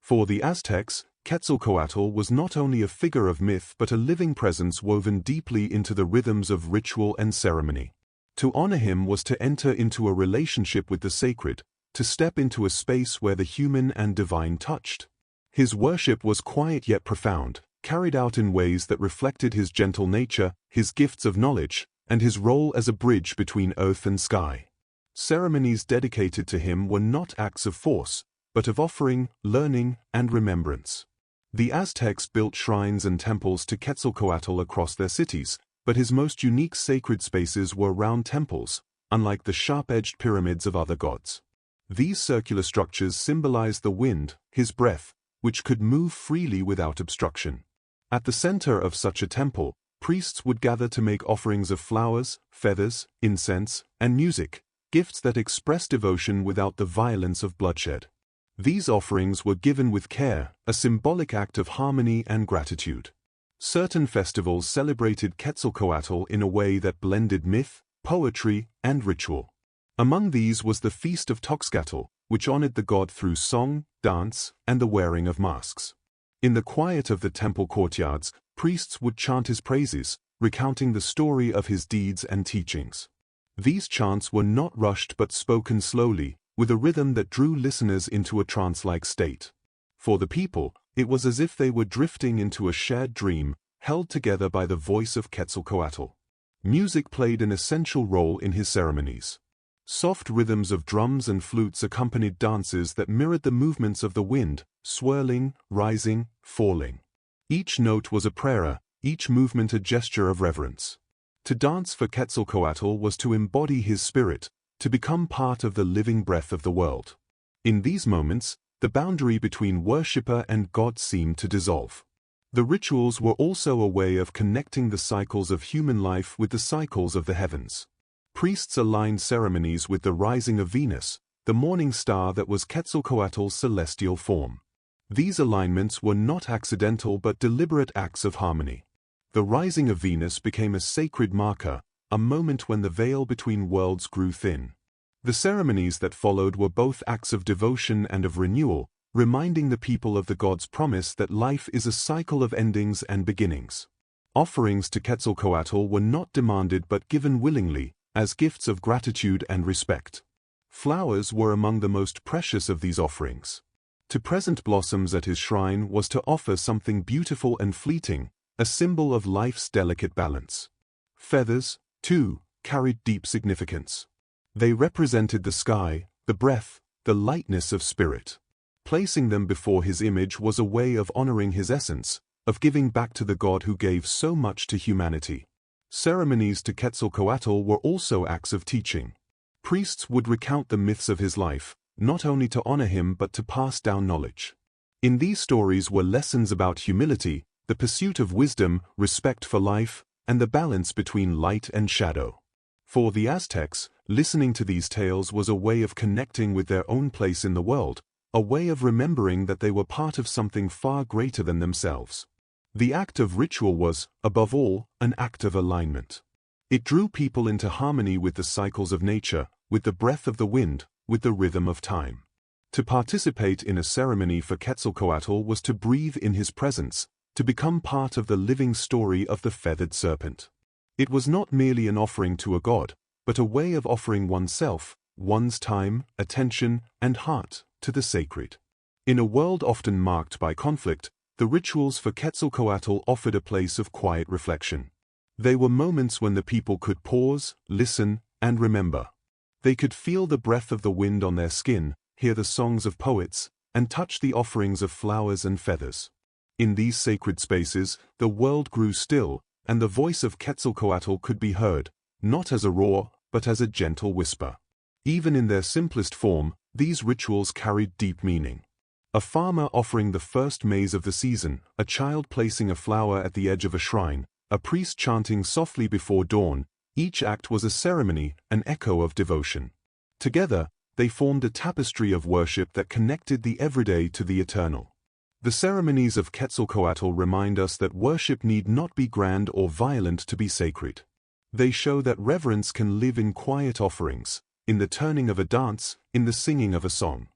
For the Aztecs, Quetzalcoatl was not only a figure of myth but a living presence woven deeply into the rhythms of ritual and ceremony. To honor him was to enter into a relationship with the sacred, to step into a space where the human and divine touched. His worship was quiet yet profound, carried out in ways that reflected his gentle nature, his gifts of knowledge, and his role as a bridge between earth and sky. Ceremonies dedicated to him were not acts of force, but of offering, learning, and remembrance. The Aztecs built shrines and temples to Quetzalcoatl across their cities, but his most unique sacred spaces were round temples, unlike the sharp-edged pyramids of other gods. These circular structures symbolized the wind, his breath, which could move freely without obstruction. At the center of such a temple, priests would gather to make offerings of flowers, feathers, incense, and music, gifts that express devotion without the violence of bloodshed. These offerings were given with care, a symbolic act of harmony and gratitude. Certain festivals celebrated Quetzalcoatl in a way that blended myth, poetry, and ritual. Among these was the Feast of Tezcatlipoca, which honored the god through song, dance, and the wearing of masks. In the quiet of the temple courtyards, priests would chant his praises, recounting the story of his deeds and teachings. These chants were not rushed but spoken slowly, with a rhythm that drew listeners into a trance-like state. For the people, it was as if they were drifting into a shared dream, held together by the voice of Quetzalcoatl. Music played an essential role in his ceremonies. Soft rhythms of drums and flutes accompanied dances that mirrored the movements of the wind, swirling, rising, falling. Each note was a prayer, each movement a gesture of reverence. To dance for Quetzalcoatl was to embody his spirit, to become part of the living breath of the world. In these moments, the boundary between worshipper and god seemed to dissolve. The rituals were also a way of connecting the cycles of human life with the cycles of the heavens. Priests aligned ceremonies with the rising of Venus, the morning star that was Quetzalcoatl's celestial form. These alignments were not accidental but deliberate acts of harmony. The rising of Venus became a sacred marker, a moment when the veil between worlds grew thin. The ceremonies that followed were both acts of devotion and of renewal, reminding the people of the god's promise that life is a cycle of endings and beginnings. Offerings to Quetzalcoatl were not demanded but given willingly, as gifts of gratitude and respect. Flowers were among the most precious of these offerings. To present blossoms at his shrine was to offer something beautiful and fleeting, a symbol of life's delicate balance. Feathers, too, carried deep significance. They represented the sky, the breath, the lightness of spirit. Placing them before his image was a way of honoring his essence, of giving back to the god who gave so much to humanity. Ceremonies to Quetzalcoatl were also acts of teaching. Priests would recount the myths of his life, not only to honor him but to pass down knowledge. In these stories were lessons about humility, the pursuit of wisdom, respect for life, and the balance between light and shadow. For the Aztecs, listening to these tales was a way of connecting with their own place in the world, a way of remembering that they were part of something far greater than themselves. The act of ritual was, above all, an act of alignment. It drew people into harmony with the cycles of nature, with the breath of the wind, with the rhythm of time. To participate in a ceremony for Quetzalcoatl was to breathe in his presence, to become part of the living story of the Feathered Serpent. It was not merely an offering to a god, but a way of offering oneself, one's time, attention, and heart, to the sacred. In a world often marked by conflict, the rituals for Quetzalcoatl offered a place of quiet reflection. They were moments when the people could pause, listen, and remember. They could feel the breath of the wind on their skin, hear the songs of poets, and touch the offerings of flowers and feathers. In these sacred spaces, the world grew still, and the voice of Quetzalcoatl could be heard, not as a roar, but as a gentle whisper. Even in their simplest form, these rituals carried deep meaning. A farmer offering the first maize of the season, a child placing a flower at the edge of a shrine, a priest chanting softly before dawn, each act was a ceremony, an echo of devotion. Together, they formed a tapestry of worship that connected the everyday to the eternal. The ceremonies of Quetzalcoatl remind us that worship need not be grand or violent to be sacred. They show that reverence can live in quiet offerings, in the turning of a dance, in the singing of a song.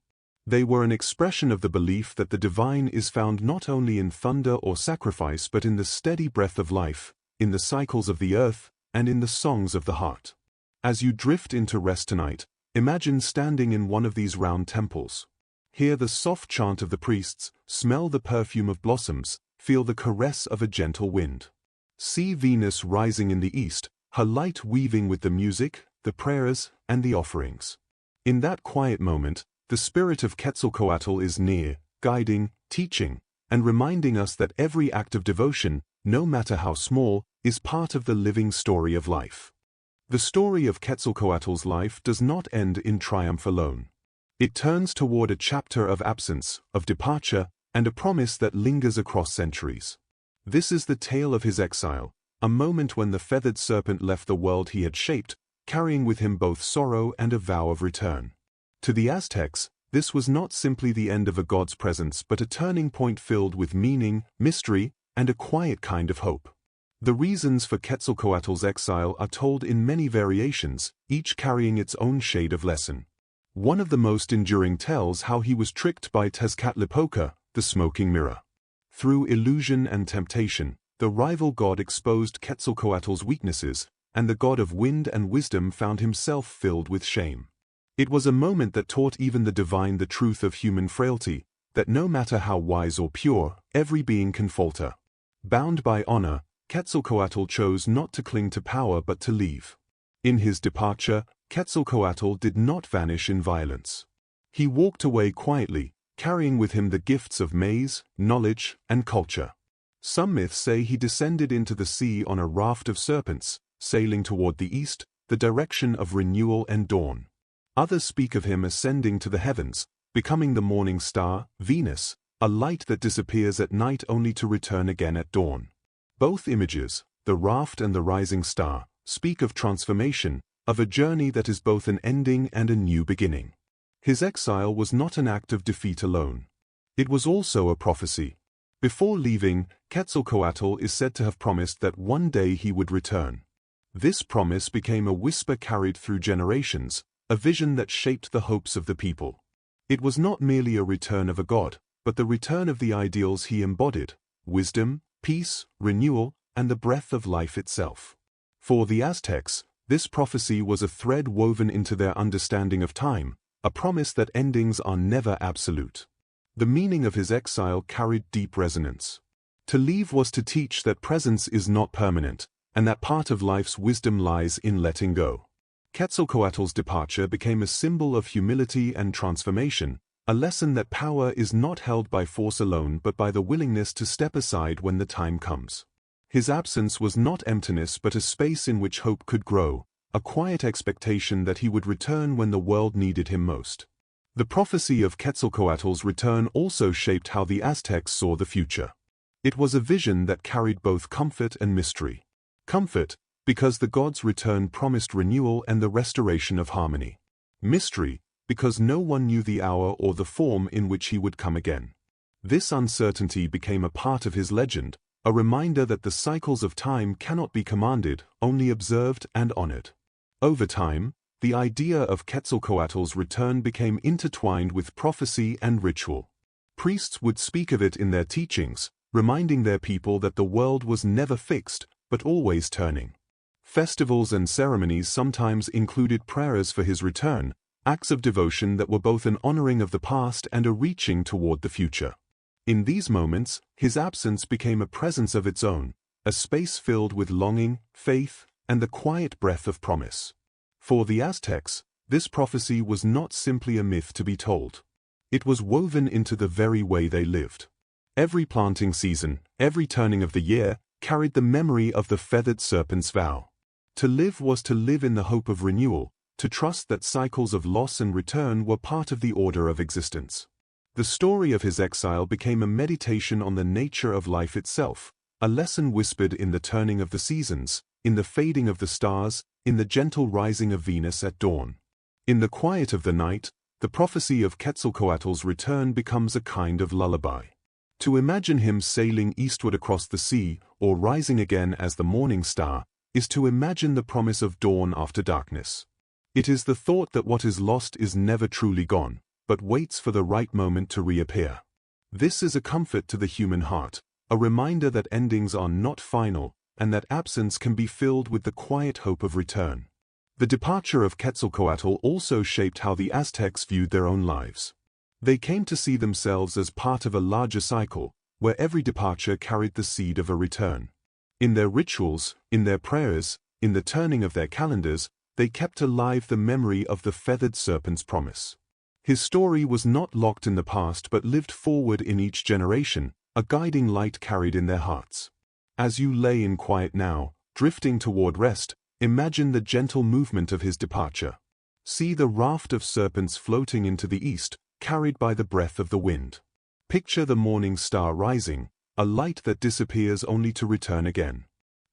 They were an expression of the belief that the divine is found not only in thunder or sacrifice but in the steady breath of life, in the cycles of the earth, and in the songs of the heart. As you drift into rest tonight, imagine standing in one of these round temples. Hear the soft chant of the priests, smell the perfume of blossoms, feel the caress of a gentle wind. See Venus rising in the east, her light weaving with the music, the prayers, and the offerings. In that quiet moment, the spirit of Quetzalcoatl is near, guiding, teaching, and reminding us that every act of devotion, no matter how small, is part of the living story of life. The story of Quetzalcoatl's life does not end in triumph alone. It turns toward a chapter of absence, of departure, and a promise that lingers across centuries. This is the tale of his exile, a moment when the feathered serpent left the world he had shaped, carrying with him both sorrow and a vow of return. To the Aztecs, this was not simply the end of a god's presence but a turning point filled with meaning, mystery, and a quiet kind of hope. The reasons for Quetzalcoatl's exile are told in many variations, each carrying its own shade of lesson. One of the most enduring tells how he was tricked by Tezcatlipoca, the smoking mirror. Through illusion and temptation, the rival god exposed Quetzalcoatl's weaknesses, and the god of wind and wisdom found himself filled with shame. It was a moment that taught even the divine the truth of human frailty, that no matter how wise or pure, every being can falter. Bound by honor, Quetzalcoatl chose not to cling to power but to leave. In his departure, Quetzalcoatl did not vanish in violence. He walked away quietly, carrying with him the gifts of maize, knowledge, and culture. Some myths say he descended into the sea on a raft of serpents, sailing toward the east, the direction of renewal and dawn. Others speak of him ascending to the heavens, becoming the morning star, Venus, a light that disappears at night only to return again at dawn. Both images, the raft and the rising star, speak of transformation, of a journey that is both an ending and a new beginning. His exile was not an act of defeat alone. It was also a prophecy. Before leaving, Quetzalcoatl is said to have promised that one day he would return. This promise became a whisper carried through generations, a vision that shaped the hopes of the people. It was not merely a return of a god, but the return of the ideals he embodied: wisdom, peace, renewal, and the breath of life itself. For the Aztecs, this prophecy was a thread woven into their understanding of time, a promise that endings are never absolute. The meaning of his exile carried deep resonance. To leave was to teach that presence is not permanent, and that part of life's wisdom lies in letting go. Quetzalcoatl's departure became a symbol of humility and transformation, a lesson that power is not held by force alone but by the willingness to step aside when the time comes. His absence was not emptiness but a space in which hope could grow, a quiet expectation that he would return when the world needed him most. The prophecy of Quetzalcoatl's return also shaped how the Aztecs saw the future. It was a vision that carried both comfort and mystery. Comfort, because the god's return promised renewal and the restoration of harmony. Mystery, because no one knew the hour or the form in which he would come again. This uncertainty became a part of his legend, a reminder that the cycles of time cannot be commanded, only observed and honored. Over time, the idea of Quetzalcoatl's return became intertwined with prophecy and ritual. Priests would speak of it in their teachings, reminding their people that the world was never fixed, but always turning. Festivals and ceremonies sometimes included prayers for his return, acts of devotion that were both an honoring of the past and a reaching toward the future. In these moments, his absence became a presence of its own, a space filled with longing, faith, and the quiet breath of promise. For the Aztecs, this prophecy was not simply a myth to be told. It was woven into the very way they lived. Every planting season, every turning of the year, carried the memory of the feathered serpent's vow. To live was to live in the hope of renewal, to trust that cycles of loss and return were part of the order of existence. The story of his exile became a meditation on the nature of life itself, a lesson whispered in the turning of the seasons, in the fading of the stars, in the gentle rising of Venus at dawn. In the quiet of the night, the prophecy of Quetzalcoatl's return becomes a kind of lullaby. To imagine him sailing eastward across the sea, or rising again as the morning star, is to imagine the promise of dawn after darkness. It is the thought that what is lost is never truly gone, but waits for the right moment to reappear. This is a comfort to the human heart, a reminder that endings are not final, and that absence can be filled with the quiet hope of return. The departure of Quetzalcoatl also shaped how the Aztecs viewed their own lives. They came to see themselves as part of a larger cycle, where every departure carried the seed of a return. In their rituals, in their prayers, in the turning of their calendars, they kept alive the memory of the feathered serpent's promise. His story was not locked in the past but lived forward in each generation, a guiding light carried in their hearts. As you lay in quiet now, drifting toward rest, imagine the gentle movement of his departure. See the raft of serpents floating into the east, carried by the breath of the wind. Picture the morning star rising, a light that disappears only to return again.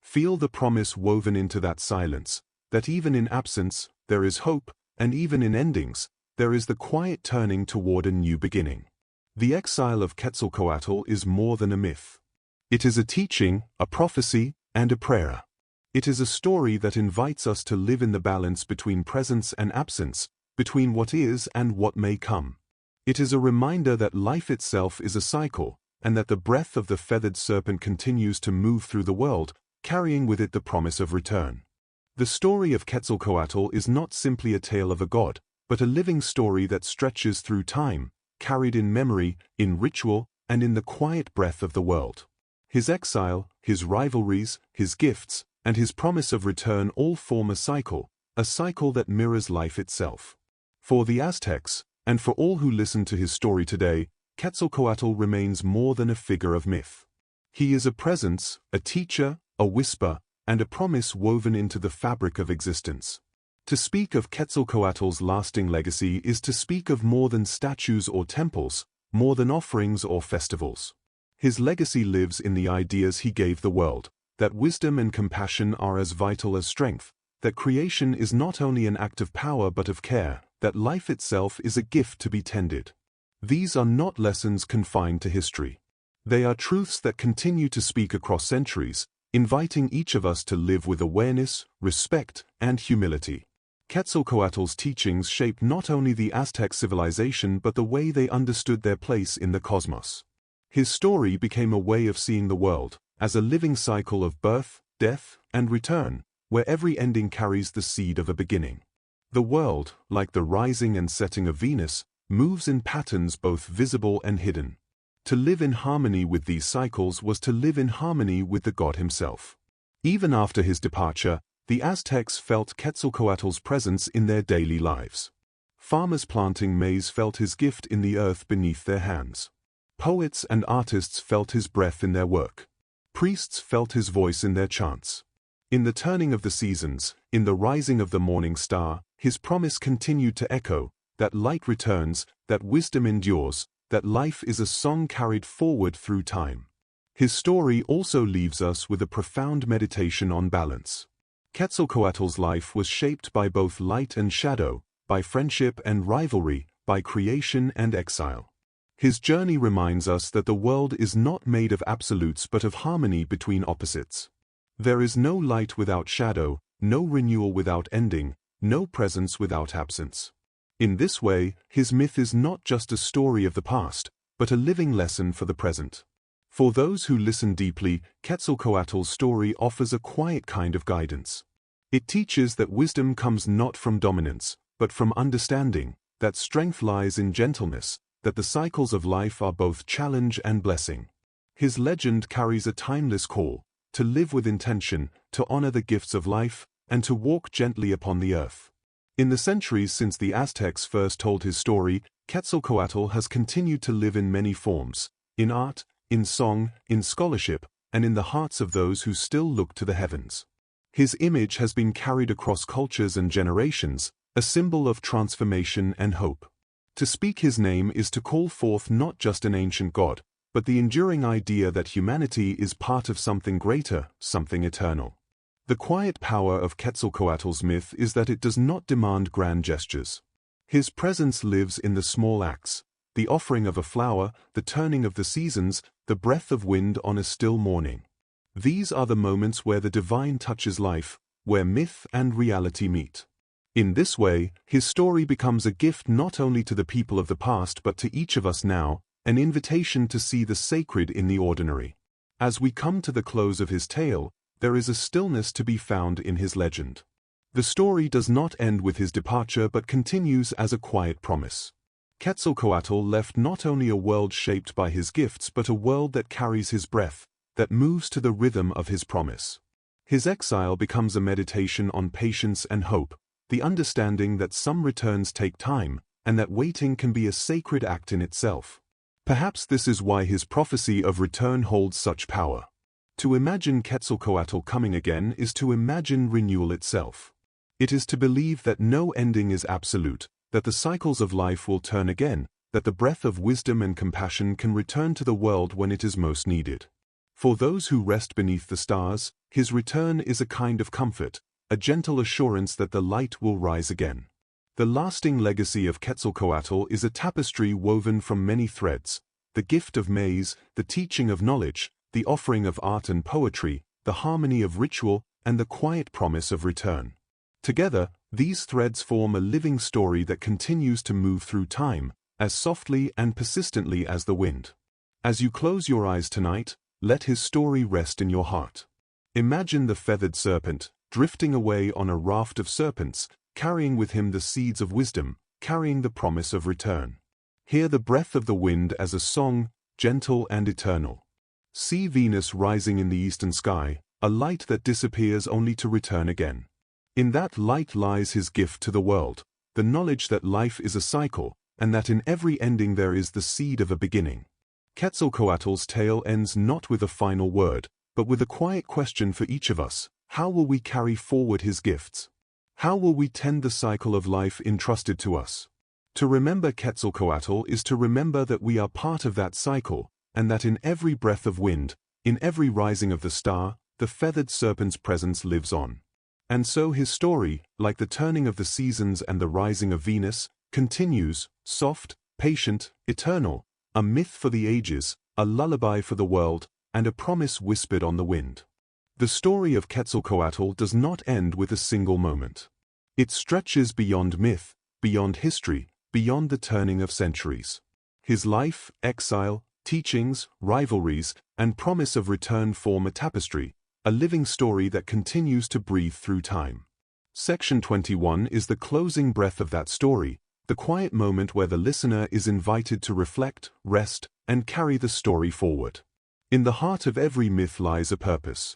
Feel the promise woven into that silence, that even in absence, there is hope, and even in endings, there is the quiet turning toward a new beginning. The exile of Quetzalcoatl is more than a myth. It is a teaching, a prophecy, and a prayer. It is a story that invites us to live in the balance between presence and absence, between what is and what may come. It is a reminder that life itself is a cycle, and that the breath of the feathered serpent continues to move through the world, carrying with it the promise of return. The story of Quetzalcoatl is not simply a tale of a god, but a living story that stretches through time, carried in memory, in ritual, and in the quiet breath of the world. His exile, his rivalries, his gifts, and his promise of return all form a cycle that mirrors life itself. For the Aztecs, and for all who listen to his story today, Quetzalcoatl remains more than a figure of myth. He is a presence, a teacher, a whisper, and a promise woven into the fabric of existence. To speak of Quetzalcoatl's lasting legacy is to speak of more than statues or temples, more than offerings or festivals. His legacy lives in the ideas he gave the world, that wisdom and compassion are as vital as strength, that creation is not only an act of power but of care, that life itself is a gift to be tended. These are not lessons confined to history. They are truths that continue to speak across centuries, inviting each of us to live with awareness, respect, and humility. Quetzalcoatl's teachings shaped not only the Aztec civilization but the way they understood their place in the cosmos. His story became a way of seeing the world, as a living cycle of birth, death, and return, where every ending carries the seed of a beginning. The world, like the rising and setting of Venus, moves in patterns both visible and hidden. To live in harmony with these cycles was to live in harmony with the god himself. Even after his departure, the Aztecs felt Quetzalcoatl's presence in their daily lives. Farmers planting maize felt his gift in the earth beneath their hands. Poets and artists felt his breath in their work. Priests felt his voice in their chants. In the turning of the seasons, in the rising of the morning star, his promise continued to echo, that light returns, that wisdom endures, that life is a song carried forward through time. His story also leaves us with a profound meditation on balance. Quetzalcoatl's life was shaped by both light and shadow, by friendship and rivalry, by creation and exile. His journey reminds us that the world is not made of absolutes but of harmony between opposites. There is no light without shadow, no renewal without ending, no presence without absence. In this way, his myth is not just a story of the past, but a living lesson for the present. For those who listen deeply, Quetzalcoatl's story offers a quiet kind of guidance. It teaches that wisdom comes not from dominance, but from understanding, that strength lies in gentleness, that the cycles of life are both challenge and blessing. His legend carries a timeless call, to live with intention, to honor the gifts of life, and to walk gently upon the earth. In the centuries since the Aztecs first told his story, Quetzalcoatl has continued to live in many forms, in art, in song, in scholarship, and in the hearts of those who still look to the heavens. His image has been carried across cultures and generations, a symbol of transformation and hope. To speak his name is to call forth not just an ancient god, but the enduring idea that humanity is part of something greater, something eternal. The quiet power of Quetzalcoatl's myth is that it does not demand grand gestures. His presence lives in the small acts, the offering of a flower, the turning of the seasons, the breath of wind on a still morning. These are the moments where the divine touches life, where myth and reality meet. In this way, his story becomes a gift not only to the people of the past but to each of us now, an invitation to see the sacred in the ordinary. As we come to the close of his tale, there is a stillness to be found in his legend. The story does not end with his departure but continues as a quiet promise. Quetzalcoatl left not only a world shaped by his gifts but a world that carries his breath, that moves to the rhythm of his promise. His exile becomes a meditation on patience and hope, the understanding that some returns take time, and that waiting can be a sacred act in itself. Perhaps this is why his prophecy of return holds such power. To imagine Quetzalcoatl coming again is to imagine renewal itself. It is to believe that no ending is absolute, that the cycles of life will turn again, that the breath of wisdom and compassion can return to the world when it is most needed. For those who rest beneath the stars, his return is a kind of comfort, a gentle assurance that the light will rise again. The lasting legacy of Quetzalcoatl is a tapestry woven from many threads, the gift of maize, the teaching of knowledge, the offering of art and poetry, the harmony of ritual, and the quiet promise of return. Together, these threads form a living story that continues to move through time, as softly and persistently as the wind. As you close your eyes tonight, let his story rest in your heart. Imagine the feathered serpent, drifting away on a raft of serpents, carrying with him the seeds of wisdom, carrying the promise of return. Hear the breath of the wind as a song, gentle and eternal. See Venus rising in the eastern sky, a light that disappears only to return again. In that light lies his gift to the world, the knowledge that life is a cycle, and that in every ending there is the seed of a beginning. Quetzalcoatl's tale ends not with a final word, but with a quiet question for each of us: how will we carry forward his gifts? How will we tend the cycle of life entrusted to us? To remember Quetzalcoatl is to remember that we are part of that cycle, and that in every breath of wind, in every rising of the star, the feathered serpent's presence lives on. And so his story, like the turning of the seasons and the rising of Venus, continues, soft, patient, eternal, a myth for the ages, a lullaby for the world, and a promise whispered on the wind. The story of Quetzalcoatl does not end with a single moment. It stretches beyond myth, beyond history, beyond the turning of centuries. His life, exile, teachings, rivalries, and promise of return form a tapestry, a living story that continues to breathe through time. Section 21 is the closing breath of that story, the quiet moment where the listener is invited to reflect, rest, and carry the story forward. In the heart of every myth lies a purpose.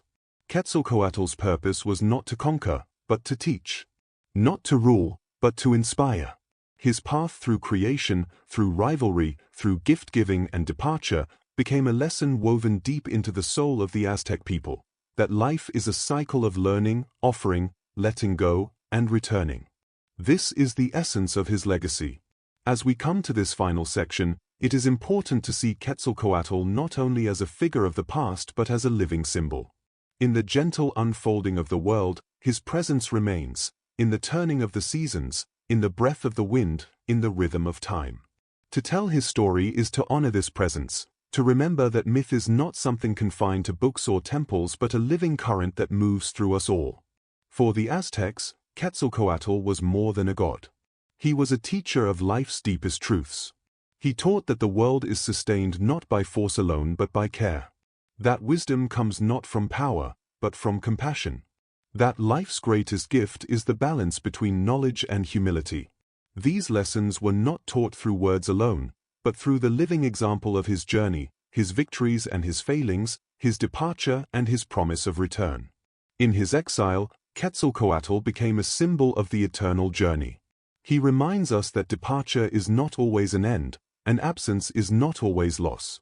Quetzalcoatl's purpose was not to conquer, but to teach. Not to rule, but to inspire. His path through creation, through rivalry, through gift-giving and departure, became a lesson woven deep into the soul of the Aztec people, that life is a cycle of learning, offering, letting go, and returning. This is the essence of his legacy. As we come to this final section, it is important to see Quetzalcoatl not only as a figure of the past but as a living symbol. In the gentle unfolding of the world, his presence remains, in the turning of the seasons, in the breath of the wind, in the rhythm of time. To tell his story is to honor this presence, to remember that myth is not something confined to books or temples but a living current that moves through us all. For the Aztecs, Quetzalcoatl was more than a god. He was a teacher of life's deepest truths. He taught that the world is sustained not by force alone but by care. That wisdom comes not from power, but from compassion. That life's greatest gift is the balance between knowledge and humility. These lessons were not taught through words alone, but through the living example of his journey, his victories and his failings, his departure and his promise of return. In his exile, Quetzalcoatl became a symbol of the eternal journey. He reminds us that departure is not always an end, and absence is not always loss.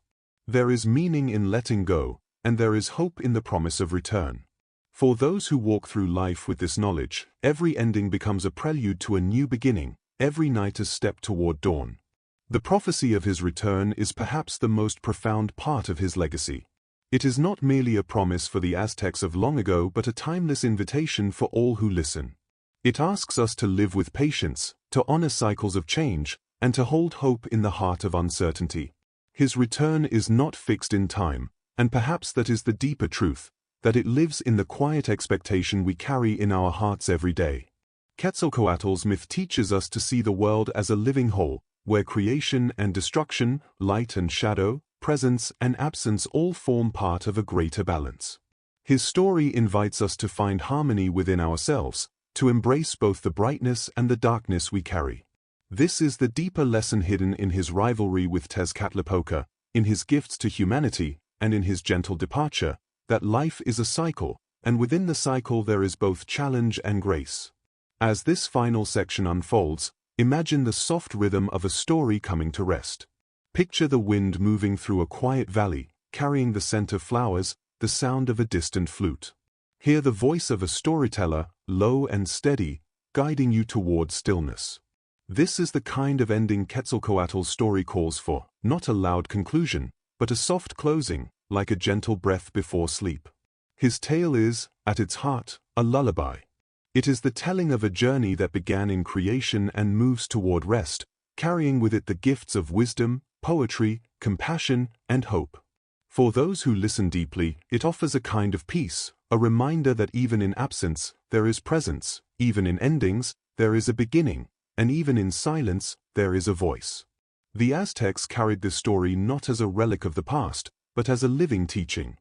There is meaning in letting go, and there is hope in the promise of return. For those who walk through life with this knowledge, every ending becomes a prelude to a new beginning, every night a step toward dawn. The prophecy of his return is perhaps the most profound part of his legacy. It is not merely a promise for the Aztecs of long ago but a timeless invitation for all who listen. It asks us to live with patience, to honor cycles of change, and to hold hope in the heart of uncertainty. His return is not fixed in time, and perhaps that is the deeper truth, that it lives in the quiet expectation we carry in our hearts every day. Quetzalcoatl's myth teaches us to see the world as a living whole, where creation and destruction, light and shadow, presence and absence all form part of a greater balance. His story invites us to find harmony within ourselves, to embrace both the brightness and the darkness we carry. This is the deeper lesson hidden in his rivalry with Tezcatlipoca, in his gifts to humanity, and in his gentle departure, that life is a cycle, and within the cycle there is both challenge and grace. As this final section unfolds, imagine the soft rhythm of a story coming to rest. Picture the wind moving through a quiet valley, carrying the scent of flowers, the sound of a distant flute. Hear the voice of a storyteller, low and steady, guiding you toward stillness. This is the kind of ending Quetzalcoatl's story calls for, not a loud conclusion, but a soft closing, like a gentle breath before sleep. His tale is, at its heart, a lullaby. It is the telling of a journey that began in creation and moves toward rest, carrying with it the gifts of wisdom, poetry, compassion, and hope. For those who listen deeply, it offers a kind of peace, a reminder that even in absence, there is presence, even in endings, there is a beginning, and even in silence, there is a voice. The Aztecs carried this story not as a relic of the past, but as a living teaching.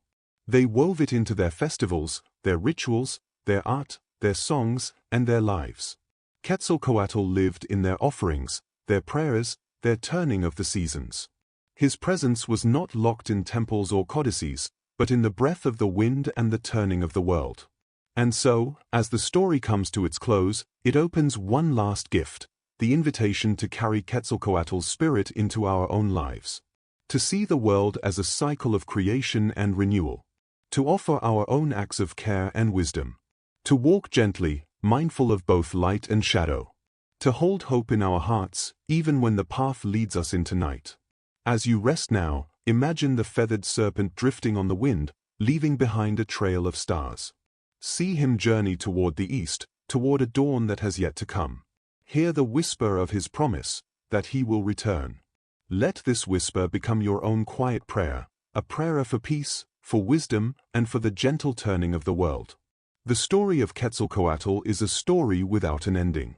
They wove it into their festivals, their rituals, their art, their songs, and their lives. Quetzalcoatl lived in their offerings, their prayers, their turning of the seasons. His presence was not locked in temples or codices, but in the breath of the wind and the turning of the world. And so, as the story comes to its close, it opens one last gift, the invitation to carry Quetzalcoatl's spirit into our own lives. To see the world as a cycle of creation and renewal. To offer our own acts of care and wisdom. To walk gently, mindful of both light and shadow. To hold hope in our hearts, even when the path leads us into night. As you rest now, imagine the feathered serpent drifting on the wind, leaving behind a trail of stars. See him journey toward the east, toward a dawn that has yet to come. Hear the whisper of his promise, that he will return. Let this whisper become your own quiet prayer, a prayer for peace, for wisdom, and for the gentle turning of the world. The story of Quetzalcoatl is a story without an ending.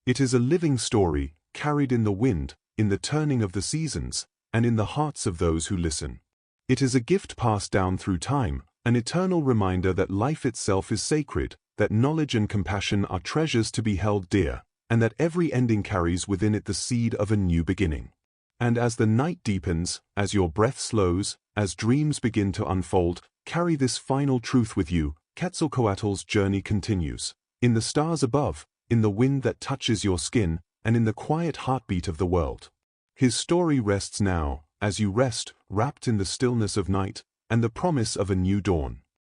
It is a living story, carried in the wind, in the turning of the seasons, and in the hearts of those who listen. It is a gift passed down through time, an eternal reminder that life itself is sacred, that knowledge and compassion are treasures to be held dear, and that every ending carries within it the seed of a new beginning. And as the night deepens, as your breath slows, as dreams begin to unfold, carry this final truth with you: Quetzalcoatl's journey continues. In the stars above, in the wind that touches your skin, and in the quiet heartbeat of the world. His story rests now, as you rest, wrapped in the stillness of night, and the promise of a new dawn.